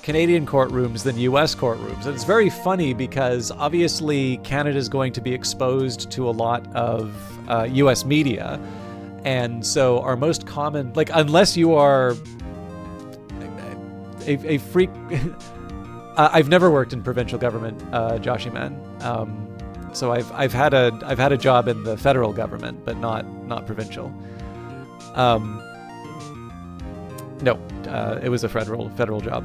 [SPEAKER 1] Canadian courtrooms than US courtrooms. And it's very funny because obviously Canada's going to be exposed to a lot of US media. And so our most common, like, unless you are a freak, I've never worked in provincial government, Joshy Man. So I've had a job in the federal government, but not provincial. No, it was a federal job.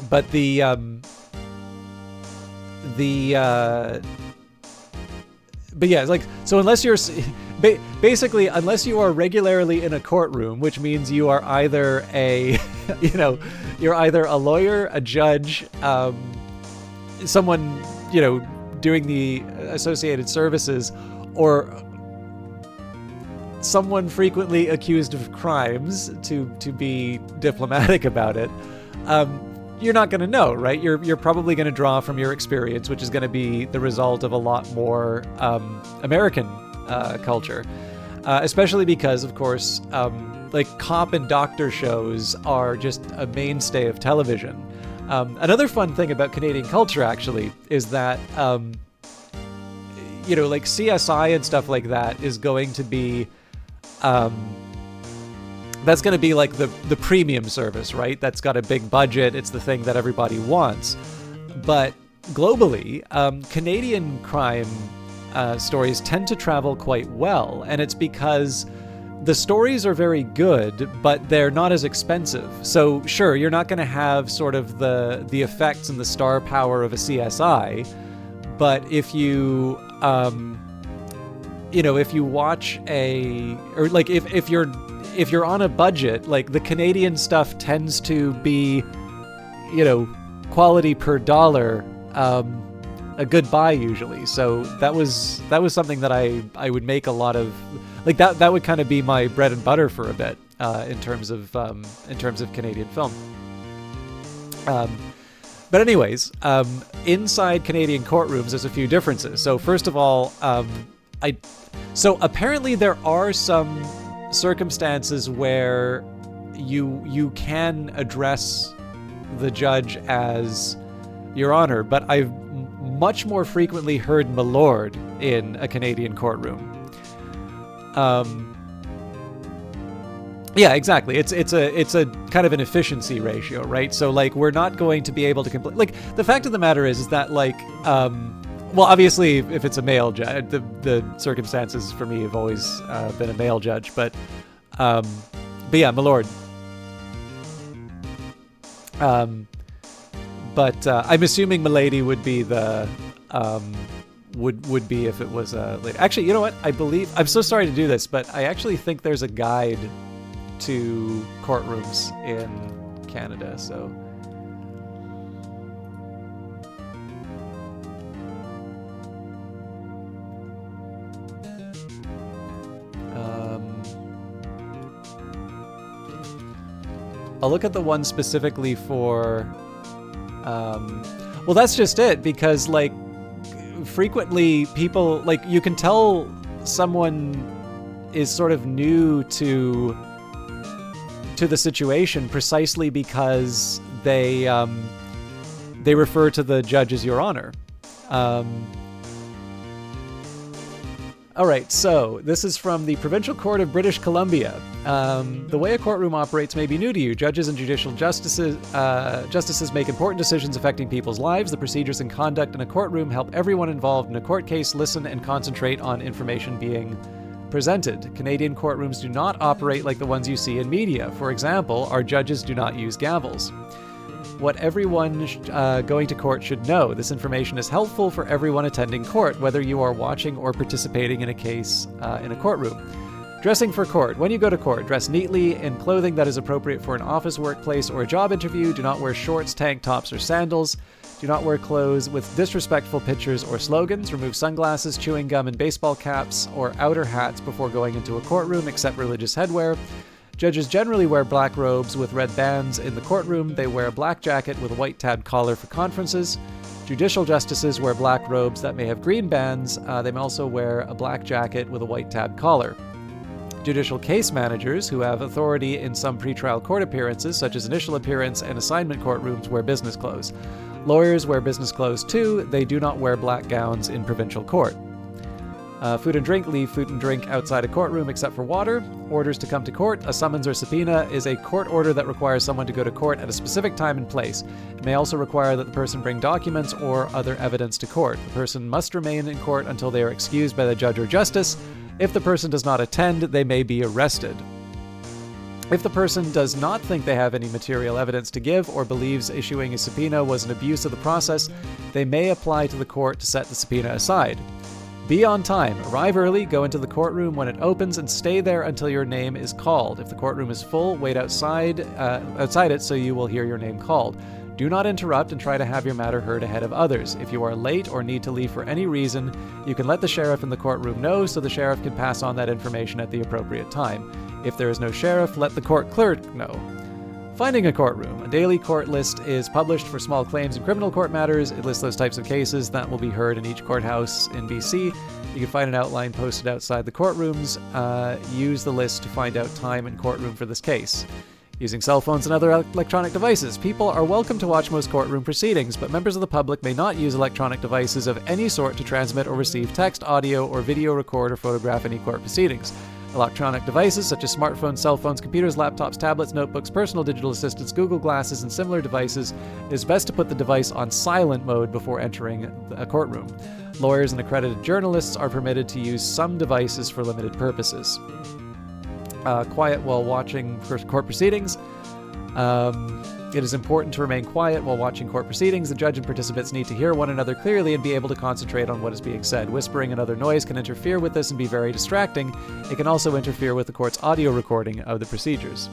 [SPEAKER 1] But but yeah, it's like, so unless you're basically, unless you are regularly in a courtroom, which means you are either you're either a lawyer, a judge, someone, doing the associated services, or someone frequently accused of crimes, to be diplomatic about it, you're not going to know, right? You're probably going to draw from your experience, which is going to be the result of a lot more American culture, especially because, of course, like cop and doctor shows are just a mainstay of television. Another fun thing about Canadian culture, actually, is that, like CSI and stuff like that is going to be, that's going to be like the premium service, right? That's got a big budget. It's the thing that everybody wants. But globally, Canadian crime stories tend to travel quite well, and it's because the stories are very good, but they're not as expensive. So sure, you're not going to have sort of the effects and the star power of a CSI, but if you if you watch if you're on a budget, like the Canadian stuff tends to be, quality per dollar, a good buy usually. So that was something that I would make a lot of, like that would kind of be my bread and butter for a bit, in terms of Canadian film. But anyways, inside Canadian courtrooms, there's a few differences. So first of all, so apparently there are some circumstances where you can address the judge as Your Honor, but I've much more frequently heard my lord in a Canadian courtroom. Yeah, exactly. It's a kind of an efficiency ratio, right? So like we're not going to be able to like the fact of the matter is that like well, obviously if it's a male judge, the circumstances for me have always been a male judge, but yeah, my lord. But I'm assuming milady would be the would be if it was a lady. Actually, you know what? I believe, I'm so sorry to do this, but I actually think there's a guide to courtrooms in Canada, so. I'll look at the one specifically for, well, that's just it, because like frequently people, like you can tell someone is sort of new to the situation precisely because they refer to the judge as Your Honor. All right, so this is from the Provincial Court of British Columbia. The way a courtroom operates may be new to you. Judges and judicial justices make important decisions affecting people's lives. The procedures and conduct in a courtroom help everyone involved in a court case listen and concentrate on information being presented. Canadian courtrooms do not operate like the ones you see in media. For example, our judges do not use gavels. What everyone going to court should know. This information is helpful for everyone attending court, whether you are watching or participating in a case in a courtroom. Dressing for court. When you go to court, dress neatly in clothing that is appropriate for an office, workplace, or a job interview. Do not wear shorts, tank tops, or sandals. Do not wear clothes with disrespectful pictures or slogans. Remove sunglasses, chewing gum, and baseball caps or outer hats before going into a courtroom, except religious headwear. Judges generally wear black robes with red bands in the courtroom. They wear a black jacket with a white tabbed collar for conferences. Judicial justices wear black robes that may have green bands. They may also wear a black jacket with a white tabbed collar. Judicial case managers, who have authority in some pretrial court appearances, such as initial appearance and assignment courtrooms, wear business clothes. Lawyers wear business clothes too. They do not wear black gowns in provincial court. Food and drink. Leave food and drink outside a courtroom except for water. Orders to come to court. A summons or subpoena is a court order that requires someone to go to court at a specific time and place. It may also require that the person bring documents or other evidence to court. The person must remain in court until they are excused by the judge or justice. If the person does not attend, they may be arrested. If the person does not think they have any material evidence to give or believes issuing a subpoena was an abuse of the process, they may apply to the court to set the subpoena aside. Be on time. Arrive early, go into the courtroom when it opens, and stay there until your name is called. If the courtroom is full, wait outside it so you will hear your name called. Do not interrupt and try to have your matter heard ahead of others. If you are late or need to leave for any reason, you can let the sheriff in the courtroom know so the sheriff can pass on that information at the appropriate time. If there is no sheriff, let the court clerk know. Finding a courtroom. A daily court list is published for small claims and criminal court matters. It lists those types of cases that will be heard in each courthouse in BC. You can find an outline posted outside the courtrooms. Use the list to find out time and courtroom for this case. Using cell phones and other electronic devices. People are welcome to watch most courtroom proceedings, but members of the public may not use electronic devices of any sort to transmit or receive text, audio, or video, record, or photograph any court proceedings. Electronic devices such as smartphones, cell phones, computers, laptops, tablets, notebooks, personal digital assistants, Google Glasses, and similar devices, it is best to put the device on silent mode before entering a courtroom. Lawyers and accredited journalists are permitted to use some devices for limited purposes. Quiet while watching court proceedings. It is important to remain quiet while watching court proceedings. The judge and participants need to hear one another clearly and be able to concentrate on what is being said. Whispering and other noise can interfere with this and be very distracting. It can also interfere with the court's audio recording of the procedures.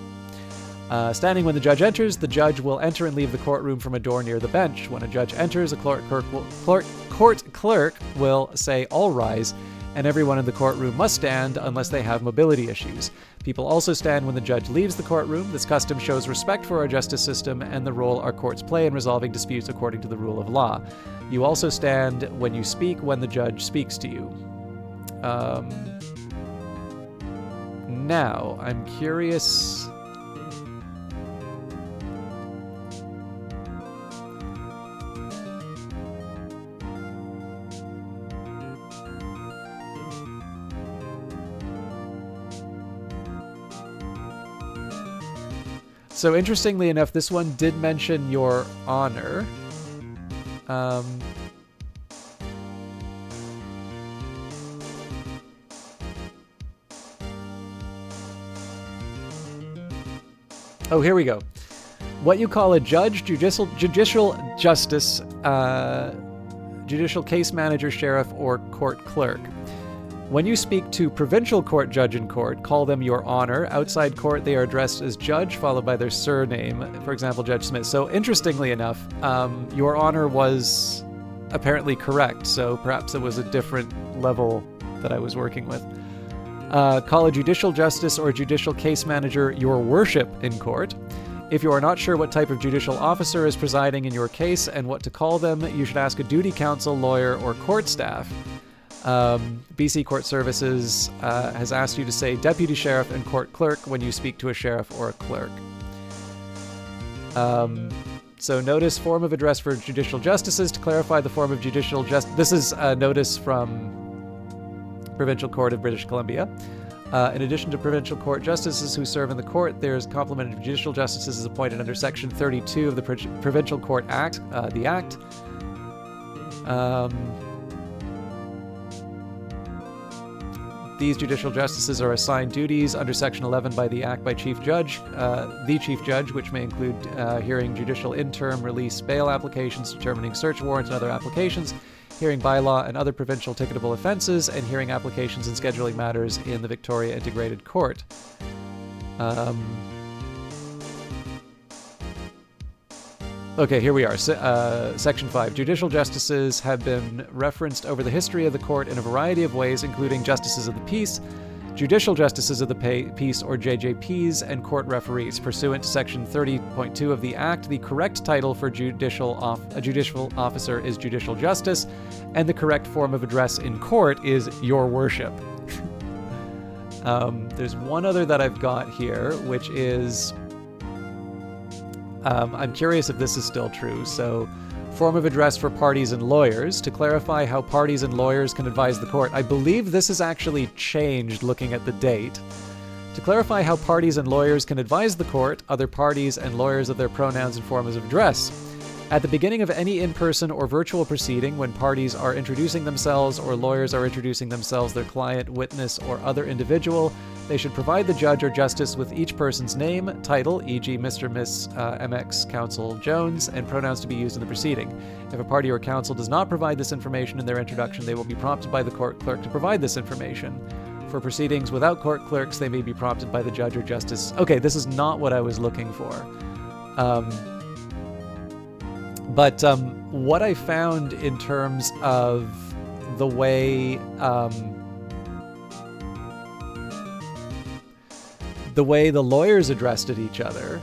[SPEAKER 1] Standing when the judge enters, the judge will enter and leave the courtroom from a door near the bench. When a judge enters, a court clerk will say, "All rise," and everyone in the courtroom must stand unless they have mobility issues. People also stand when the judge leaves the courtroom. This custom shows respect for our justice system and the role our courts play in resolving disputes according to the rule of law. You also stand when you speak when the judge speaks to you. Now, I'm curious... So interestingly enough, this one did mention Your Honor. Oh, here we go. What you call a judge, judicial justice, judicial case manager, sheriff, or court clerk. When you speak to provincial court judge in court, call them Your Honor. Outside court, they are addressed as judge, followed by their surname. For example, Judge Smith. So interestingly enough, Your Honor was apparently correct. So perhaps it was a different level that I was working with. Call a judicial justice or judicial case manager Your Worship in court. If you are not sure what type of judicial officer is presiding in your case and what to call them, you should ask a duty counsel, lawyer, or court staff. BC Court Services has asked you to say deputy sheriff and court clerk when you speak to a sheriff or a clerk. So notice form of address for judicial justices. To clarify the form of judicial justice, this is a notice from Provincial Court of British Columbia. In addition to provincial court justices who serve in the court, there's complement of judicial justices is appointed under Section 32 of the Provincial Court Act, the Act. These judicial justices are assigned duties under Section 11 by the Act by Chief Judge, the Chief Judge, which may include hearing judicial interim release bail applications, determining search warrants and other applications, hearing bylaw and other provincial ticketable offences, and hearing applications and scheduling matters in the Victoria Integrated Court. Okay, here we are. Section 5. Judicial justices have been referenced over the history of the court in a variety of ways, including justices of the peace, judicial justices of the peace or JJPs, and court referees. Pursuant to Section 30.2 of the Act, the correct title for a judicial officer is judicial justice, and the correct form of address in court is Your Worship. There's one other that I've got here, which is... I'm curious if this is still true. So, form of address for parties and lawyers. To clarify how parties and lawyers can advise the court. I believe this is actually changed looking at the date. To clarify how parties and lawyers can advise the court, other parties and lawyers of their pronouns and forms of address. At the beginning of any in-person or virtual proceeding, when parties are introducing themselves or lawyers are introducing themselves, their client, witness, or other individual, they should provide the judge or justice with each person's name, title, e.g. Mr. Miss MX Counsel Jones, and pronouns to be used in the proceeding. If a party or counsel does not provide this information in their introduction, they will be prompted by the court clerk to provide this information. For proceedings without court clerks, they may be prompted by the judge or justice. Okay, this is not what I was looking for. But what I found in terms of the way the lawyers addressed at each other,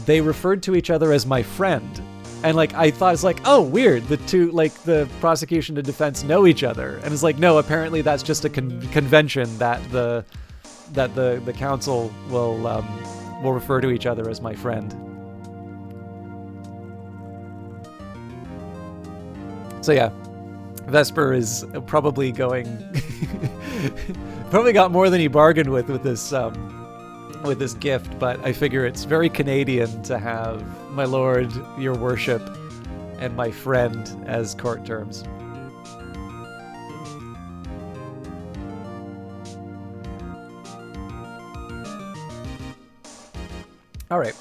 [SPEAKER 1] they referred to each other as my friend. And like, I thought it's like, oh, weird. The two, like the prosecution and defense know each other. And it's like, no, apparently that's just a convention that the counsel will refer to each other as my friend. So yeah, Vesper is probably going Probably got more than he bargained with this gift, but I figure it's very Canadian to have my lord, your worship, and my friend as court terms. All right.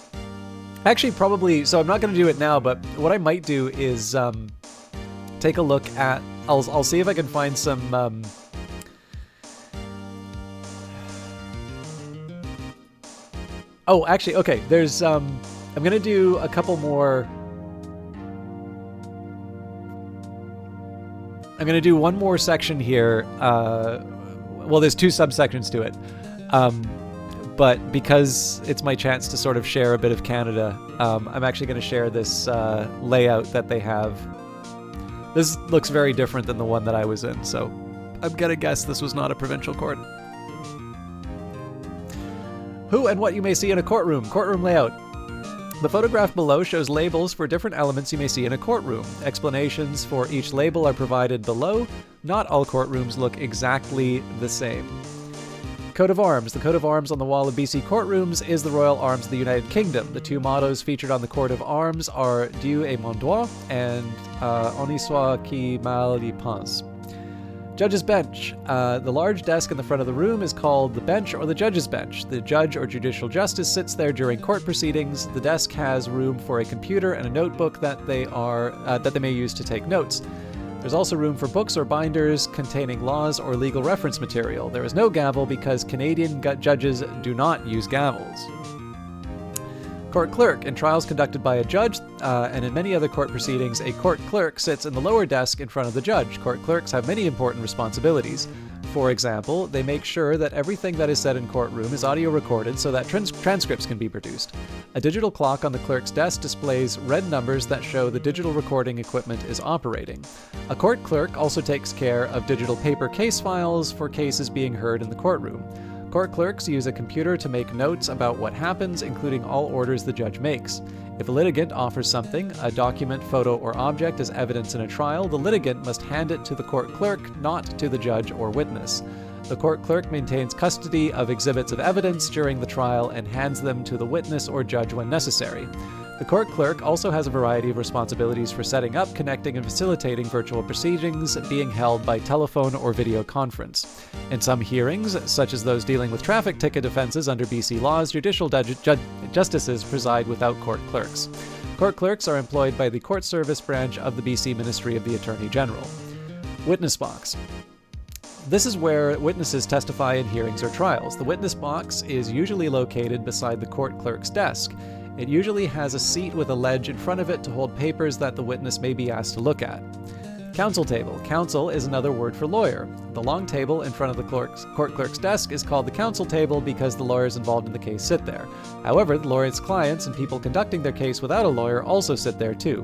[SPEAKER 1] Actually, probably, so I'm not going to do it now, but what I might do is take a look at, I'll see if I can find some, oh, actually, okay, there's, I'm going to do a couple more, I'm going to do one more section here, well, there's two subsections to it, but because it's my chance to sort of share a bit of Canada, I'm actually going to share this layout that they have. This looks very different than the one that I was in, so I'm going to guess this was not a provincial court. Who and what you may see in a courtroom. Courtroom layout. The photograph below shows labels for different elements you may see in a courtroom. Explanations for each label are provided below. Not all courtrooms look exactly the same. Coat of arms. The coat of arms on the wall of BC courtrooms is the Royal Arms of the United Kingdom. The two mottos featured on the coat of arms are Dieu est mon droit and On y soit qui mal y pense. Judge's bench. The large desk in the front of the room is called the bench or the judge's bench. The judge or judicial justice sits there during court proceedings. The desk has room for a computer and a notebook that they may use to take notes. There's also room for books or binders containing laws or legal reference material. There is no gavel because Canadian judges do not use gavels. Court clerk. In trials conducted by a judge and in many other court proceedings, a court clerk sits in the lower desk in front of the judge. Court clerks have many important responsibilities. For example, they make sure that everything that is said in courtroom is audio recorded so that transcripts can be produced. A digital clock on the clerk's desk displays red numbers that show the digital recording equipment is operating. A court clerk also takes care of digital paper case files for cases being heard in the courtroom. Court clerks use a computer to make notes about what happens, including all orders the judge makes. If a litigant offers something, a document, photo, or object as evidence in a trial, the litigant must hand it to the court clerk, not to the judge or witness. The court clerk maintains custody of exhibits of evidence during the trial and hands them to the witness or judge when necessary. The court clerk also has a variety of responsibilities for setting up, connecting, and facilitating virtual proceedings being held by telephone or video conference. In some hearings, such as those dealing with traffic ticket offenses under BC laws, judicial justices preside without court clerks. Court clerks are employed by the Court Service branch of the BC Ministry of the Attorney General. Witness box. This is where witnesses testify in hearings or trials. The witness box is usually located beside the court clerk's desk. It usually has a seat with a ledge in front of it to hold papers that the witness may be asked to look at. Counsel table. Counsel is another word for lawyer. The long table in front of the court clerk's desk is called the counsel table because the lawyers involved in the case sit there. However, the lawyer's clients and people conducting their case without a lawyer also sit there too.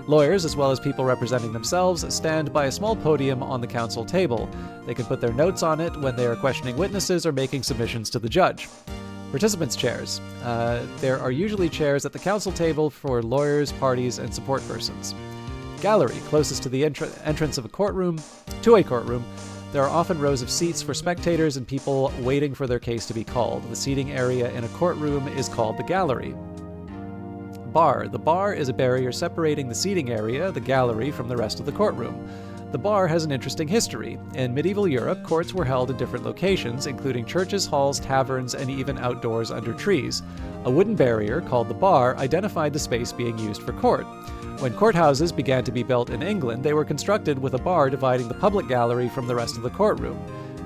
[SPEAKER 1] Lawyers, as well as people representing themselves, stand by a small podium on the counsel table. They can put their notes on it when they are questioning witnesses or making submissions to the judge. Participants' chairs. There are usually chairs at the counsel table for lawyers, parties, and support persons. Gallery, closest to the entrance of a courtroom. There are often rows of seats for spectators and people waiting for their case to be called. The seating area in a courtroom is called the gallery. Bar. The bar is a barrier separating the seating area, the gallery, from the rest of the courtroom. The bar has an interesting history. In medieval Europe, courts were held in different locations, including churches, halls, taverns, and even outdoors under trees. A wooden barrier, called the bar, identified the space being used for court. When courthouses began to be built in England, they were constructed with a bar dividing the public gallery from the rest of the courtroom.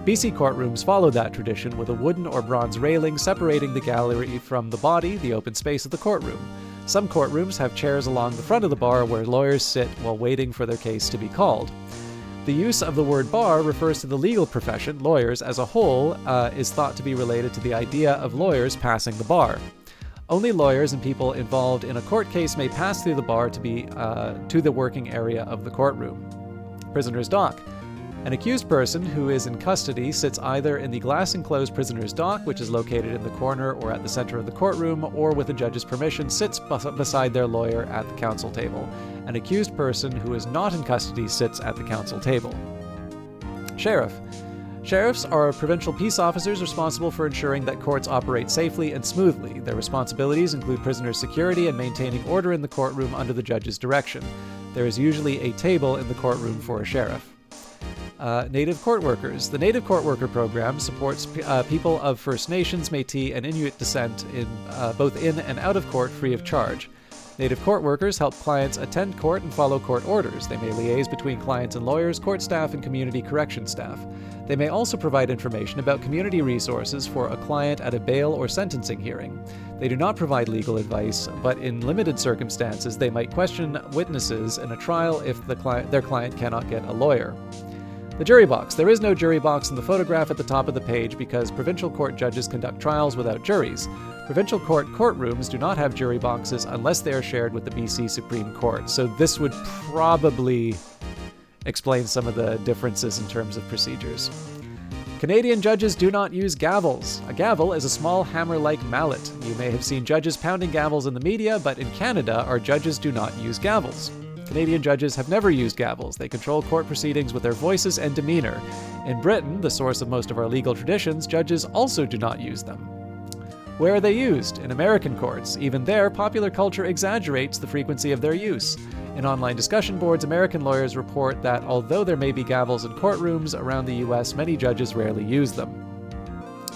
[SPEAKER 1] BC courtrooms followed that tradition with a wooden or bronze railing separating the gallery from the body, the open space of the courtroom. Some courtrooms have chairs along the front of the bar where lawyers sit while waiting for their case to be called. The use of the word bar refers to the legal profession. Lawyers, as a whole, is thought to be related to the idea of lawyers passing the bar. Only lawyers and people involved in a court case may pass through the bar to the working area of the courtroom. Prisoner's dock. An accused person who is in custody sits either in the glass-enclosed prisoner's dock, which is located in the corner or at the center of the courtroom, or with the judge's permission sits beside their lawyer at the counsel table. An accused person who is not in custody sits at the counsel table. Sheriff. Sheriffs are provincial peace officers responsible for ensuring that courts operate safely and smoothly. Their responsibilities include prisoner security and maintaining order in the courtroom under the judge's direction. There is usually a table in the courtroom for a sheriff. Native Court Workers. The Native Court Worker Program supports people of First Nations, Métis, and Inuit descent both in and out of court free of charge. Native court workers help clients attend court and follow court orders. They may liaise between clients and lawyers, court staff, and community correction staff. They may also provide information about community resources for a client at a bail or sentencing hearing. They do not provide legal advice, but in limited circumstances, they might question witnesses in a trial if their client cannot get a lawyer. The jury box. There is no jury box in the photograph at the top of the page because provincial court judges conduct trials without juries. Provincial court courtrooms do not have jury boxes unless they are shared with the BC Supreme Court, so this would probably explain some of the differences in terms of procedures. Canadian judges do not use gavels. A gavel is a small hammer-like mallet. You may have seen judges pounding gavels in the media, but in Canada, our judges do not use gavels. Canadian judges have never used gavels. They control court proceedings with their voices and demeanor. In Britain, the source of most of our legal traditions, judges also do not use them. Where are they used? In American courts. Even there, popular culture exaggerates the frequency of their use. In online discussion boards, American lawyers report that although there may be gavels in courtrooms around the US, many judges rarely use them.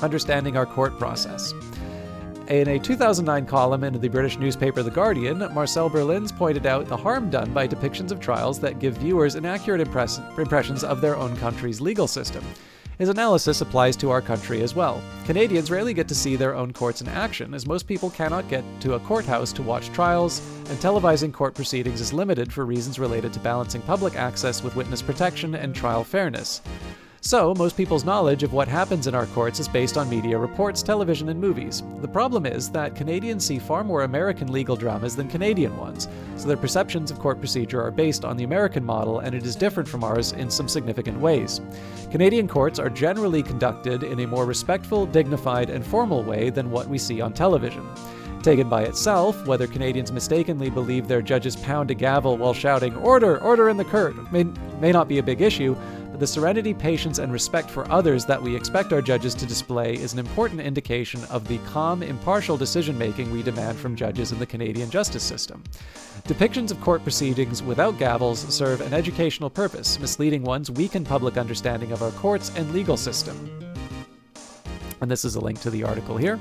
[SPEAKER 1] Understanding our court process. In a 2009 column in the British newspaper The Guardian, Marcel Berlins pointed out the harm done by depictions of trials that give viewers inaccurate impressions of their own country's legal system. His analysis applies to our country as well. Canadians rarely get to see their own courts in action, as most people cannot get to a courthouse to watch trials, and televising court proceedings is limited for reasons related to balancing public access with witness protection and trial fairness. So, most people's knowledge of what happens in our courts is based on media reports, television, and movies. The problem is that Canadians see far more American legal dramas than Canadian ones, so their perceptions of court procedure are based on the American model, and it is different from ours in some significant ways. Canadian courts are generally conducted in a more respectful, dignified, and formal way than what we see on television. Taken by itself, whether Canadians mistakenly believe their judges pound a gavel while shouting, "Order! Order in the court!" may not be a big issue, but the serenity, patience, and respect for others that we expect our judges to display is an important indication of the calm, impartial decision-making we demand from judges in the Canadian justice system. Depictions of court proceedings without gavels serve an educational purpose. Misleading ones weaken public understanding of our courts and legal system. And this is a link to the article here.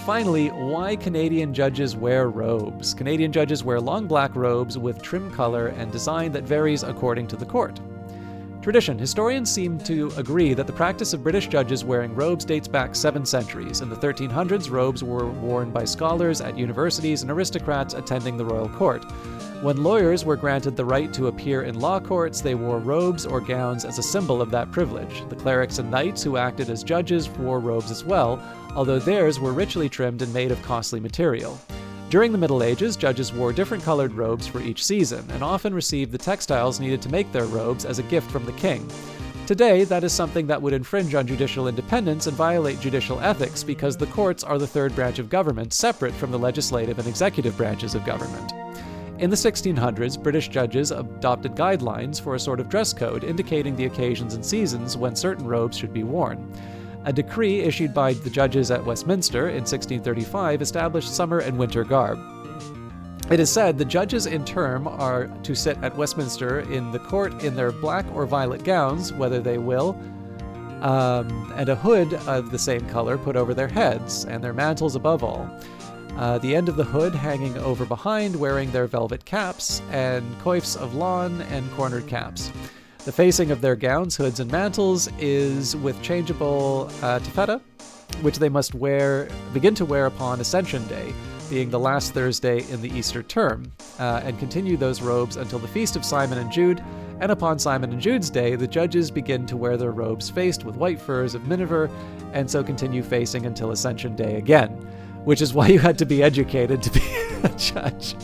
[SPEAKER 1] Finally, why Canadian judges wear robes. Canadian judges wear long black robes with trim color and design that varies according to the court. Tradition. Historians seem to agree that the practice of British judges wearing robes dates back 7 centuries. In the 1300s, robes were worn by scholars at universities and aristocrats attending the royal court. When lawyers were granted the right to appear in law courts, they wore robes or gowns as a symbol of that privilege. The clerics and knights who acted as judges wore robes as well, although theirs were richly trimmed and made of costly material. During the Middle Ages, judges wore different colored robes for each season, and often received the textiles needed to make their robes as a gift from the king. Today, that is something that would infringe on judicial independence and violate judicial ethics because the courts are the third branch of government, separate from the legislative and executive branches of government. In the 1600s, British judges adopted guidelines for a sort of dress code indicating the occasions and seasons when certain robes should be worn. A decree issued by the judges at Westminster in 1635 established summer and winter garb. It is said the judges in term are to sit at Westminster in the court in their black or violet gowns, whether they will, and a hood of the same color put over their heads, and their mantles above all. The end of the hood hanging over behind, wearing their velvet caps, and coifs of lawn and cornered caps. The facing of their gowns, hoods, and mantles is with changeable taffeta, which they must begin to wear upon Ascension Day, being the last Thursday in the Easter term, and continue those robes until the Feast of Simon and Jude, and upon Simon and Jude's Day, the judges begin to wear their robes faced with white furs of miniver, and so continue facing until Ascension Day again, which is why you had to be educated to be a judge.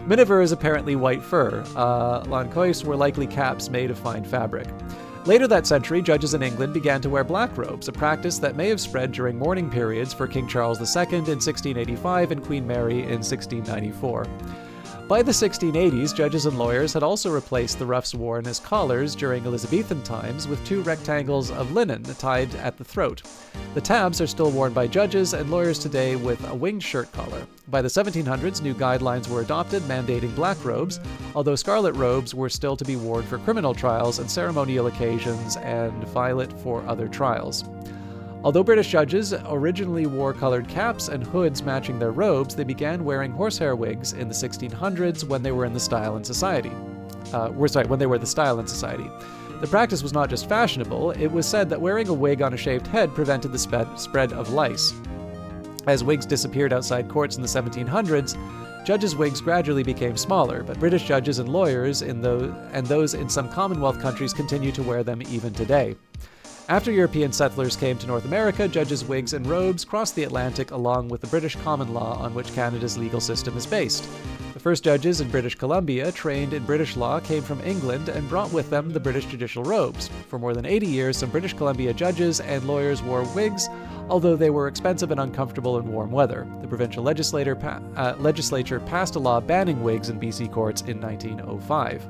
[SPEAKER 1] Miniver is apparently white fur. Lancois were likely caps made of fine fabric. Later that century, judges in England began to wear black robes, a practice that may have spread during mourning periods for King Charles II in 1685 and Queen Mary in 1694. By the 1680s, judges and lawyers had also replaced the ruffs worn as collars during Elizabethan times with 2 rectangles of linen tied at the throat. The tabs are still worn by judges and lawyers today with a winged shirt collar. By the 1700s, new guidelines were adopted mandating black robes, although scarlet robes were still to be worn for criminal trials and ceremonial occasions, and violet for other trials. Although British judges originally wore colored caps and hoods matching their robes, they began wearing horsehair wigs in the 1600s when they were in the Style and Society. When they were the Style and Society. The practice was not just fashionable, it was said that wearing a wig on a shaved head prevented the spread of lice. As wigs disappeared outside courts in the 1700s, judges' wigs gradually became smaller, but British judges and lawyers and those in some Commonwealth countries continue to wear them even today. After European settlers came to North America, judges' wigs and robes crossed the Atlantic along with the British common law on which Canada's legal system is based. The first judges in British Columbia, trained in British law, came from England and brought with them the British judicial robes. For more than 80 years, some British Columbia judges and lawyers wore wigs, although they were expensive and uncomfortable in warm weather. The provincial legislature passed a law banning wigs in BC courts in 1905.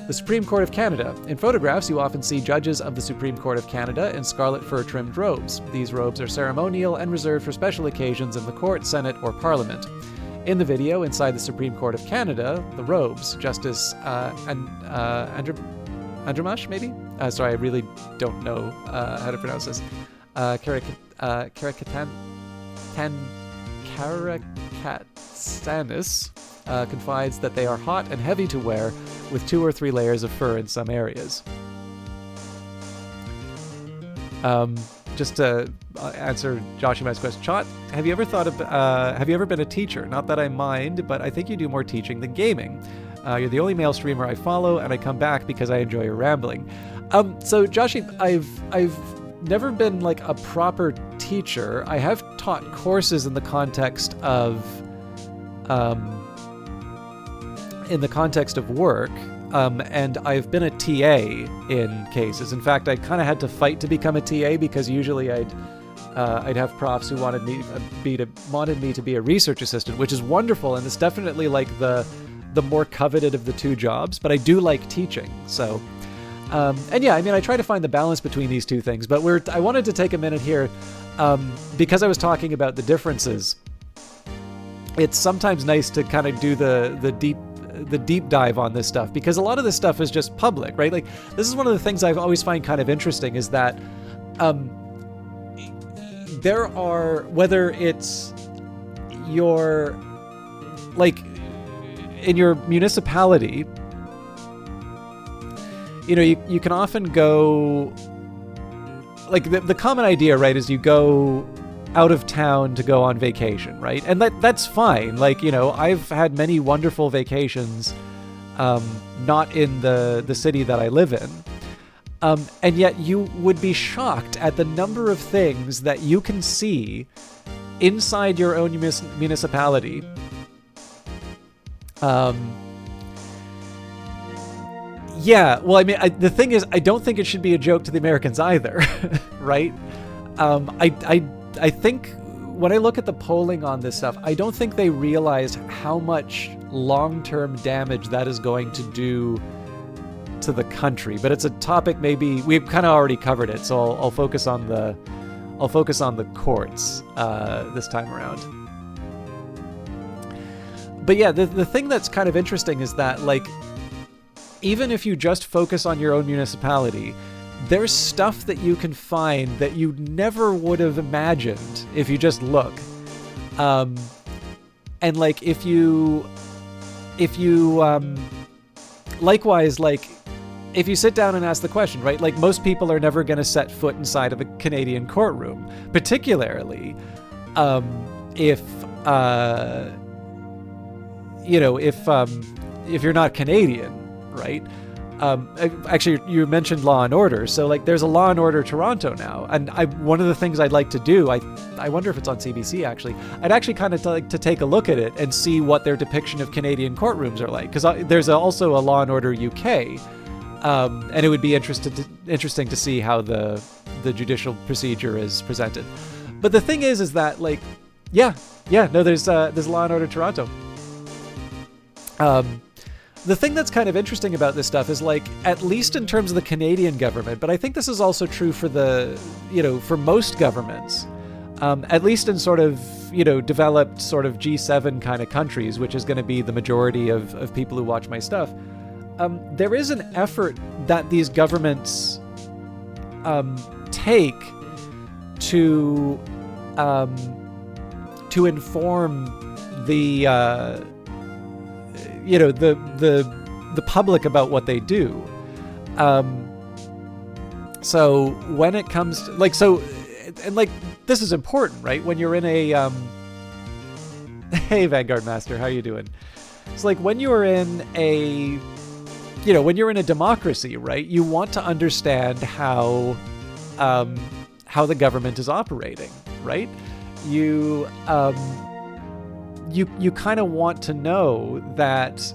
[SPEAKER 1] The Supreme Court of Canada. In photographs, you often see judges of the Supreme Court of Canada in scarlet fur-trimmed robes. These robes are ceremonial and reserved for special occasions in the court, Senate, or Parliament. In the video, inside the Supreme Court of Canada, the robes, Justice Andramash, maybe? Sorry, I really don't know how to pronounce this. Karakatsanis confides that they are hot and heavy to wear, with 2 or 3 layers of fur in some areas. Just to answer Joshima's question, Chot, have you ever been a teacher? Not that I mind, but I think you do more teaching than gaming. You're the only male streamer I follow, and I come back because I enjoy your rambling. So Joshi, I've never been like a proper teacher. I have taught courses in the context of work, and I've been a TA in cases. In fact, I kind of had to fight to become a TA because usually I'd have profs who wanted me to be a research assistant, which is wonderful, and it's definitely like the more coveted of the 2 jobs. But I do like teaching, so. And yeah, I mean, I try to find the balance between these 2 things. But I wanted to take a minute here because I was talking about the differences. It's sometimes nice to kind of do the deep dive on this stuff, because a lot of this stuff is just public, right? Like, this is one of the things I always find kind of interesting is that there are, whether it's your, like, in your municipality, you know, you can often go, like, the common idea, right, is you go out of town to go on vacation, right? And that's fine. Like, you know, I've had many wonderful vacations, not in the city that I live in. And yet you would be shocked at the number of things that you can see inside your own municipality. Yeah, well, I mean, the thing is, I don't think it should be a joke to the Americans either, right? I think when I look at the polling on this stuff, I don't think they realize how much long-term damage that is going to do to the country. But it's a topic maybe we've kind of already covered it, so I'll focus on the courts this time around. But yeah, the thing that's kind of interesting is that, like, even if you just focus on your own municipality, there's stuff that you can find that you never would have imagined if you just look. And like, if you likewise, like, if you sit down and ask the question, right? Like, most people are never going to set foot inside of a Canadian courtroom, particularly if you're not Canadian, right? Actually, you mentioned Law and Order, so like there's a Law and Order Toronto now, and one of the things I'd like to do, I wonder if it's on CBC actually. I'd actually kind of like to take a look at it and see what their depiction of Canadian courtrooms are like, because there's also a Law and Order UK, and it would be interesting to see how the judicial procedure is presented. But the thing is that, like, there's Law and Order Toronto. The thing that's kind of interesting about this stuff is, like, at least in terms of the Canadian government, but I think this is also true for for most governments, at least in sort of, developed sort of G7 kind of countries, which is going to be the majority of people who watch my stuff. There is an effort that these governments take to inform the the public about what they do. So when it comes to, this is important, right? When you're in a hey Vanguard Master, how you doing? It's like when you're in a democracy, right? You want to understand how the government is operating, right? You kind of want to know that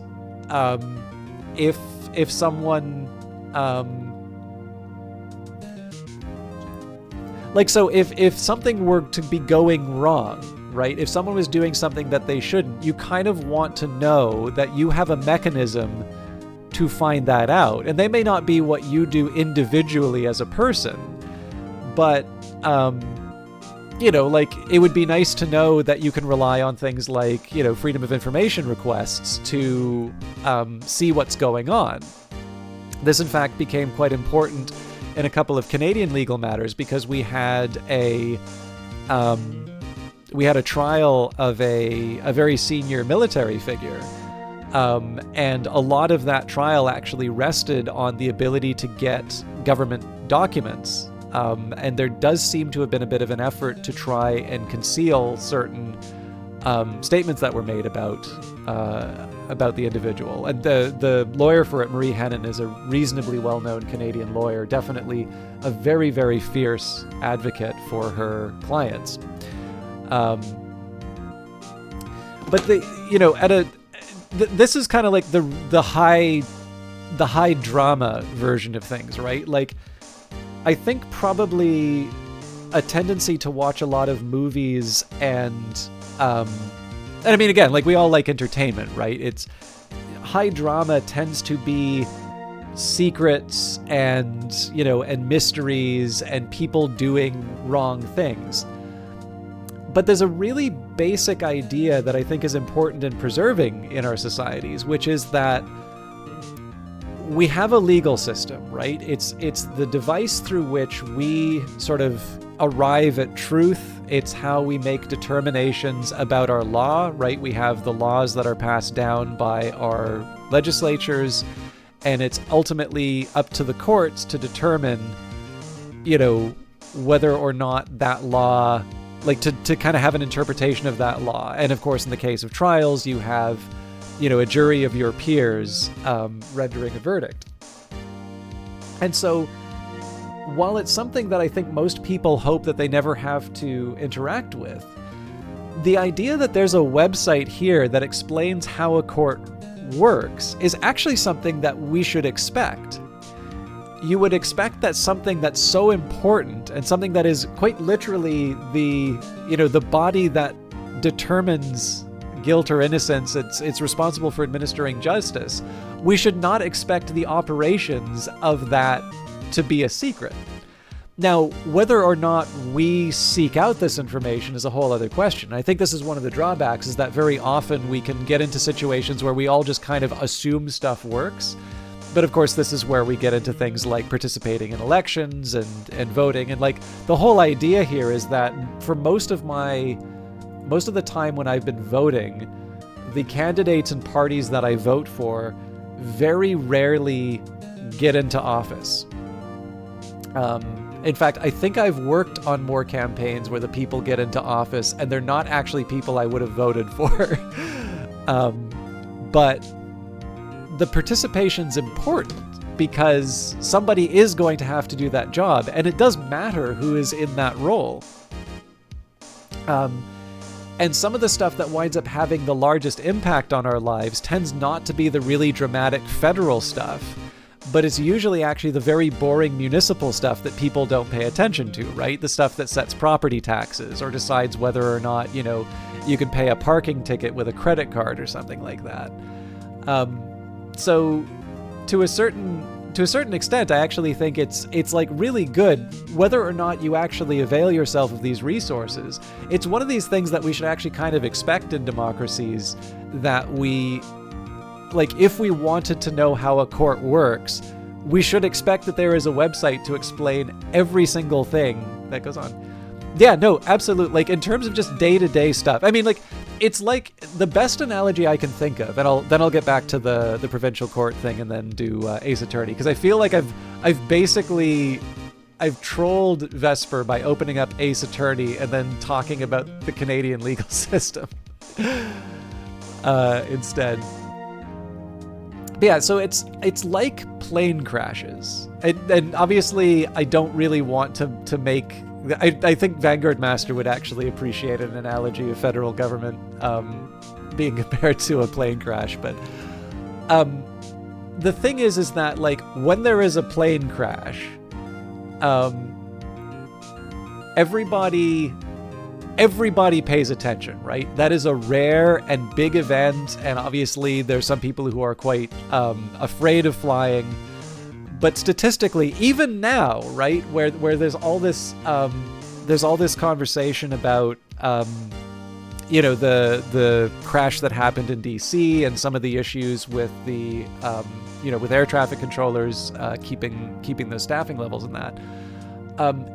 [SPEAKER 1] if someone if something were to be going wrong, right? If someone was doing something that they shouldn't, you kind of want to know that you have a mechanism to find that out. And they may not be what you do individually as a person, but it would be nice to know that you can rely on things like, freedom of information requests to see what's going on. This, in fact, became quite important in a couple of Canadian legal matters because we had a trial of a very senior military figure. And a lot of that trial actually rested on the ability to get government documents. And there does seem to have been a bit of an effort to try and conceal certain statements that were made about the individual. And the lawyer for it, Marie Henin, is a reasonably well-known Canadian lawyer, definitely a very, very fierce advocate for her clients. But this is kind of like the high drama version of things, right? Like, I think probably a tendency to watch a lot of movies and I mean, again, like, we all like entertainment, right? It's high drama tends to be secrets and, and mysteries and people doing wrong things. But there's a really basic idea that I think is important in preserving in our societies, which is that we have a legal system, right? It's the device through which we sort of arrive at truth. It's how we make determinations about our law, right? We have the laws that are passed down by our legislatures, and it's ultimately up to the courts to determine, whether or not that law, like to kind of have an interpretation of that law. And of course, in the case of trials, you have a jury of your peers rendering a verdict. And so while it's something that I think most people hope that they never have to interact with, the idea that there's a website here that explains how a court works is actually something that we should expect. You would expect that something that's so important and something that is quite literally the body that determines guilt or innocence, it's responsible for administering justice, we should not expect the operations of that to be a secret. Now, whether or not we seek out this information is a whole other question. I think this is one of the drawbacks, is that very often we can get into situations where we all just kind of assume stuff works. But of course, this is where we get into things like participating in elections and voting. And like, the whole idea here is that for most of the time when I've been voting, the candidates and parties that I vote for very rarely get into office. In fact, I think I've worked on more campaigns where the people get into office and they're not actually people I would have voted for. But the participation's important because somebody is going to have to do that job, and it does matter who is in that role. And some of the stuff that winds up having the largest impact on our lives tends not to be the really dramatic federal stuff, but it's usually actually the very boring municipal stuff that people don't pay attention to, right? The stuff that sets property taxes or decides whether or not, you can pay a parking ticket with a credit card or something like that. So to a certain extent, I actually think it's like really good whether or not you actually avail yourself of these resources. It's one of these things that we should actually kind of expect in democracies, that we, like, if we wanted to know how a court works, we should expect that there is a website to explain every single thing that goes on. Yeah, no, absolutely. Like, in terms of just day-to-day stuff, I mean, like, it's like the best analogy I can think of, and then I'll get back to the provincial court thing and then do Ace Attorney, because I feel like I've trolled Vesper by opening up Ace Attorney and then talking about the Canadian legal system instead. But yeah, so it's like plane crashes, and obviously I don't really want to make. I think Vanguard Master would actually appreciate an analogy of federal government being compared to a plane crash. But the thing is that, like, when there is a plane crash, everybody pays attention, right? That is a rare and big event, and obviously there's some people who are quite afraid of flying. But statistically, even now, right, where there's all this conversation about the crash that happened in DC and some of the issues with the with air traffic controllers keeping those staffing levels and that,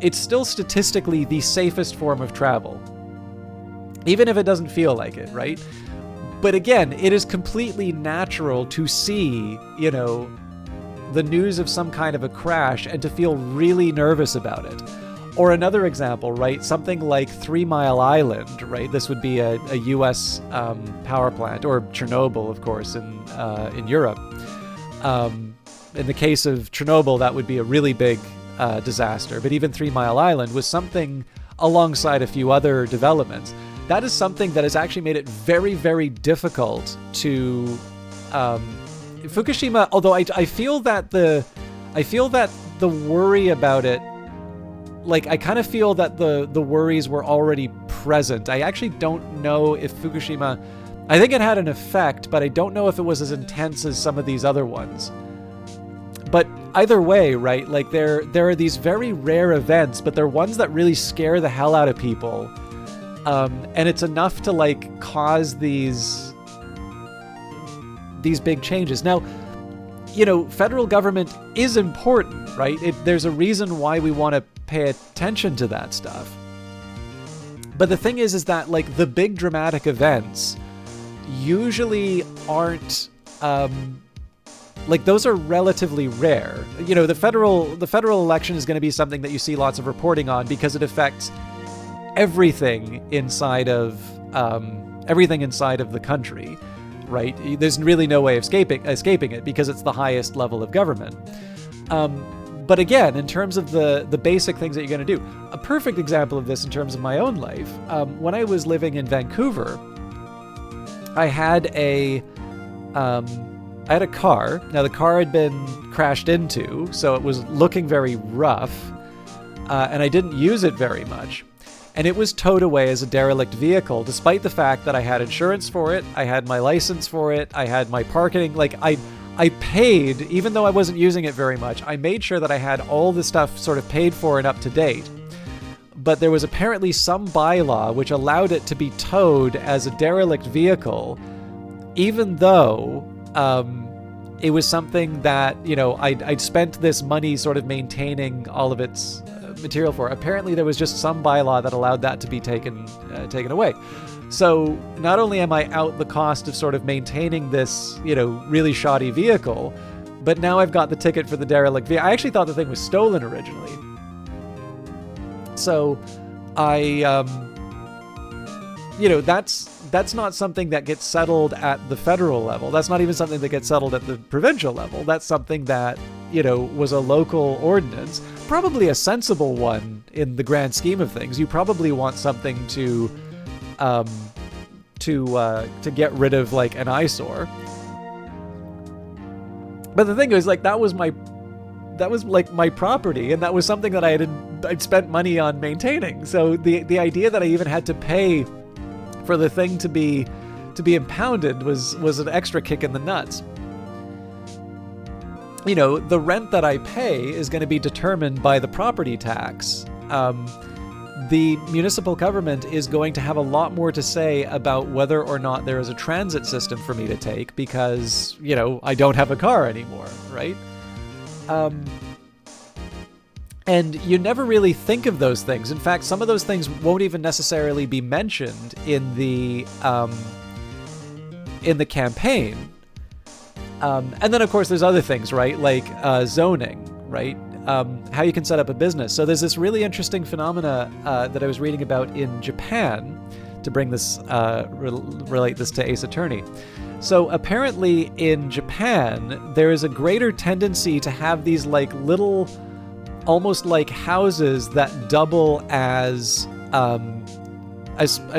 [SPEAKER 1] it's still statistically the safest form of travel, even if it doesn't feel like it, right? But again, it is completely natural to see, the news of some kind of a crash and to feel really nervous about it. Or another example, right? Something like 3 Mile Island, right? This would be a U.S. Power plant, or Chernobyl, of course, in Europe. In the case of Chernobyl, that would be a really big disaster. But even 3 Mile Island was something alongside a few other developments. That is something that has actually made it very, very difficult to Fukushima. Although I feel that the worry about it, like, I kind of feel that the worries were already present. I actually don't know if Fukushima, I think it had an effect, but I don't know if it was as intense as some of these other ones. But either way, right, like, there are these very rare events, but they're ones that really scare the hell out of people. And it's enough to, like, cause these big changes. Now, federal government is important, right? There's a reason why we want to pay attention to that stuff. But the thing is that, like, the big dramatic events usually aren't, like, those are relatively rare. The federal election is going to be something that you see lots of reporting on because it affects everything inside of the country. Right? There's really no way of escaping it because it's the highest level of government. But again, in terms of the basic things that you're going to do, a perfect example of this in terms of my own life, when I was living in Vancouver, I had a car. Now, the car had been crashed into, so it was looking very rough, and I didn't use it very much. And it was towed away as a derelict vehicle, despite the fact that I had insurance for it, I had my license for it, I had my parking. Like, I paid, even though I wasn't using it very much, I made sure that I had all the stuff sort of paid for and up to date. But there was apparently some bylaw which allowed it to be towed as a derelict vehicle, even though it was something that, I'd spent this money sort of maintaining all of its material for. Apparently there was just some bylaw that allowed that to be taken away. So not only am I out the cost of sort of maintaining this, really shoddy vehicle, but now I've got the ticket for the derelict vehicle. I actually thought the thing was stolen originally. So that's not something that gets settled at the federal level. That's not even something that gets settled at the provincial level. That's something that, was a local ordinance, probably a sensible one in the grand scheme of things. You probably want something to get rid of, like, an eyesore. But the thing is, like, that was my property, and that was something that I'd spent money on maintaining. So the idea that I even had to pay for the thing to be to be impounded was an extra kick in the nuts. You know, the rent that I pay is going to be determined by the property tax. The municipal government is going to have a lot more to say about whether or not there is a transit system for me to take because, you know, I don't have a car anymore, right? And you never really think of those things. In fact, some of those things won't even necessarily be mentioned in the campaign. And then, of course, there's other things, right? Like zoning, right? How you can set up a business. So there's this really interesting phenomena that I was reading about in Japan, to bring this, relate this to Ace Attorney. So apparently in Japan, there is a greater tendency to have these like little, almost like houses that double as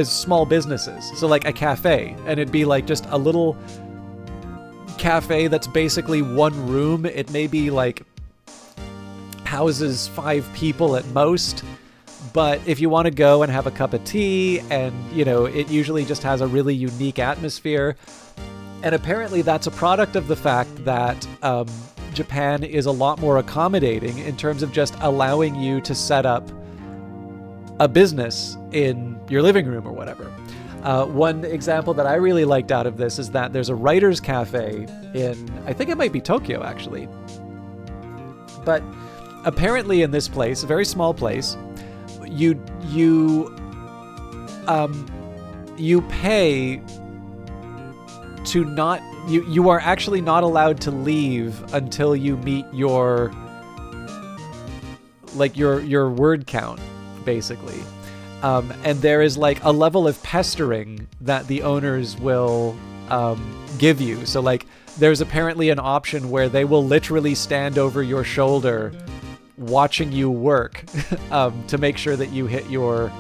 [SPEAKER 1] small businesses. So like a cafe, and it'd be like just a little cafe that's basically one room. It may be like houses 5 people at most, but if you want to go and have a cup of tea, and you know, it usually just has a really unique atmosphere. And apparently that's a product of the fact that Japan is a lot more accommodating in terms of just allowing you to set up a business in your living room or whatever. One example that I really liked out of this is that there's a writer's cafe in, I think it might be Tokyo actually. But apparently in this place, a very small place, you pay to not, you are actually not allowed to leave until you meet your word count, basically. And there is like a level of pestering that the owners will give you. So like there's apparently an option where they will literally stand over your shoulder watching you work to make sure that you hit your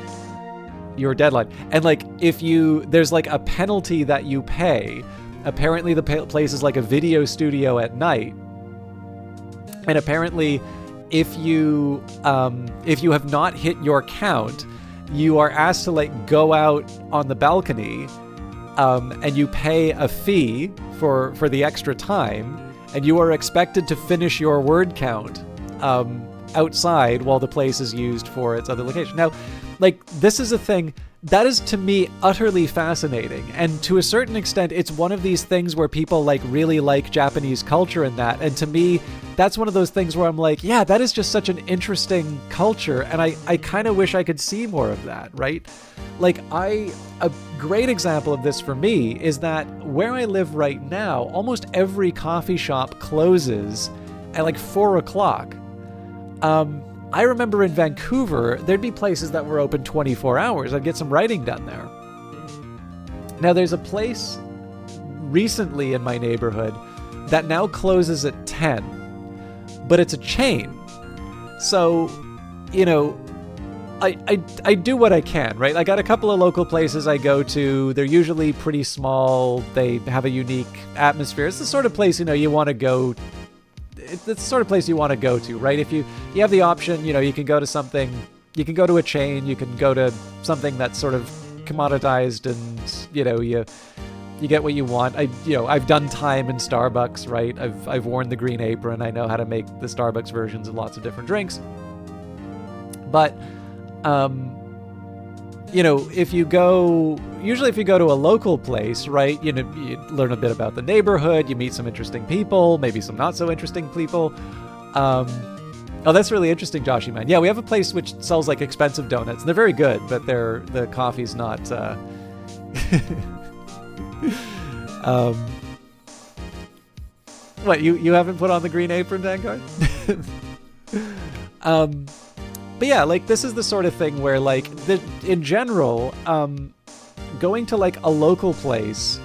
[SPEAKER 1] deadline. And like there's like a penalty that you pay. Apparently the place is like a video studio at night. And apparently if you have not hit your count, you are asked to like go out on the balcony, and you pay a fee for the extra time, and you are expected to finish your word count outside while the place is used for its other location. Now, like, this is a thing that is to me utterly fascinating, and to a certain extent it's one of these things where people like really like Japanese culture and that, and to me that's one of those things where I'm like, yeah, that is just such an interesting culture, and I kind of wish I could see more of that, right? Like, a great example of this for me is that where I live right now, almost every coffee shop closes at like 4 o'clock. I remember in Vancouver, there'd be places that were open 24 hours. I'd get some writing done there. Now, there's a place recently in my neighborhood that now closes at 10, but it's a chain. So, you know, I do what I can, right? I got a couple of local places I go to. They're usually pretty small. They have a unique atmosphere. It's the sort of place, you know, you want to go. It's the sort of place you want to go to, right? If you have the option, you know, you can go to something, you can go to a chain, you can go to something that's sort of commoditized, and, you know, you get what you want. I've done time in Starbucks, right? I've worn the green apron. I know how to make the Starbucks versions of lots of different drinks. But, you know, if you go to a local place, right, you know, you learn a bit about the neighborhood, you meet some interesting people, maybe some not so interesting people. Oh, that's really interesting, Joshy, man. Yeah, we have a place which sells like expensive donuts, and they're very good, but the coffee's not. What, you haven't put on the green apron, Vanguard? But yeah, like, this is the sort of thing where, like, in general, going to like a local place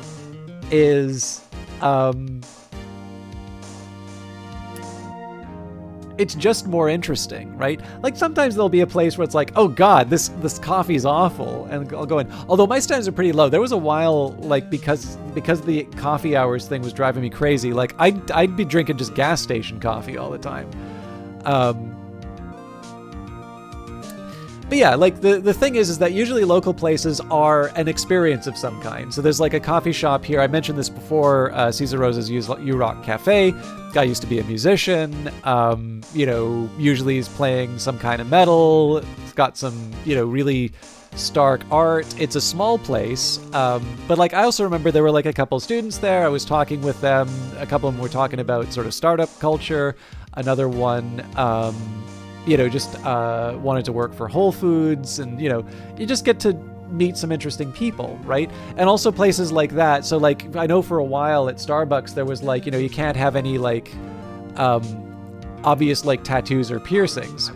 [SPEAKER 1] is, it's just more interesting, right? Like, sometimes there'll be a place where it's like, oh god, this coffee's awful, and I'll go in. Although my standards are pretty low. There was a while, like, because the coffee hours thing was driving me crazy, like, I'd be drinking just gas station coffee all the time. But yeah, like the thing is that usually local places are an experience of some kind. So there's like a coffee shop here. I mentioned this before, Cesar Rosa's U-Rock Cafe. Guy used to be a musician. Usually he's playing some kind of metal. It's got some, really stark art. It's a small place. But like, I also remember there were like a couple students there. I was talking with them. A couple of them were talking about sort of startup culture. Another one, wanted to work for Whole Foods, and, you just get to meet some interesting people, right? And also places like that. So like, I know for a while at Starbucks, there was like, you can't have any like, obvious like tattoos or piercings.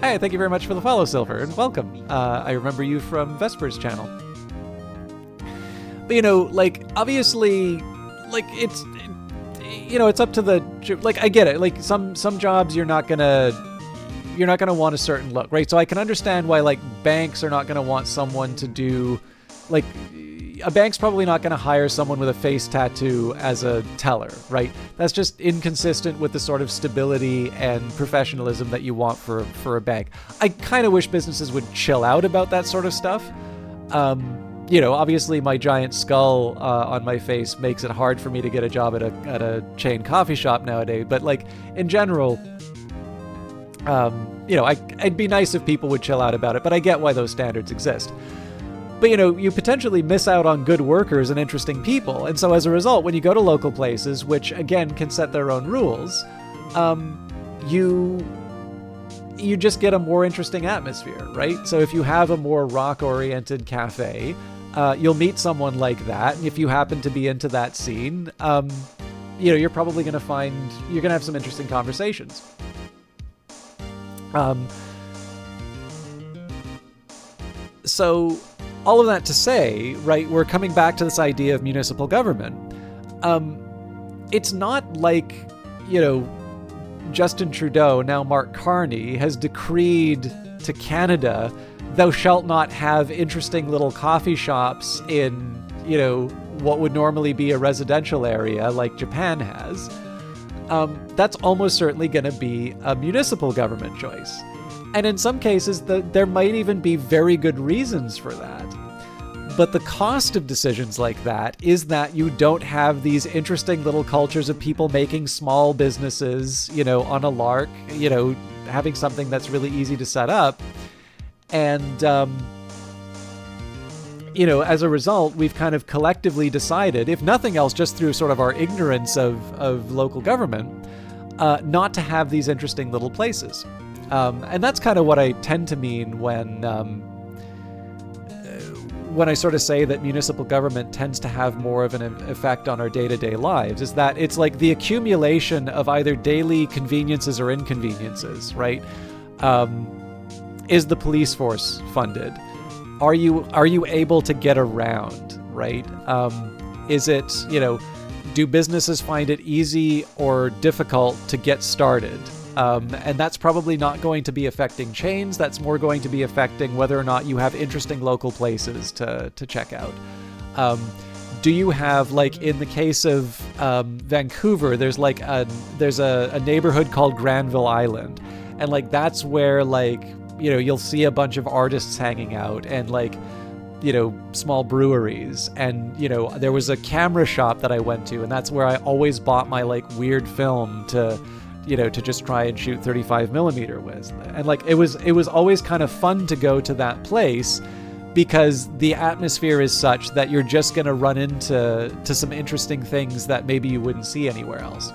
[SPEAKER 1] Hey, thank you very much for the follow, Silver, and welcome. I remember you from Vesper's channel. But, like, obviously, like, it's up to the, like, I get it. Like, some jobs you're not gonna want a certain look, right? So I can understand why, like, banks are not gonna want someone to do, like, a bank's probably not gonna hire someone with a face tattoo as a teller, right? That's just inconsistent with the sort of stability and professionalism that you want for a bank. I kind of wish businesses would chill out about that sort of stuff. Obviously my giant skull on my face makes it hard for me to get a job at a chain coffee shop nowadays. But like in general, I'd be nice if people would chill out about it, but I get why those standards exist. But, you potentially miss out on good workers and interesting people. And so as a result, when you go to local places, which again can set their own rules, you just get a more interesting atmosphere, right? So if you have a more rock-oriented cafe, you'll meet someone like that. And if you happen to be into that scene, you're probably going to you're going to have some interesting conversations. So all of that to say, right, we're coming back to this idea of municipal government. It's not like, Justin Trudeau, now Mark Carney, has decreed to Canada, thou shalt not have interesting little coffee shops in, what would normally be a residential area like Japan has. That's almost certainly going to be a municipal government choice. And in some cases, there might even be very good reasons for that. But the cost of decisions like that is that you don't have these interesting little cultures of people making small businesses, on a lark, having something that's really easy to set up. And, as a result, we've kind of collectively decided, if nothing else, just through sort of our ignorance of local government, not to have these interesting little places. And that's kind of what I tend to mean when I sort of say that municipal government tends to have more of an effect on our day-to-day lives, is that it's like the accumulation of either daily conveniences or inconveniences, right? Is the police force funded? Are you able to get around, right? Is it, do businesses find it easy or difficult to get started? And that's probably not going to be affecting chains. That's more going to be affecting whether or not you have interesting local places to check out. Do you have, like in the case of Vancouver, there's a neighborhood called Granville Island, and like that's where like you'll see a bunch of artists hanging out and like small breweries, and there was a camera shop that I went to, and that's where I always bought my like weird film to just try and shoot 35 millimeter with. And like, it was always kind of fun to go to that place because the atmosphere is such that you're just going to run into some interesting things that maybe you wouldn't see anywhere else.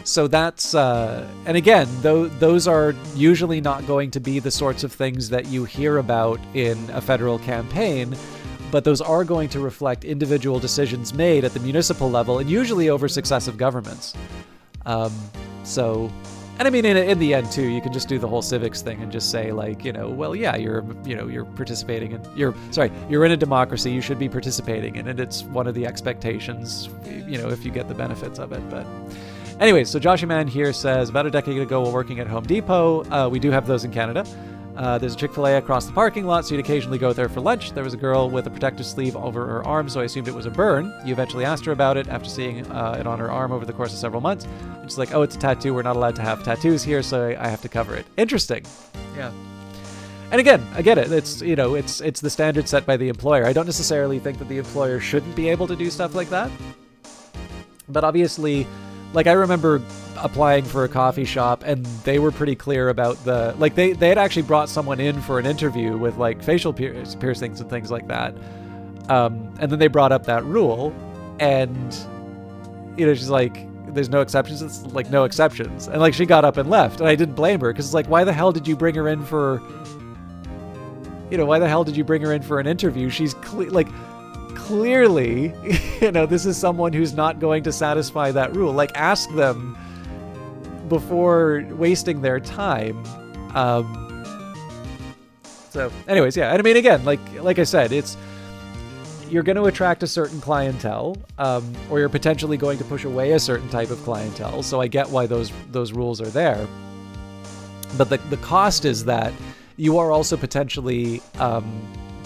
[SPEAKER 1] So that's, and again, those are usually not going to be the sorts of things that you hear about in a federal campaign, but those are going to reflect individual decisions made at the municipal level, and usually over successive governments. And I mean, in the end too, you can just do the whole civics thing and just say like, well, yeah, you're participating in, you're in a democracy, you should be participating in it. It's one of the expectations, if you get the benefits of it. But anyways, so Joshy Man here says, about a decade ago while working at Home Depot, we do have those in Canada. There's a Chick-fil-A across the parking lot, so you'd occasionally go there for lunch. There was a girl with a protective sleeve over her arm, so I assumed it was a burn. You eventually asked her about it after seeing it on her arm over the course of several months. And she's like, oh, it's a tattoo. We're not allowed to have tattoos here, so I have to cover it. Interesting. Yeah. And again, I get it. It's, you know, it's the standard set by the employer. I don't necessarily think that the employer shouldn't be able to do stuff like that. But obviously, like, I remember applying for a coffee shop, and they were pretty clear about the, like, they had actually brought someone in for an interview with, like, facial piercings and things like that. And then they brought up that rule, and, you know, she's like, there's no exceptions. It's like, no exceptions. And, like, she got up and left, and I didn't blame her, because it's like, why the hell did you bring her in for, you know, why the hell did you bring her in for an interview? She's clearly, you know, this is someone who's not going to satisfy that rule. Like, ask them before wasting their time. So anyways, yeah. And I mean, again, like I said, it's, you're going to attract a certain clientele, or you're potentially going to push away a certain type of clientele. So I get why those rules are there. But the cost is that you are also potentially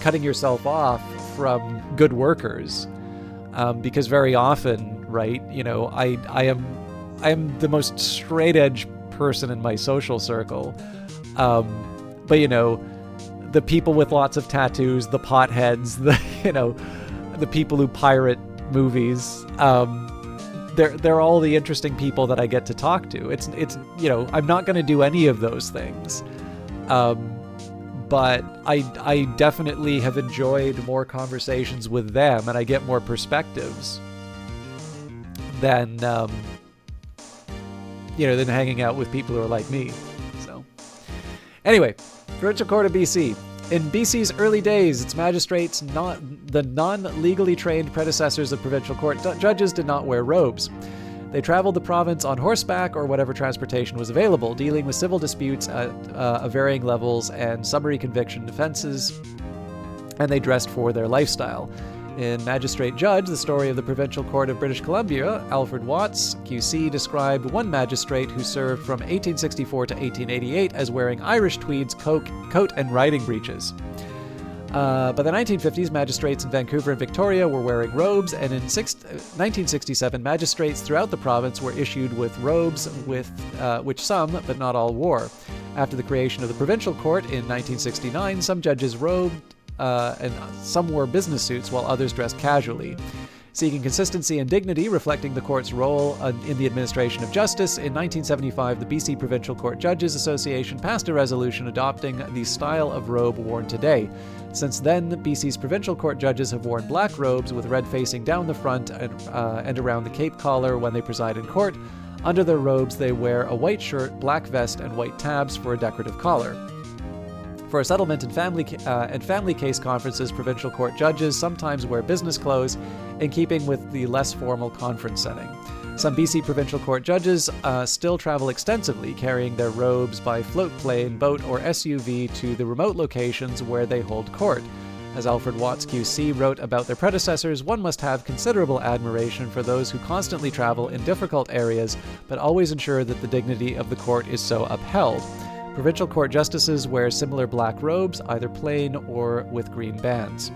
[SPEAKER 1] cutting yourself off from good workers, because very often, right, you know, I am the most straight edge person in my social circle, but, you know, the people with lots of tattoos, the potheads, the, you know, the people who pirate movies, they're all the interesting people that I get to talk to. It's you know, I'm not going to do any of those things. But I definitely have enjoyed more conversations with them, and I get more perspectives than, you know, than hanging out with people who are like me. So, anyway, Provincial Court of BC. In BC's early days, its magistrates, the non-legally trained predecessors of provincial court judges, did not wear robes. They traveled the province on horseback or whatever transportation was available, dealing with civil disputes at varying levels and summary conviction defenses, and they dressed for their lifestyle. In Magistrate Judge, the story of the Provincial Court of British Columbia, Alfred Watts, QC, described one magistrate who served from 1864 to 1888 as wearing Irish tweeds, coat and riding breeches. By the 1950s, magistrates in Vancouver and Victoria were wearing robes, and in 1967, magistrates throughout the province were issued with robes, which some, but not all, wore. After the creation of the Provincial Court in 1969, some judges robed, and some wore business suits, while others dressed casually. Seeking consistency and dignity, reflecting the court's role in the administration of justice, in 1975, the BC Provincial Court Judges Association passed a resolution adopting the style of robe worn today. Since then, BC's provincial court judges have worn black robes with red facing down the front and around the cape collar when they preside in court. Under their robes, they wear a white shirt, black vest, and white tabs for a decorative collar. For settlement and family case conferences, provincial court judges sometimes wear business clothes, in keeping with the less formal conference setting. Some BC provincial court judges still travel extensively, carrying their robes by float plane, boat, or SUV to the remote locations where they hold court. As Alfred Watts QC wrote about their predecessors, one must have considerable admiration for those who constantly travel in difficult areas, but always ensure that the dignity of the court is so upheld. Provincial court justices wear similar black robes, either plain or with green bands.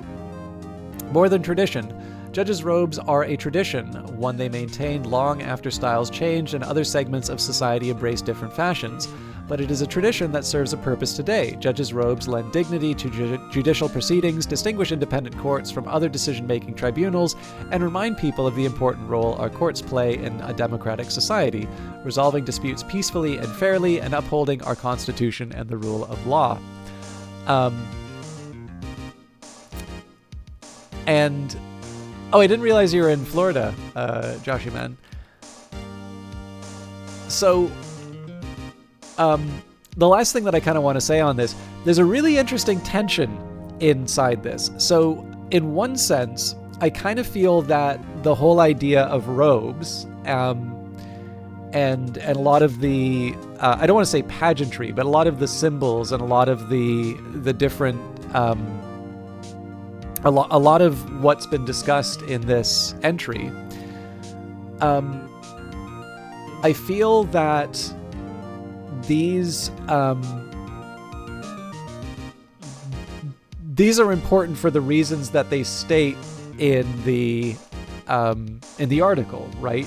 [SPEAKER 1] More than tradition, judges' robes are a tradition, one they maintained long after styles changed and other segments of society embraced different fashions. But it is a tradition that serves a purpose today. Judges' robes lend dignity to judicial proceedings, distinguish independent courts from other decision-making tribunals, and remind people of the important role our courts play in a democratic society, resolving disputes peacefully and fairly, and upholding our Constitution and the rule of law. And oh, I didn't realize you were in Florida, Joshy man. So, the last thing that I kind of want to say on this, there's a really interesting tension inside this. So, in one sense, I kind of feel that the whole idea of robes, and a lot of the, I don't want to say pageantry, but a lot of the symbols and a lot of the different, a lot of what's been discussed in this entry, I feel that these are important for the reasons that they state in the article, right?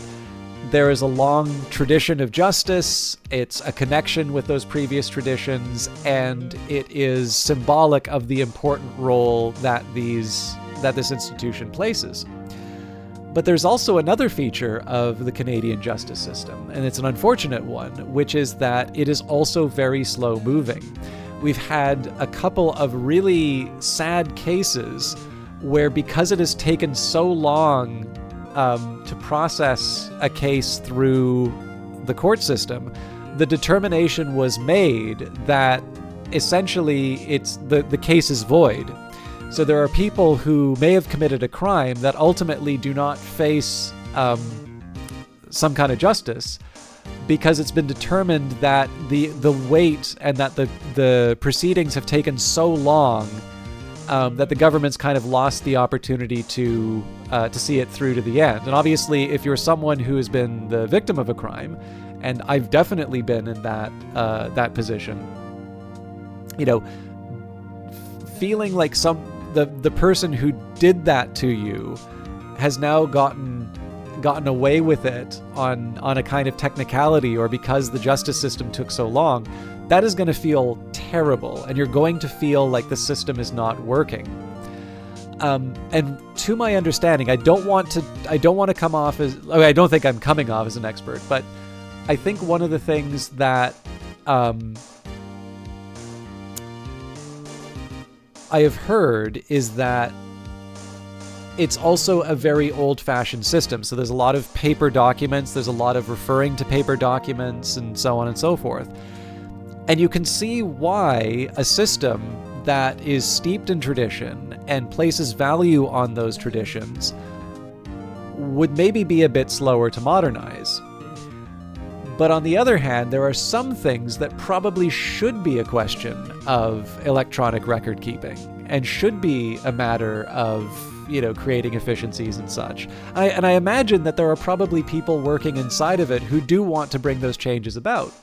[SPEAKER 1] there is a long tradition of justice. It's a connection with those previous traditions, and it is symbolic of the important role that this institution places. But there's also another feature of the Canadian justice system, and it's an unfortunate one, which is that it is also very slow moving. We've had a couple of really sad cases where, because it has taken so long to process a case through the court system, the determination was made that essentially the case is void. So there are people who may have committed a crime that ultimately do not face some kind of justice, because it's been determined that the wait and that the proceedings have taken so long that the government's kind of lost the opportunity to see it through to the end. And obviously, if you're someone who has been the victim of a crime, and I've definitely been in that position, feeling like the person who did that to you has now gotten away with it on a kind of technicality, or because the justice system took so long, that is going to feel terrible, and you're going to feel like the system is not working. And to my understanding, I don't want to come off as, I don't think I'm coming off as an expert, but I think one of the things that I have heard is that it's also a very old-fashioned system. So there's a lot of paper documents, there's a lot of referring to paper documents, and so on and so forth. And you can see why a system that is steeped in tradition and places value on those traditions would maybe be a bit slower to modernize. But on the other hand, there are some things that probably should be a question of electronic record keeping and should be a matter of, creating efficiencies and such. And I imagine that there are probably people working inside of it who do want to bring those changes about.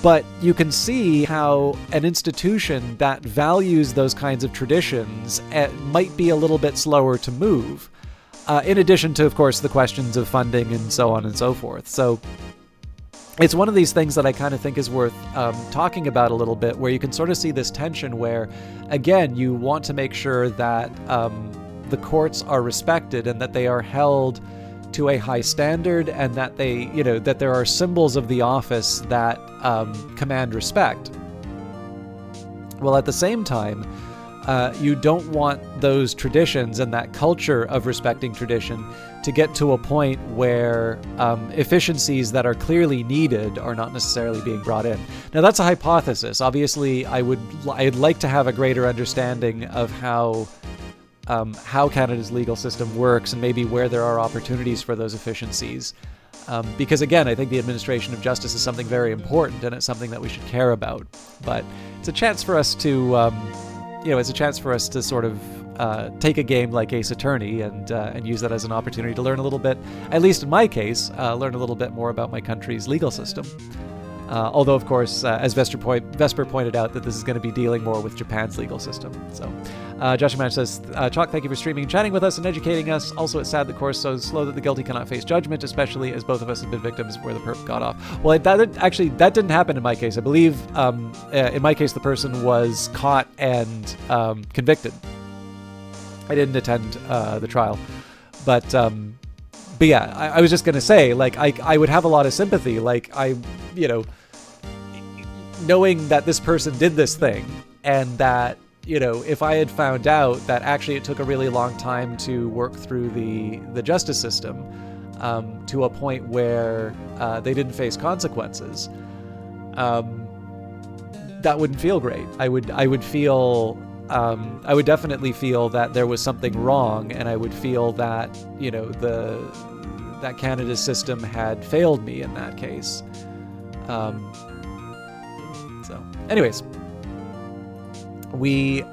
[SPEAKER 1] But you can see how an institution that values those kinds of traditions might be a little bit slower to move, in addition to, of course, the questions of funding and so on and so forth. So it's one of these things that I kind of think is worth talking about a little bit, where you can sort of see this tension where, again, you want to make sure that the courts are respected and that they are held to a high standard, and that that there are symbols of the office that command respect. Well, at the same time, you don't want those traditions and that culture of respecting tradition to get to a point where efficiencies that are clearly needed are not necessarily being brought in. Now, that's a hypothesis. Obviously, I'd like to have a greater understanding of how Canada's legal system works, and maybe where there are opportunities for those efficiencies. Because again, I think the administration of justice is something very important, and it's something that we should care about. But it's a chance for us to, sort of take a game like Ace Attorney and use that as an opportunity to learn a little bit, at least in my case, learn a little bit more about my country's legal system. Although, of course, as Vesper pointed out, that this is going to be dealing more with Japan's legal system. So, Josh Man says, Chalk, thank you for streaming and chatting with us and educating us. Also, it's sad the course is so slow that the guilty cannot face judgment, especially as both of us have been victims where the perp got off. Well, that didn't happen in my case. I believe, in my case, the person was caught and convicted. I didn't attend the trial. But yeah, I was just going to say, like, I would have a lot of sympathy. Like, knowing that this person did this thing, and that, if I had found out that actually it took a really long time to work through the justice system to a point where they didn't face consequences, that wouldn't feel great. I would definitely feel that there was something wrong, and I would feel that, that Canada's system had failed me in that case. So, anyways, I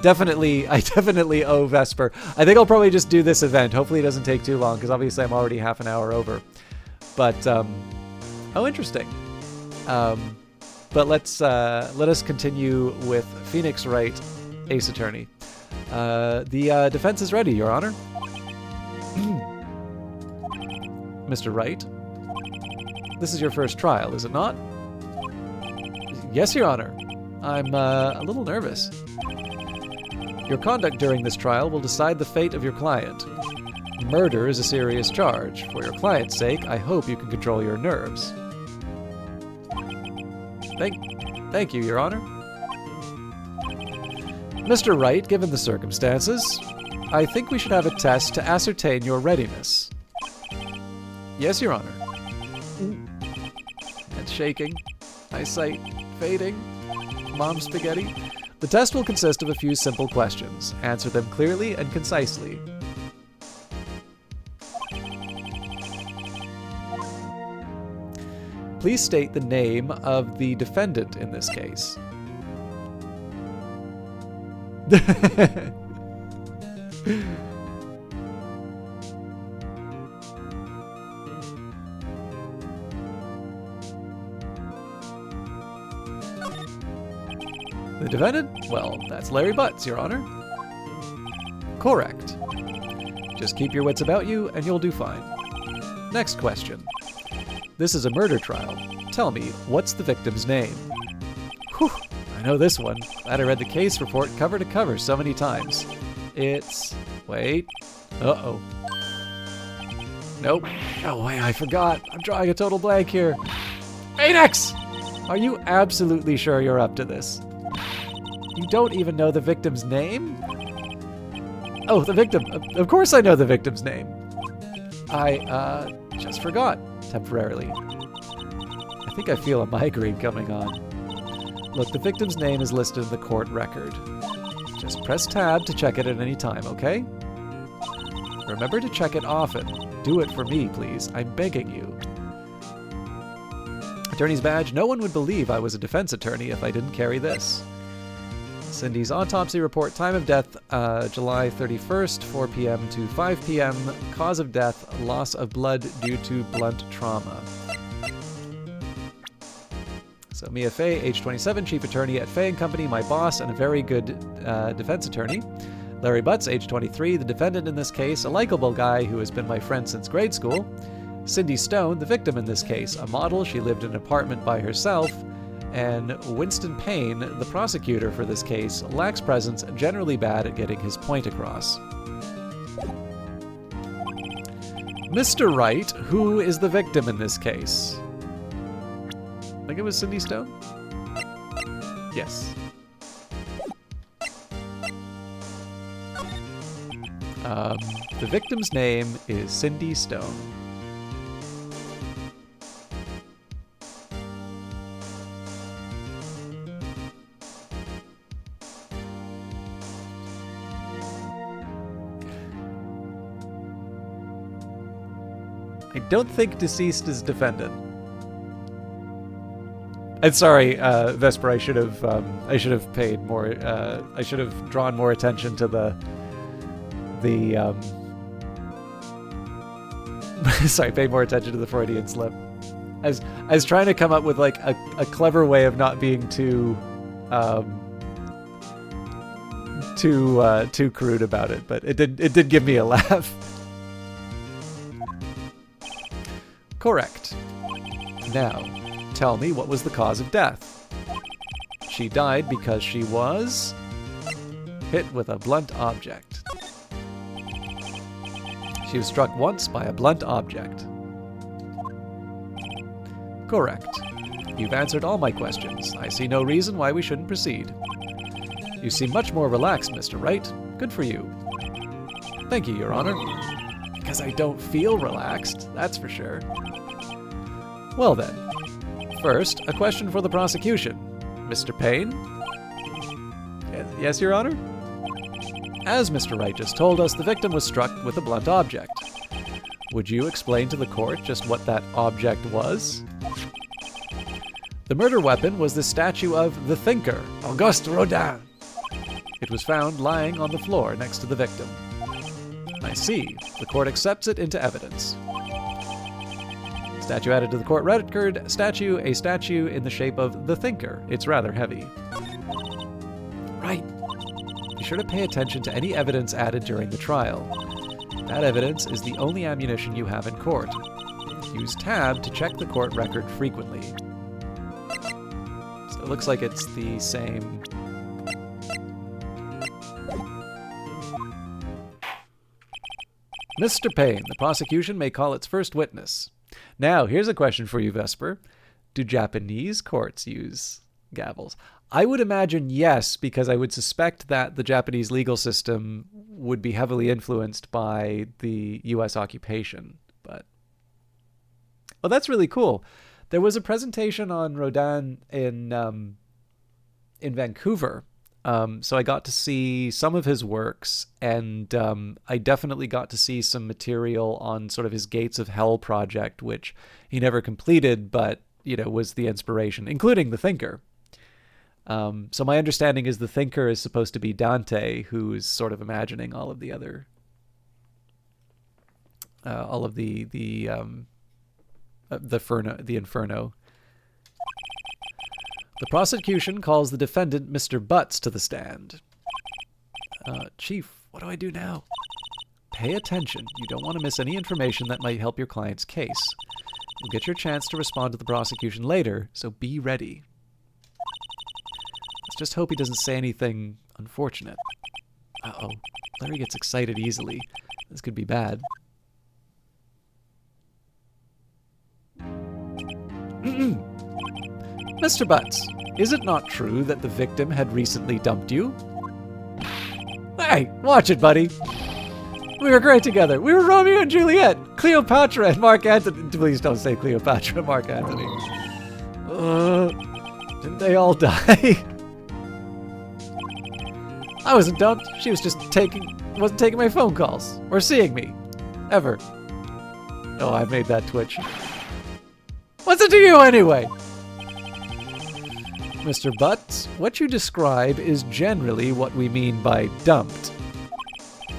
[SPEAKER 1] definitely owe Vesper. I think I'll probably just do this event. Hopefully it doesn't take too long, because obviously I'm already half an hour over. But, interesting. But let us continue with Phoenix Wright, Ace Attorney. The defense is ready, Your Honor. Mr. Wright. This is your first trial, is it not? Yes, Your Honor. I'm a little nervous. Your conduct during this trial will decide the fate of your client. Murder is a serious charge. For your client's sake, I hope you can control your nerves. Thank you, Your Honor. Mr. Wright, given the circumstances, I think we should have a test to ascertain your readiness. Yes, Your Honor. Head shaking. Eyesight fading. Mom spaghetti. The test will consist of a few simple questions. Answer them clearly and concisely. Please state the name of the defendant in this case. The defendant? Well, that's Larry Butts, Your Honor. Correct. Just keep your wits about you and you'll do fine. Next question. This is a murder trial. Tell me, what's the victim's name? Whew, I know this one. Glad I read the case report cover to cover so many times. It's... wait. Uh-oh. Nope. Oh, wait, I forgot. I'm drawing a total blank here. Phoenix! Are you absolutely sure you're up to this? You don't even know the victim's name? Oh, the victim. Of course I know the victim's name. I, just forgot. Temporarily. I think I feel a migraine coming on. Look, the victim's name is listed in the court record. Just press tab to check it at any time, okay? Remember to check it often. Do it for me, please. I'm begging you. Attorney's badge. No one would believe I was a defense attorney if I didn't carry this. Cindy's autopsy report. Time of death, July 31st, 4 p.m. to 5 p.m. Cause of death, loss of blood due to blunt trauma. So Mia Fey, age 27, chief attorney at Fey & Company, my boss and a very good defense attorney. Larry Butts, age 23, the defendant in this case, a likable guy who has been my friend since grade school. Cindy Stone, the victim in this case, a model. She lived in an apartment by herself. And Winston Payne, the prosecutor for this case, lacks presence and generally bad at getting his point across. Mr. Wright, who is the victim in this case? I think it was Cindy Stone? Yes. The victim's name is Cindy Stone. I don't think deceased is defendant. And sorry, Vesper, I should have paid more. I should have drawn more attention to the sorry, paid more attention to the Freudian slip. I was trying to come up with like a clever way of not being too crude about it, but it did give me a laugh. Correct. Now, tell me, what was the cause of death? She died because she was hit with a blunt object. She was struck once by a blunt object. Correct. You've answered all my questions. I see no reason why we shouldn't proceed. You seem much more relaxed, Mr. Wright. Good for you. Thank you, Your Honor. Because I don't feel relaxed, that's for sure. Well then, first, a question for the prosecution. Mr. Payne? Yes, Your Honor? As Mr. Wright just told us, the victim was struck with a blunt object. Would you explain to the court just what that object was? The murder weapon was the statue of the thinker, Auguste Rodin. It was found lying on the floor next to the victim. I see. The court accepts it into evidence. Statue added to the court record. Statue, a statue in the shape of the thinker. It's rather heavy. Right. Be sure to pay attention to any evidence added during the trial. That evidence is the only ammunition you have in court. Use tab to check the court record frequently. So it looks like it's the same. Mr. Payne, the prosecution may call its first witness. Now, here's a question for you, Vesper. Do Japanese courts use gavels? I would imagine yes, because I would suspect that the Japanese legal system would be heavily influenced by the U.S. occupation. But oh, that's really cool. There was a presentation on Rodin in Vancouver, so I got to see some of his works, and I definitely got to see some material on sort of his Gates of Hell project, which he never completed, but was the inspiration, including The Thinker. So my understanding is The Thinker is supposed to be Dante, who's sort of imagining all of the other, all of the Inferno. The prosecution calls the defendant Mr. Butts to the stand. Chief, what do I do now? Pay attention. You don't want to miss any information that might help your client's case. You'll get your chance to respond to the prosecution later, so be ready. Let's just hope he doesn't say anything unfortunate. Uh-oh. Larry gets excited easily. This could be bad. Mr. Butts, is it not true that the victim had recently dumped you? Hey, watch it, buddy. We were great together. We were Romeo and Juliet, Cleopatra and Mark Antony. Please don't say Cleopatra and Mark Antony. Didn't they all die? I wasn't dumped. She was just wasn't taking my phone calls or seeing me. Ever. Oh, I made that twitch. What's it to you anyway? Mr. Butts, what you describe is generally what we mean by dumped.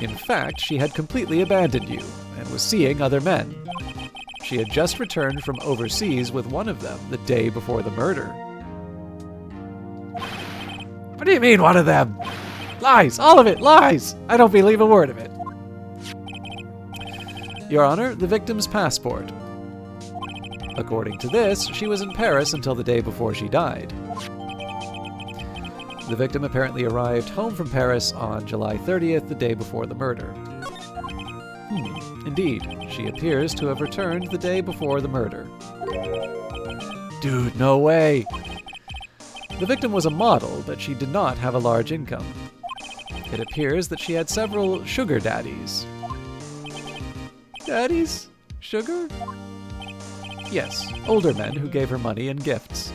[SPEAKER 1] In fact, she had completely abandoned you and was seeing other men. She had just returned from overseas with one of them the day before the murder. What do you mean, one of them? Lies! All of it! Lies! I don't believe a word of it. Your Honor, the victim's passport. According to this, she was in Paris until the day before she died. The victim apparently arrived home from Paris on July 30th, the day before the murder. Indeed, she appears to have returned the day before the murder. Dude, no way! The victim was a model, but she did not have a large income. It appears that she had several sugar daddies. Daddies? Sugar? Yes, older men who gave her money and gifts.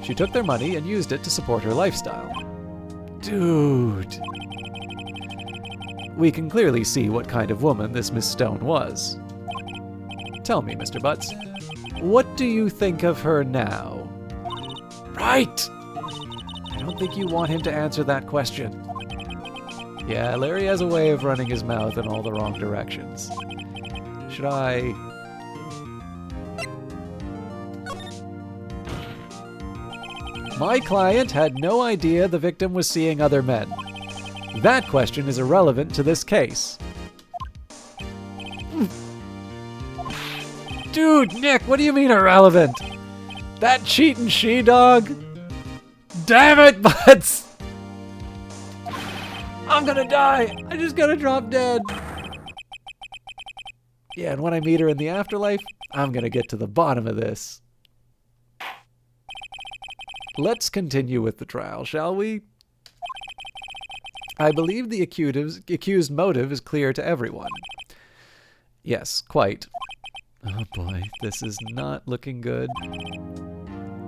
[SPEAKER 1] She took their money and used it to support her lifestyle. Dude. We can clearly see what kind of woman this Miss Stone was. Tell me, Mr. Butts, what do you think of her now? Right! I don't think you want him to answer that question. Yeah, Larry has a way of running his mouth in all the wrong directions. Should I... My client had no idea the victim was seeing other men. That question is irrelevant to this case. Dude, Nick, what do you mean irrelevant? That cheating she-dog? Damn it, Butts! I'm gonna die! I just gotta drop dead. Yeah, and when I meet her in the afterlife, I'm gonna get to the bottom of this. Let's continue with the trial, shall we? I believe the accused motive is clear to everyone. Yes, quite. Oh boy, this is not looking good.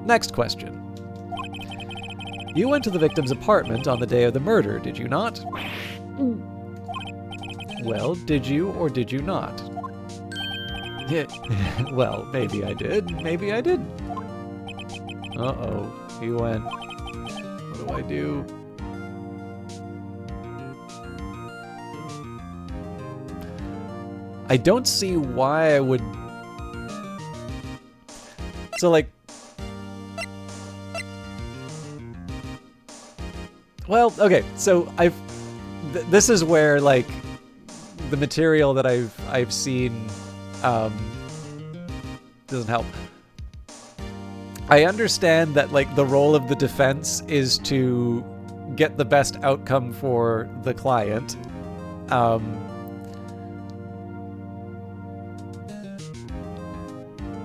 [SPEAKER 1] Next question. You went to the victim's apartment on the day of the murder, did you not? Well, did you or did you not? Well, maybe I did, maybe I didn't. Uh-oh, he went. What do I do? I don't see why I would... So, like... Well, okay, so this is where, like, the material that I've seen doesn't help. I understand that, like, the role of the defense is to get the best outcome for the client.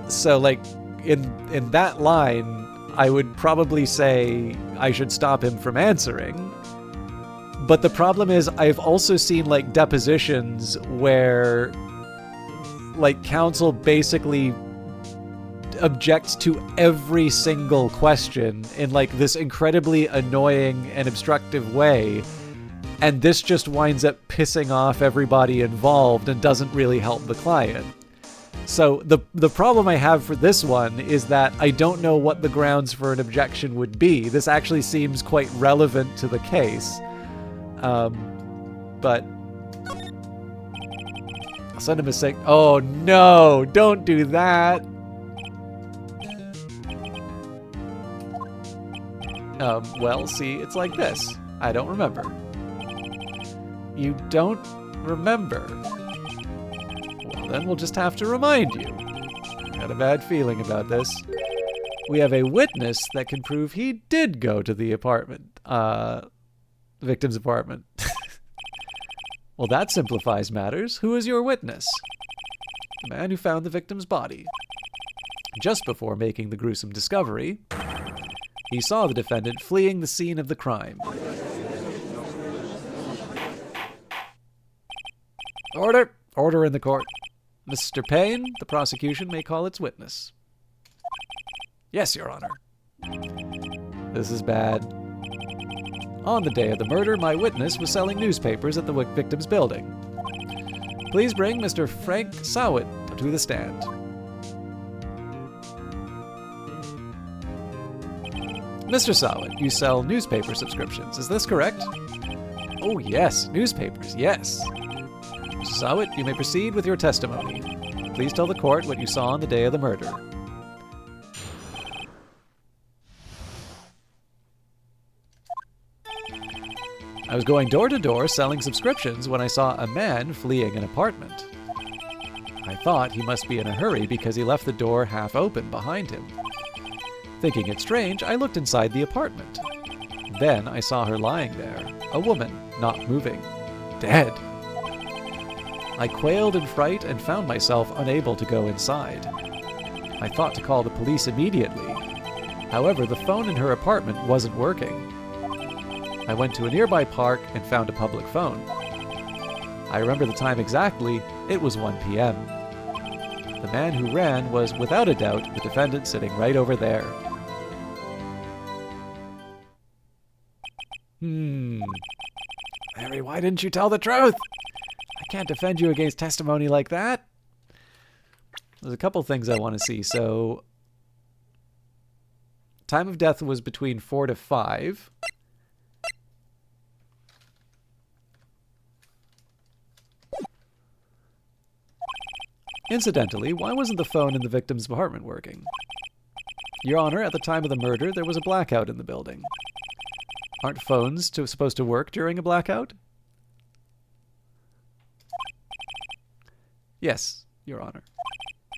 [SPEAKER 1] So, like, in that line, I would probably say I should stop him from answering. But the problem is, I've also seen, like, depositions where, like, counsel basically objects to every single question in, like, this incredibly annoying and obstructive way, and this just winds up pissing off everybody involved and doesn't really help the client. So the problem I have for this one is that I don't know what the grounds for an objection would be. This actually seems quite relevant to the case. But I'll send him a sick. Oh no, don't do that. Well, see, it's like this. I don't remember. You don't remember. Well, then we'll just have to remind you. Got a bad feeling about this. We have a witness that can prove he did go to the apartment. Victim's apartment. Well, that simplifies matters. Who is your witness? The man who found the victim's body. Just before making the gruesome discovery, he saw the defendant fleeing the scene of the crime. Order! Order in the court. Mr. Payne, the prosecution may call its witness. Yes, Your Honor. This is bad. On the day of the murder, my witness was selling newspapers at the victim's building. Please bring Mr. Frank Sawit to the stand. Mr. Sawit, you sell newspaper subscriptions, is this correct? Oh yes, newspapers, yes. Mr. Sawit, you may proceed with your testimony. Please tell the court what you saw on the day of the murder. I was going door to door selling subscriptions when I saw a man fleeing an apartment. I thought he must be in a hurry because he left the door half open behind him. Thinking it strange, I looked inside the apartment. Then I saw her lying there, a woman, not moving, dead. I quailed in fright and found myself unable to go inside. I thought to call the police immediately. However, the phone in her apartment wasn't working. I went to a nearby park and found a public phone. I remember the time exactly. It was 1 p.m. The man who ran was, without a doubt, the defendant sitting right over there. Mary, why didn't you tell the truth? I can't defend you against testimony like that. There's a couple things I want to see. So, time of death was between 4 to 5. Incidentally, why wasn't the phone in the victim's apartment working? Your Honor, at the time of the murder, there was a blackout in the building. Aren't phones supposed to work during a blackout? Yes, Your Honor.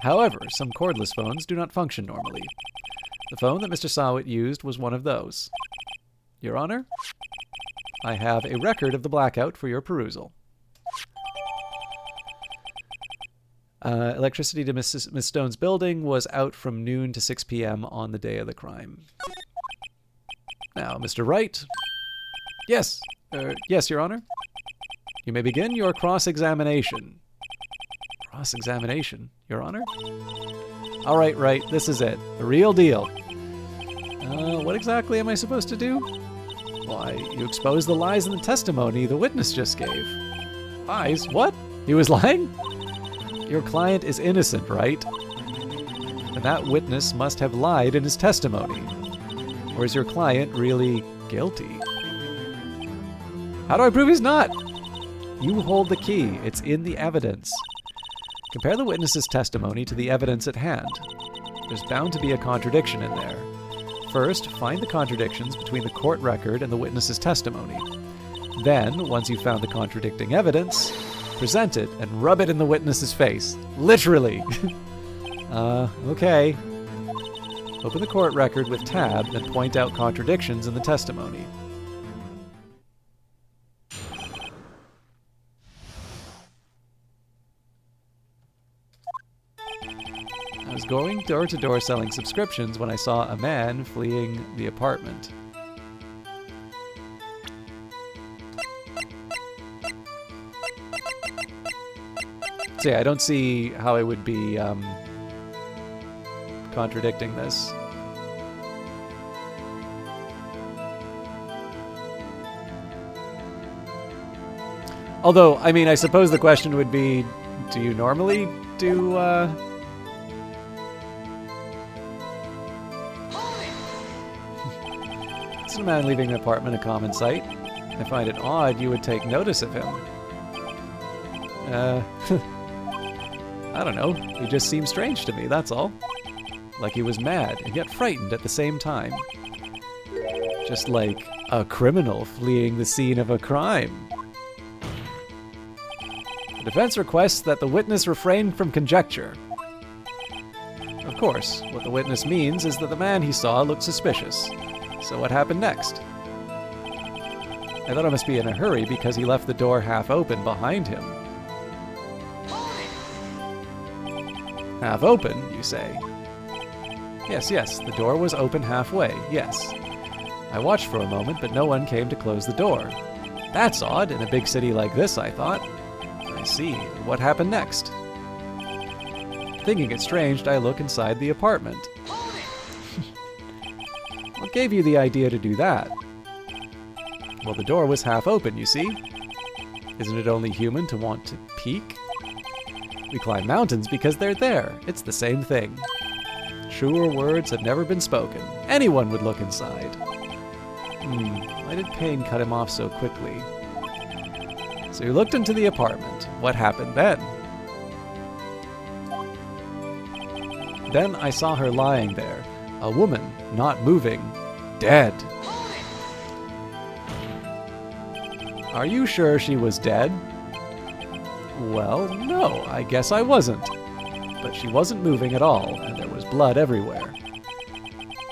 [SPEAKER 1] However, some cordless phones do not function normally. The phone that Mr. Sawit used was one of those. Your Honor, I have a record of the blackout for your perusal. Electricity to Miss Stone's building was out from noon to 6 p.m. on the day of the crime. Now, Mr. Wright. Yes. Yes, Your Honor. You may begin your cross-examination. Cross-examination, Your Honor? All right, Wright. This is it. The real deal. What exactly am I supposed to do? Why, you expose the lies in the testimony the witness just gave. Lies? What? He was lying? Your client is innocent, right? And that witness must have lied in his testimony. Or is your client really guilty? How do I prove he's not? You hold the key. It's in the evidence. Compare the witness's testimony to the evidence at hand. There's bound to be a contradiction in there. First, find the contradictions between the court record and the witness's testimony. Then, once you've found the contradicting evidence, present it and rub it in the witness's face. Literally. Okay. Open the court record with tab, then point out contradictions in the testimony. I was going door to door selling subscriptions when I saw a man fleeing the apartment. So yeah, I don't see how I would be contradicting this. Although, I mean, I suppose the question would be, do you normally do, Is a man leaving an apartment a common sight? I find it odd you would take notice of him. I don't know. He just seemed strange to me, that's all. Like he was mad and yet frightened at the same time. Just like a criminal fleeing the scene of a crime. The defense requests that the witness refrain from conjecture. Of course, what the witness means is that the man he saw looked suspicious. So what happened next? I thought I must be in a hurry because he left the door half open behind him. Half open, you say? Yes, the door was open halfway, yes. I watched for a moment, but no one came to close the door. That's odd in a big city like this, I thought. I see. What happened next? Thinking it strange, I look inside the apartment. What gave you the idea to do that? Well, the door was half open, you see. Isn't it only human to want to peek? We climb mountains because they're there. It's the same thing. Truer words have never been spoken. Anyone would look inside. Why did pain cut him off so quickly? So you looked into the apartment. What happened then? Then I saw her lying there. A woman, not moving. Dead. Are you sure she was dead? Well, no, I guess I wasn't. But she wasn't moving at all, and there was blood everywhere.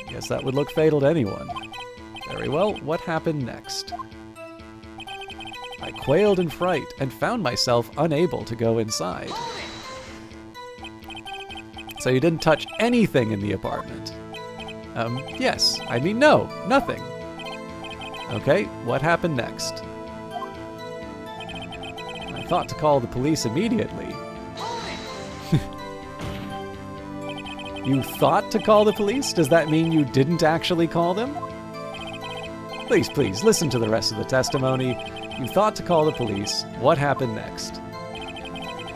[SPEAKER 1] Guess that would look fatal to anyone. Very well, what happened next? I quailed in fright and found myself unable to go inside. So you didn't touch anything in the apartment? Yes. I mean, no, nothing. Okay, what happened next? I thought to call the police immediately. You thought to call the police? Does that mean you didn't actually call them? Please, listen to the rest of the testimony. You thought to call the police. What happened next?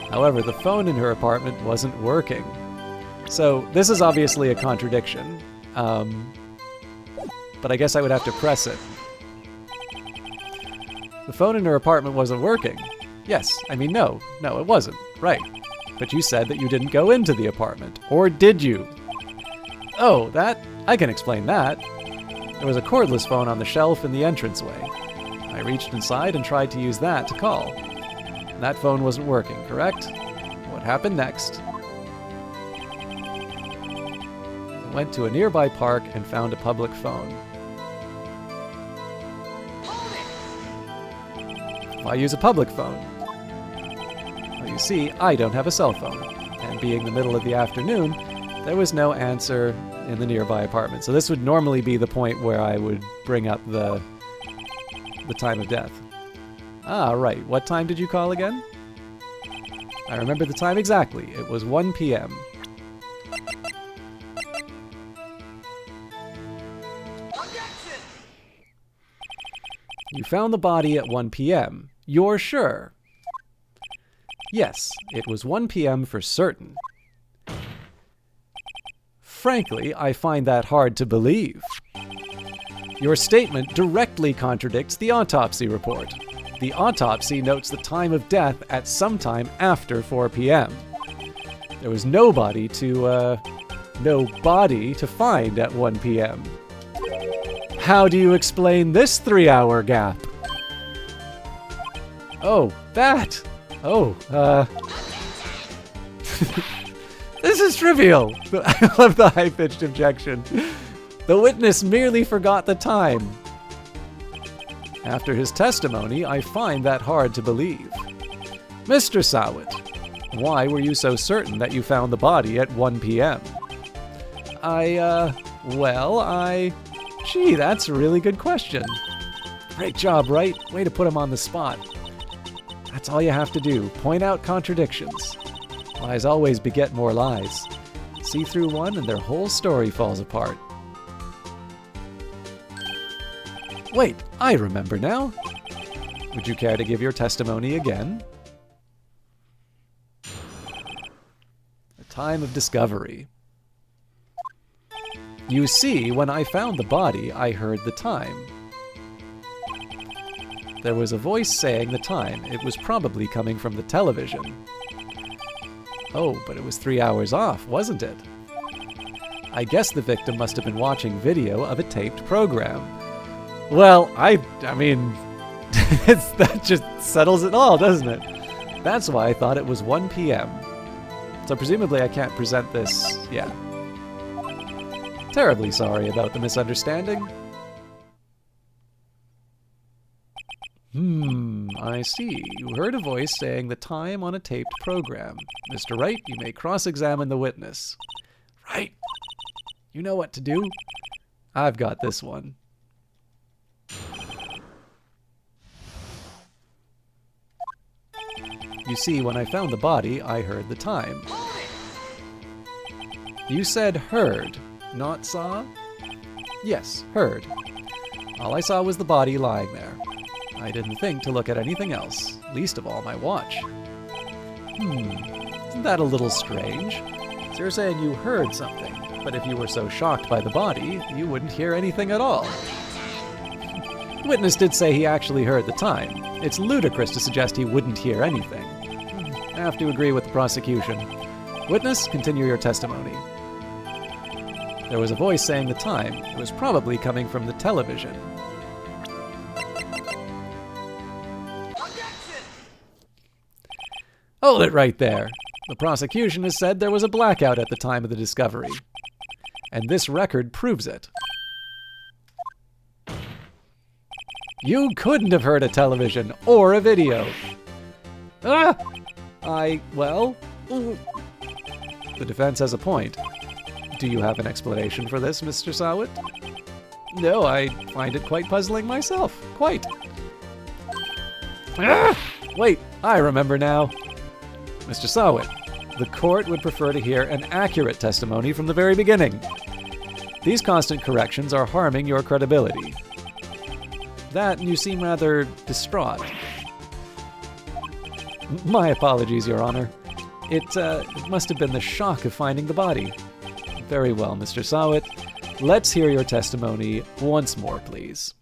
[SPEAKER 1] However, the phone in her apartment wasn't working. So, this is obviously a contradiction. But I guess I would have to press it. The phone in her apartment wasn't working. Yes, I mean, no, it wasn't. Right. But you said that you didn't go into the apartment. Or did you? Oh, I can explain that. There was a cordless phone on the shelf in the entranceway. I reached inside and tried to use that to call. That phone wasn't working, correct? What happened next? I went to a nearby park and found a public phone. Why use a public phone? Well, you see, I don't have a cell phone, and being the middle of the afternoon, there was no answer in the nearby apartment. So this would normally be the point where I would bring up the time of death. Ah, right. What time did you call again? I remember the time exactly. It was 1 p.m. You found the body at 1 p.m. You're sure? Yes, it was 1 p.m. for certain. Frankly, I find that hard to believe. Your statement directly contradicts the autopsy report. The autopsy notes the time of death at some time after 4 p.m. There was no body to find at 1 p.m. How do you explain this 3-hour gap? Oh, that! Oh, This is trivial. I love the high-pitched objection. The witness merely forgot the time. After his testimony, I find that hard to believe. Mr. Sawit, why were you so certain that you found the body at 1 p.m.? Gee, that's a really good question. Great job, right? Way to put him on the spot. That's all you have to do. Point out contradictions. Lies always beget more lies. See through one and their whole story falls apart. Wait, I remember now. Would you care to give your testimony again? The time of discovery. You see, when I found the body, I heard the time. There was a voice saying the time. It was probably coming from the television. Oh, but it was 3 hours off, wasn't it? I guess the victim must have been watching video of a taped program. Well, I mean, that just settles it all, doesn't it? That's why I thought it was 1 p.m. So presumably I can't present this, yeah. Terribly sorry about the misunderstanding. I see. You heard a voice saying the time on a taped program. Mr. Wright, you may cross-examine the witness. Right. You know what to do. I've got this one. You see, when I found the body, I heard the time. You said heard, not saw? Yes, heard. All I saw was the body lying there. I didn't think to look at anything else, least of all my watch. Isn't that a little strange? So you're saying you heard something, but if you were so shocked by the body, you wouldn't hear anything at all. The witness did say he actually heard the time. It's ludicrous to suggest he wouldn't hear anything. I have to agree with the prosecution. Witness, continue your testimony. There was a voice saying the time. It was probably coming from the television. Hold it right there. The prosecution has said there was a blackout at the time of the discovery. And this record proves it. You couldn't have heard a television or a video. Well... The defense has a point. Do you have an explanation for this, Mr. Sawit? No, I find it quite puzzling myself. Quite. Wait, I remember now. Mr. Sawit, the court would prefer to hear an accurate testimony from the very beginning. These constant corrections are harming your credibility. That, and you seem rather distraught. My apologies, Your Honor. It must have been the shock of finding the body. Very well, Mr. Sawit. Let's hear your testimony once more, please.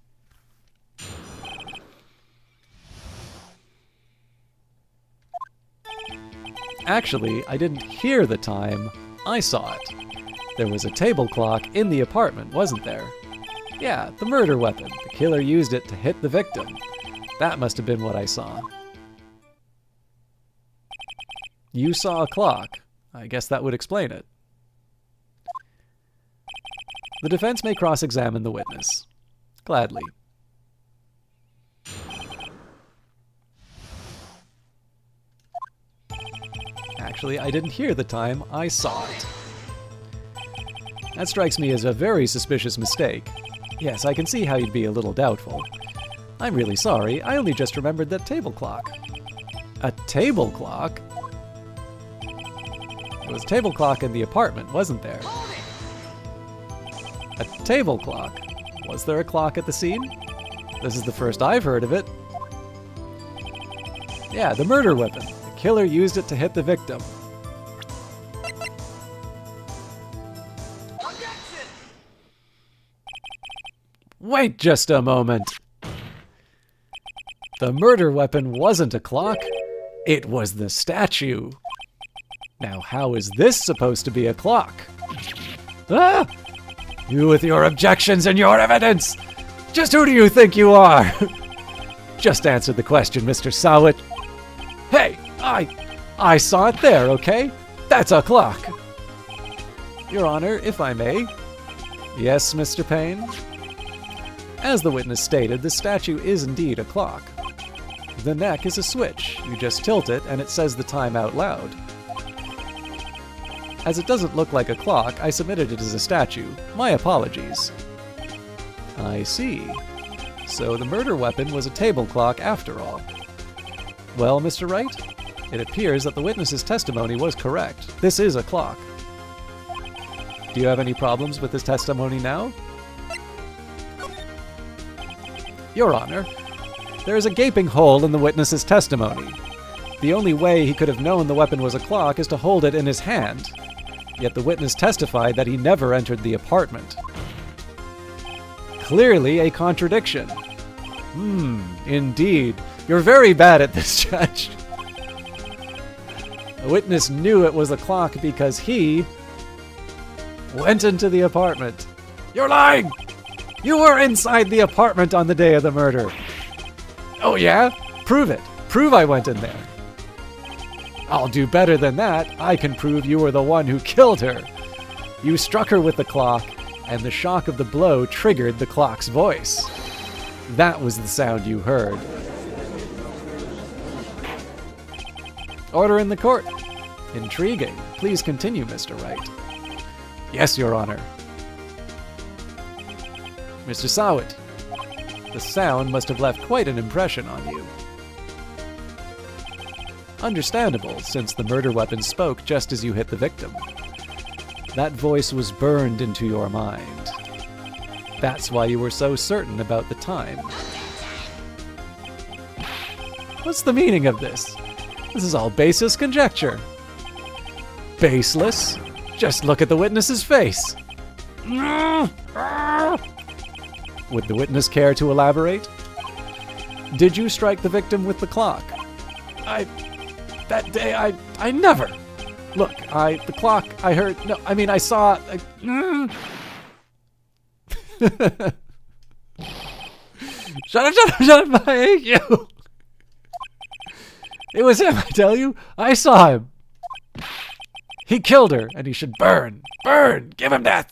[SPEAKER 1] Actually, I didn't hear the time. I saw it. There was a table clock in the apartment, wasn't there? Yeah, the murder weapon. The killer used it to hit the victim. That must have been what I saw. You saw a clock. I guess that would explain it. The defense may cross-examine the witness. Gladly. Actually, I didn't hear the time. I saw it. That strikes me as a very suspicious mistake. Yes, I can see how you'd be a little doubtful. I'm really sorry. I only just remembered that table clock. A table clock? There was a table clock in the apartment, wasn't there? A table clock? Was there a clock at the scene? This is the first I've heard of it. Yeah, the murder weapon. The killer used it to hit the victim. Wait just a moment. The murder weapon wasn't a clock. It was the statue. Now, how is this supposed to be a clock? Ah! You with your objections and your evidence! Just who do you think you are? Just answer the question, Mr. Sawit. Hey, I saw it there, okay? That's a clock. Your Honor, if I may. Yes, Mr. Payne? As the witness stated, the statue is indeed a clock. The neck is a switch. You just tilt it, and it says the time out loud. As it doesn't look like a clock, I submitted it as a statue. My apologies. I see. So the murder weapon was a table clock after all. Well, Mr. Wright, it appears that the witness's testimony was correct. This is a clock. Do you have any problems with this testimony now? Your Honor, there is a gaping hole in the witness's testimony. The only way he could have known the weapon was a clock is to hold it in his hand. Yet the witness testified that he never entered the apartment. Clearly a contradiction. Indeed. You're very bad at this, Judge. The witness knew it was a clock because he went into the apartment. You're lying! You were inside the apartment on the day of the murder. Oh yeah? Prove it. Prove I went in there. I'll do better than that. I can prove you were the one who killed her. You struck her with the clock, and the shock of the blow triggered the clock's voice. That was the sound you heard. Order in the court. Intriguing. Please continue, Mr. Wright. Yes, Your Honor. Mr. Sawit, the sound must have left quite an impression on you. Understandable, since the murder weapon spoke just as you hit the victim. That voice was burned into your mind. That's why you were so certain about the time. What's the meaning of this? This is all baseless conjecture. Baseless? Just look at the witness's face. Would the witness care to elaborate? Did you strike the victim with the clock? That day, I never. Look, the clock, I heard, no, I mean, I saw. Shut up, I hate you. It was him, I tell you. I saw him. He killed her, and he should burn. Burn! Give him death!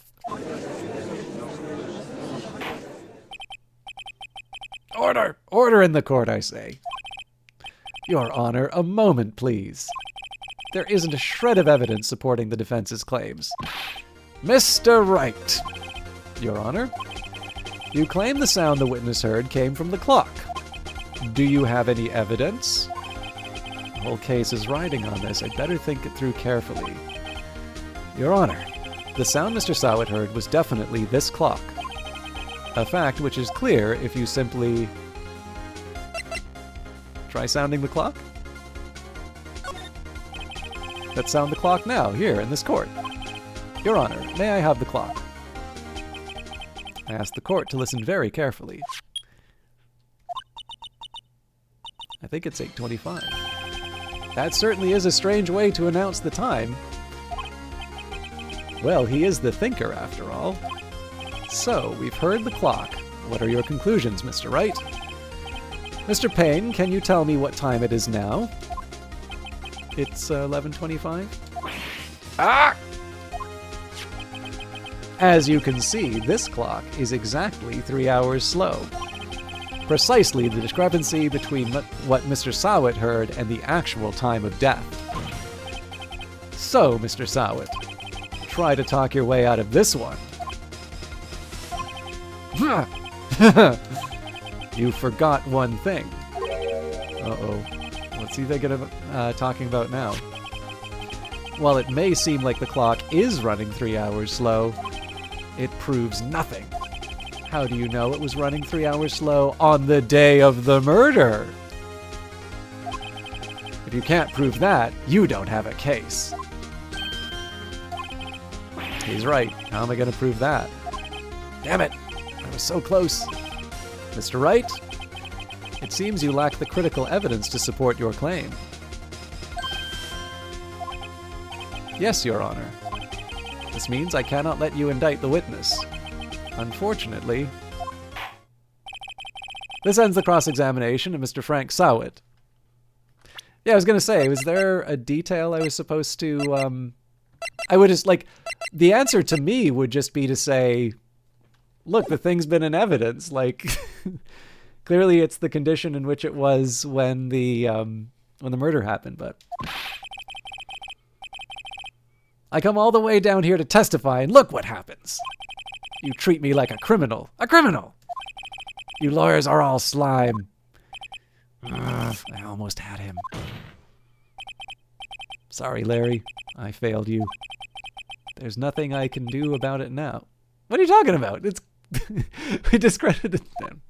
[SPEAKER 1] Order! Order in the court, I say. Your Honor, a moment, please. There isn't a shred of evidence supporting the defense's claims. Mr. Wright. Your Honor, you claim the sound the witness heard came from the clock. Do you have any evidence? The whole case is riding on this. I'd better think it through carefully. Your Honor, the sound Mr. Sawit heard was definitely this clock. A fact which is clear if you simply try sounding the clock. Let's sound the clock now, here in this court. Your Honor, may I have the clock? I ask the court to listen very carefully. I think it's 8:25. That certainly is a strange way to announce the time. Well, he is the thinker, after all. So, we've heard the clock. What are your conclusions, Mr. Wright? Mr. Payne, can you tell me what time it is now? It's 11:25. Ah! As you can see, this clock is exactly 3 hours slow. Precisely the discrepancy between what Mr. Sawit heard and the actual time of death. So, Mr. Sawit, try to talk your way out of this one. You forgot one thing. Uh-oh. What's he thinking of talking about now? While it may seem like the clock is running 3 hours slow, it proves nothing. How do you know it was running 3 hours slow on the day of the murder? If you can't prove that, you don't have a case. He's right. How am I going to prove that? Damn it! I was so close. Mr. Wright, it seems you lack the critical evidence to support your claim. Yes, Your Honor. This means I cannot let you indict the witness. Unfortunately, this ends the cross-examination of Mr. Frank Sawit. Yeah, I was going to say, was there a detail I was supposed to I would just, like, the answer to me would just be to say, look, the thing's been in evidence. Like, clearly it's the condition in which it was when the murder happened, but... I come all the way down here to testify, and look what happens. You treat me like a criminal. A criminal! You lawyers are all slime. Ugh, I almost had him. Sorry, Larry. I failed you. There's nothing I can do about it now. What are you talking about? It's we discredited them.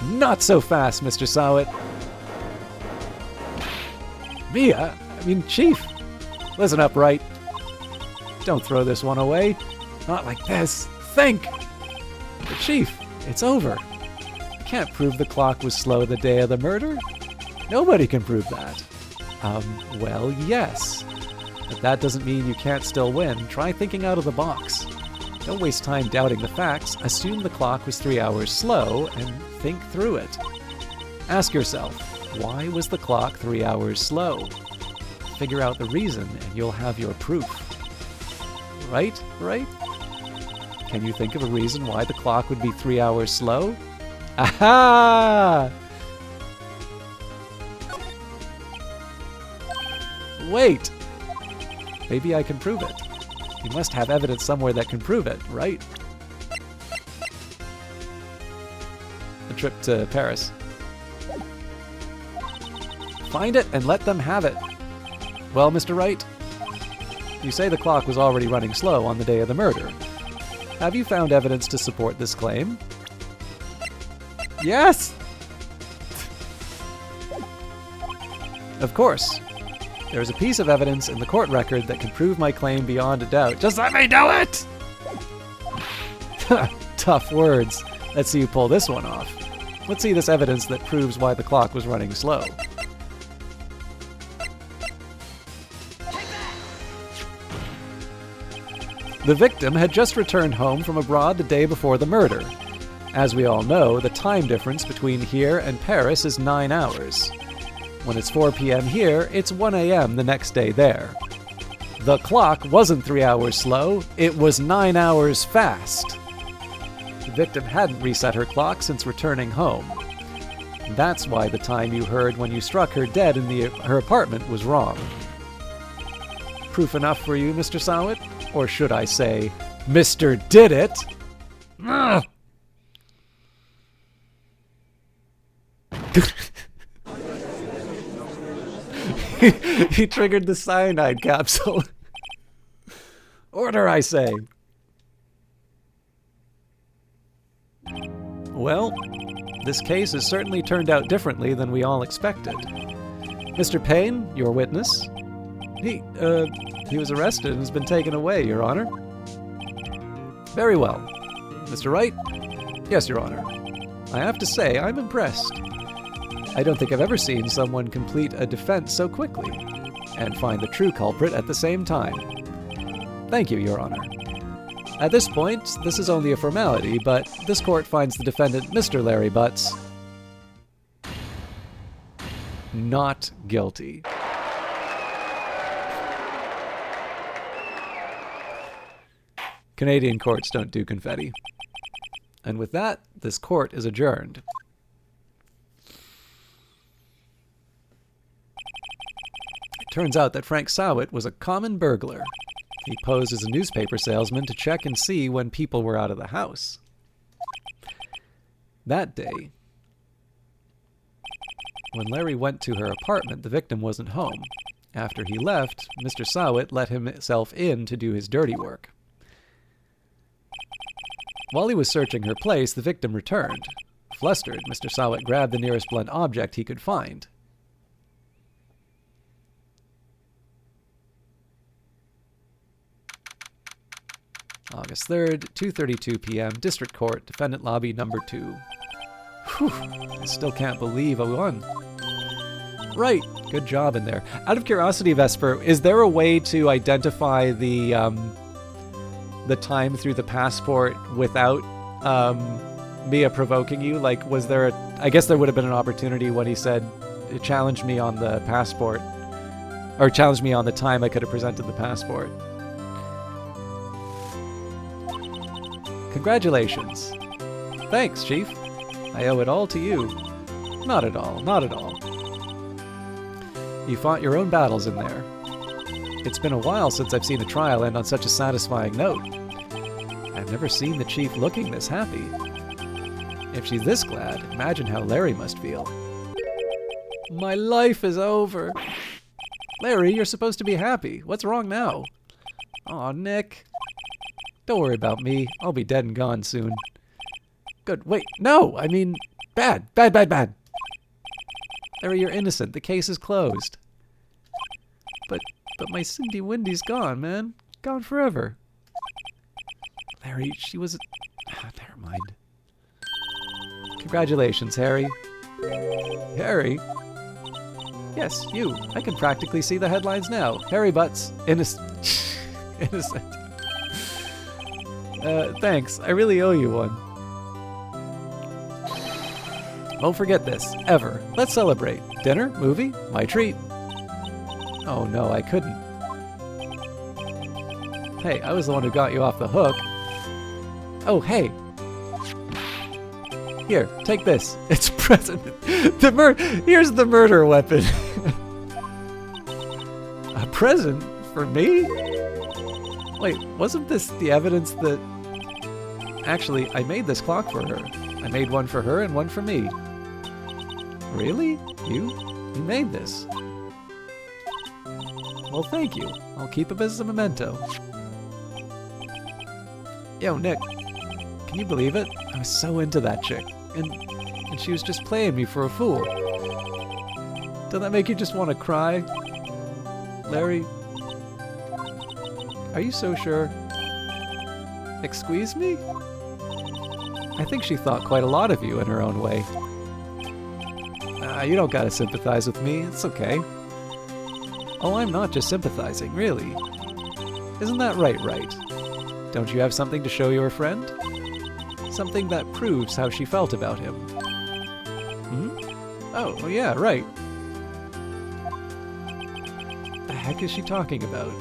[SPEAKER 1] Not so fast, Mr. Sowett. Mia? I mean, Chief. Listen up, right? Don't throw this one away. Not like this. Think! But Chief, it's over. You can't prove the clock was slow the day of the murder. Nobody can prove that. Well, yes. But that doesn't mean you can't still win. Try thinking out of the box. Don't waste time doubting the facts. Assume the clock was 3 hours slow and think through it. Ask yourself, why was the clock 3 hours slow? Figure out the reason and you'll have your proof. Right? Right? Can you think of a reason why the clock would be 3 hours slow? Aha! Wait! Maybe I can prove it. You must have evidence somewhere that can prove it, right? A trip to Paris. Find it and let them have it. Well, Mr. Wright, you say the clock was already running slow on the day of the murder. Have you found evidence to support this claim? Yes! Of course. There is a piece of evidence in the court record that can prove my claim beyond a doubt. Just let me do it! Tough words. Let's see you pull this one off. Let's see this evidence that proves why the clock was running slow. The victim had just returned home from abroad the day before the murder. As we all know, the time difference between here and Paris is 9 hours. When it's 4 p.m. here, it's 1 a.m. the next day there. The clock wasn't 3 hours slow, it was 9 hours fast. The victim hadn't reset her clock since returning home. That's why the time you heard when you struck her dead in her apartment was wrong. Proof enough for you, Mr. Sowett? Or should I say, Mr. Did It? Ugh. He triggered the cyanide capsule. Order, I say. Well, this case has certainly turned out differently than we all expected. Mr. Payne, your witness. He was arrested and has been taken away, Your Honor. Very well. Mr. Wright? Yes, Your Honor. I have to say, I'm impressed. I don't think I've ever seen someone complete a defense so quickly, and find the true culprit at the same time. Thank you, Your Honor. At this point, this is only a formality, but this court finds the defendant, Mr. Larry Butts, not guilty. Canadian courts don't do confetti. And with that, this court is adjourned. It turns out that Frank Sowett was a common burglar. He posed as a newspaper salesman to check and see when people were out of the house. That day, when Larry went to her apartment, the victim wasn't home. After he left, Mr. Sowett let himself in to do his dirty work. While he was searching her place, the victim returned. Flustered, Mr. Sowett grabbed the nearest blunt object he could find. August 3rd, 2:32 p.m., District Court, Defendant Lobby Number 2. Whew, I still can't believe I won. Right, good job in there. Out of curiosity, Vesper, is there a way to identify the time through the passport without Mia provoking you? Like, was there I guess there would have been an opportunity when he said, challenge me on the passport, Or challenged me on the time I could have presented the passport. Congratulations. Thanks, Chief. I owe it all to you. Not at all, not at all. You fought your own battles in there. It's been a while since I've seen a trial end on such a satisfying note. I've never seen the Chief looking this happy. If she's this glad, imagine how Larry must feel. My life is over. Larry, you're supposed to be happy. What's wrong now? Aw, Nick. Don't worry about me. I'll be dead and gone soon. Good. Wait, no! I mean, bad. Bad, bad, bad. Larry, you're innocent. The case is closed. But my Cindy Windy's gone, man. Gone forever. Larry, she was... never mind. Congratulations, Harry. Harry? Yes, you. I can practically see the headlines now. Harry Butts, innocent. Innocent. Thanks. I really owe you one. Won't forget this, ever. Let's celebrate. Dinner? Movie? My treat. Oh no, I couldn't. Hey, I was the one who got you off the hook. Oh, hey. Here, take this. It's present. Here's the murder weapon. A present for me? Wait, wasn't this the evidence that... Actually, I made this clock for her. I made one for her and one for me. Really? You made this? Well, thank you. I'll keep it as a memento. Yo, Nick. Can you believe it? I was so into that chick. And she was just playing me for a fool. Doesn't that make you just want to cry? Larry? Are you so sure? Excuse me? I think she thought quite a lot of you in her own way. You don't gotta sympathize with me. It's okay. Oh, I'm not just sympathizing, really. Isn't that right? Don't you have something to show your friend? Something that proves how she felt about him. Oh, yeah, right. The heck is she talking about?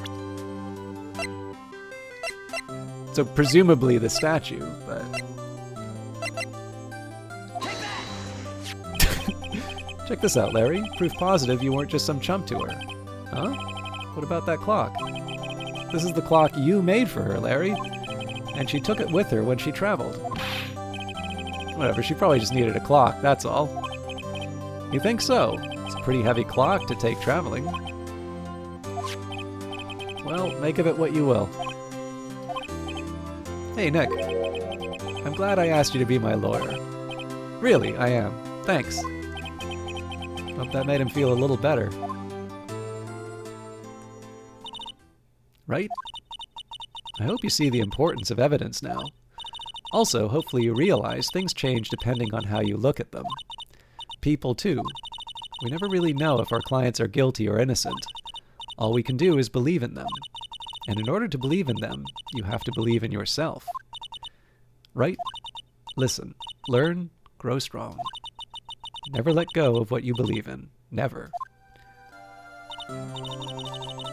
[SPEAKER 1] So presumably the statue, but... Check this out, Larry. Proof positive you weren't just some chump to her. Huh? What about that clock? This is the clock you made for her, Larry. And she took it with her when she traveled. Whatever, she probably just needed a clock, that's all. You think so? It's a pretty heavy clock to take traveling. Well, make of it what you will. Hey, Nick. I'm glad I asked you to be my lawyer. Really, I am. Thanks. Hope that made him feel a little better. Right? I hope you see the importance of evidence now. Also, hopefully you realize things change depending on how you look at them. People, too. We never really know if our clients are guilty or innocent. All we can do is believe in them. And in order to believe in them, you have to believe in yourself. Right? Listen, learn, grow strong. Never let go of what you believe in. Never.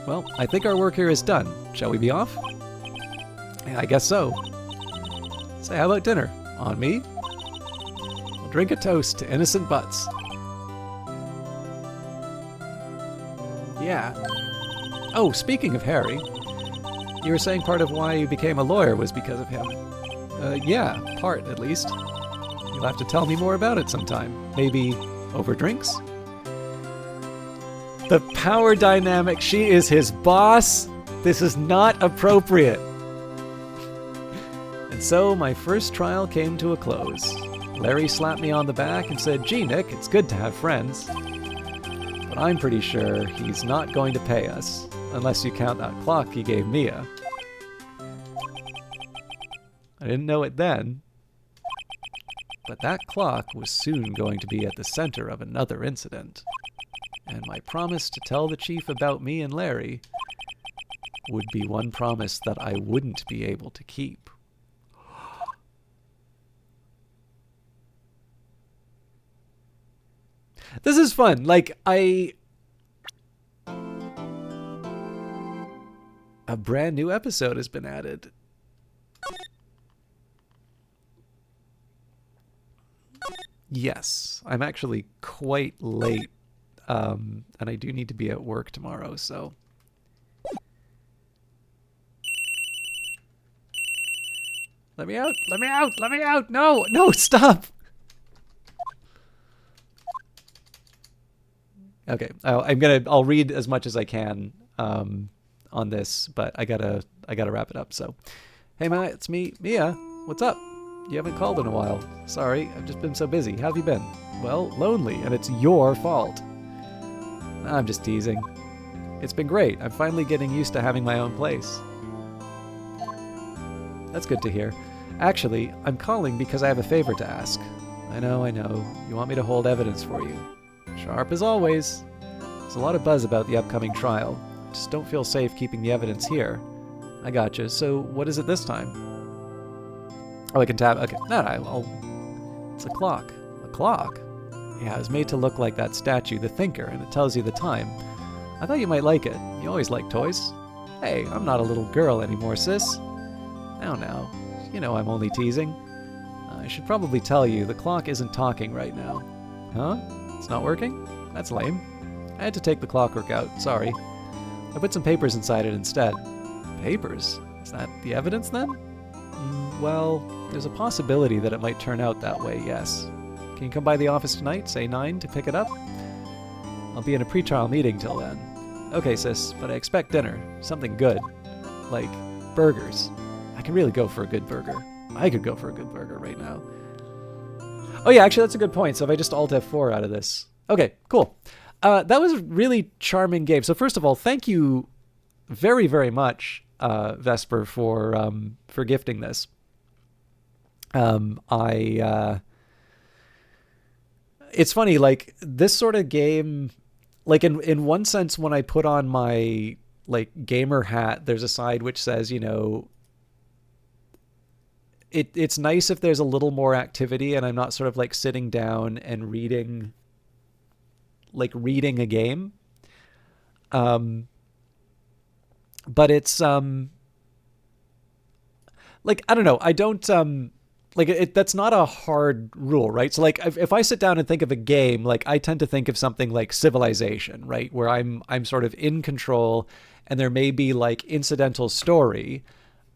[SPEAKER 1] Well, I think our work here is done. Shall we be off? Yeah, I guess so. Say, how about dinner? On me? We'll drink a toast to innocent butts. Yeah. Oh, speaking of Harry, you were saying part of why you became a lawyer was because of him. Yeah, part at least. You'll have to tell me more about it sometime. Maybe over drinks? The power dynamic. She is his boss. This is not appropriate. And so my first trial came to a close. Larry slapped me on the back and said, "Gee, Nick, it's good to have friends. But I'm pretty sure he's not going to pay us, unless you count that clock he gave Mia." I didn't know it then. But that clock was soon going to be at the center of another incident. And my promise to tell the chief about me and Larry would be one promise that I wouldn't be able to keep. This is fun. Like, A brand new episode has been added. Yes, I'm actually quite late, and I do need to be at work tomorrow, so... Let me out! Let me out! Let me out! No! No! Stop! Okay, I'll read as much as I can on this, but I gotta wrap it up. So, hey Matt, it's me, Mia. What's up? You haven't called in a while. Sorry, I've just been so busy. How have you been? Well, lonely, and it's your fault. I'm just teasing. It's been great. I'm finally getting used to having my own place. That's good to hear. Actually, I'm calling because I have a favor to ask. I know. You want me to hold evidence for you. Sharp as always. There's a lot of buzz about the upcoming trial. Just don't feel safe keeping the evidence here. I gotcha. So, what is it this time? Oh, I can tap. Okay. It's a clock. A clock? Yeah, it was made to look like that statue, the Thinker, and it tells you the time. I thought you might like it. You always like toys. Hey, I'm not a little girl anymore, sis. Now. You know I'm only teasing. I should probably tell you, the clock isn't talking right now. Huh? It's not working? That's lame. I had to take the clockwork out, sorry. I put some papers inside it instead. Papers? Is that the evidence then? Well, there's a possibility that it might turn out that way, yes. Can you come by the office tonight, say 9, to pick it up? I'll be in a pre-trial meeting till then. Okay, sis, but I expect dinner. Something good. Like burgers. I can really go for a good burger. I could go for a good burger right now. Oh yeah, actually that's a good point. So if I just Alt F4 out of this. Okay, cool. That was a really charming game. So first of all, thank you very, very much, Vesper, for gifting this. It's funny, like this sort of game, like in one sense, when I put on my like gamer hat, there's a side which says, you know, it's nice if there's a little more activity and I'm not sort of like sitting down and reading a game. But it's like, I don't know. I don't like that's not a hard rule, right? So like if I sit down and think of a game, like I tend to think of something like Civilization, right? Where I'm sort of in control and there may be like incidental story.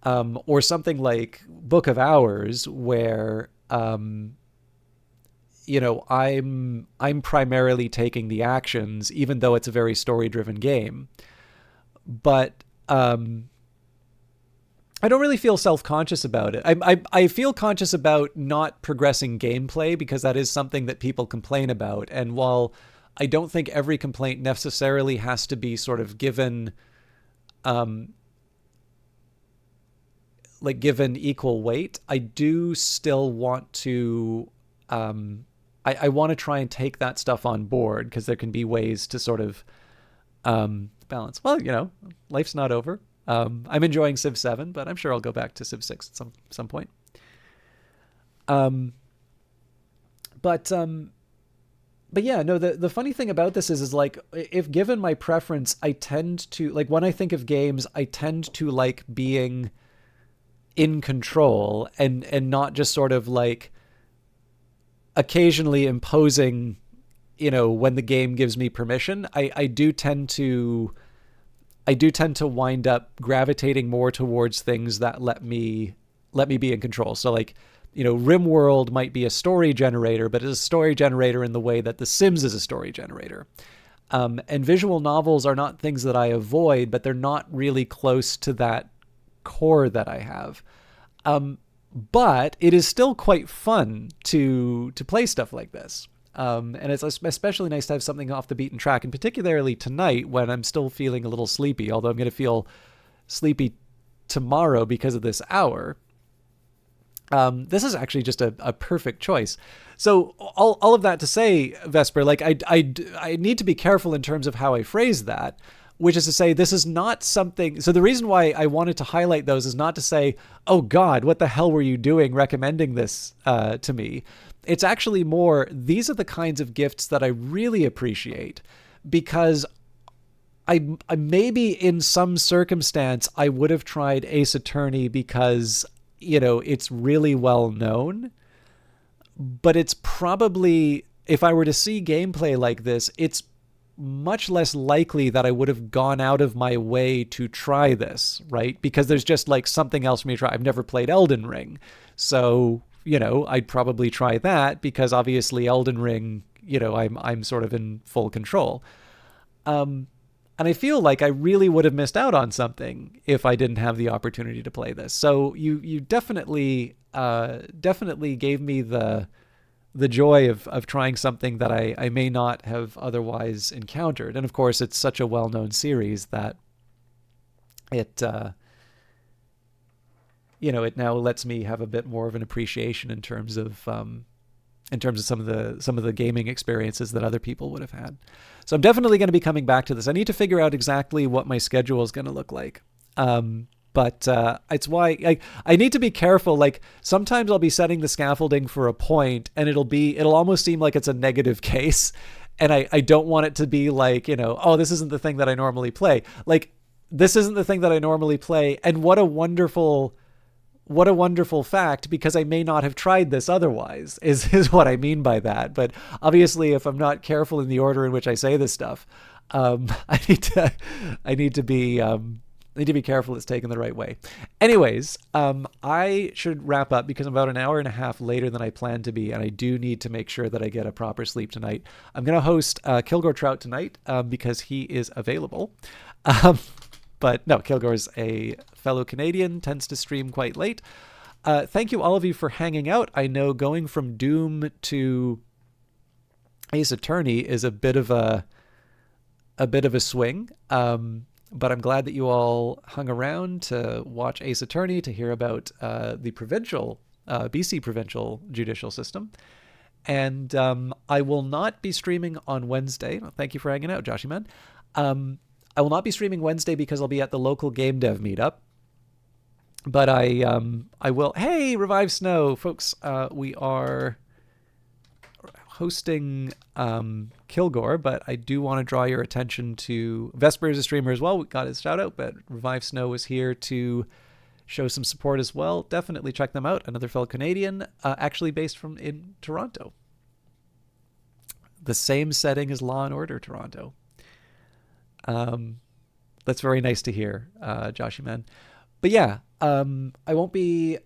[SPEAKER 1] Or something like Book of Hours, where you know, I'm primarily taking the actions, even though it's a very story-driven game. But I don't really feel self-conscious about it. I feel conscious about not progressing gameplay because that is something that people complain about. And while I don't think every complaint necessarily has to be sort of given given equal weight, I do still want to I want to try and take that stuff on board because there can be ways to sort of balance. Well, you know, life's not over. I'm enjoying Civ 7, but I'm sure I'll go back to Civ 6 at some point. But yeah, no, the funny thing about this is like, if given my preference, I tend to, like, when I think of games, I tend to like being in control and not just sort of like occasionally imposing, you know, when the game gives me permission. I do tend to wind up gravitating more towards things that let me be in control. So like, you know, RimWorld might be a story generator, but it's a story generator in the way that The Sims is a story generator. And visual novels are not things that I avoid, but they're not really close to that core that I have. But it is still quite fun to play stuff like this. And it's especially nice to have something off the beaten track, and particularly tonight when I'm still feeling a little sleepy, although I'm going to feel sleepy tomorrow because of this hour. This is actually just a perfect choice. So all of that to say, Vesper, like I need to be careful in terms of how I phrase that, which is to say this is not something. So the reason why I wanted to highlight those is not to say, oh God, what the hell were you doing recommending this to me? It's actually more, these are the kinds of gifts that I really appreciate, because I maybe in some circumstance I would have tried Ace Attorney because, it's really well known. But it's probably, if I were to see gameplay like this, it's much less likely that I would have gone out of my way to try this, right? Because there's just like something else for me to try. I've never played Elden Ring. So, I'd probably try that because obviously Elden Ring, I'm sort of in full control. And I feel like I really would have missed out on something if I didn't have the opportunity to play this. So you definitely gave me the joy of trying something that I may not have otherwise encountered. And of course, it's such a well-known series that it now lets me have a bit more of an appreciation in terms of some of the gaming experiences that other people would have had. So I'm definitely going to be coming back to this. I need to figure out exactly what my schedule is going to look like. But it's why I need to be careful. Like sometimes I'll be setting the scaffolding for a point and it'll almost seem like it's a negative case. And I don't want it to be like, oh, this isn't the thing that I normally play. Like this isn't the thing that I normally play. And what a wonderful fact, because I may not have tried this otherwise is what I mean by that. But obviously if I'm not careful in the order in which I say this stuff, I need to be careful it's taken the right way. Anyways, I should wrap up because I'm about an hour and a half later than I planned to be, and I do need to make sure that I get a proper sleep tonight. I'm going to host Kilgore Trout tonight because he is available. But no, Kilgore's a fellow Canadian, tends to stream quite late. Thank you all of you for hanging out. I know going from Doom to Ace Attorney is a bit of a swing. But I'm glad that you all hung around to watch Ace Attorney, to hear about the provincial, BC provincial judicial system. And I will not be streaming on Wednesday. Thank you for hanging out, Joshy Man. I will not be streaming Wednesday because I'll be at the local game dev meetup. But I will. Hey, Revive Snow, folks. We are hosting Kilgore, but I do want to draw your attention to Vesper is a streamer as well. We got his shout out, but Revive Snow is here to show some support as well. Definitely check them out. Another fellow Canadian, actually based in Toronto. The same setting as Law and Order Toronto. That's very nice to hear, Joshy Man. But yeah, I won't be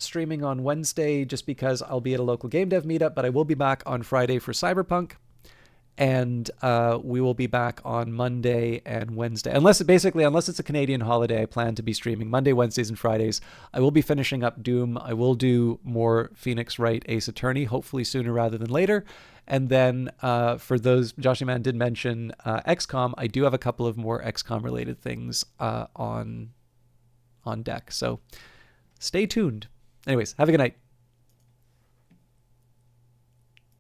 [SPEAKER 1] streaming on Wednesday just because I'll be at a local game dev meetup, but I will be back on Friday for Cyberpunk, and we will be back on Monday and Wednesday. Unless it's a Canadian holiday, I plan to be streaming Monday, Wednesdays, and Fridays. I will be finishing up Doom. I will do more Phoenix Wright Ace Attorney, hopefully sooner rather than later. And then for those, Joshy Man did mention XCOM. I do have a couple of more XCOM related things on deck. So stay tuned. Anyways, have a good night.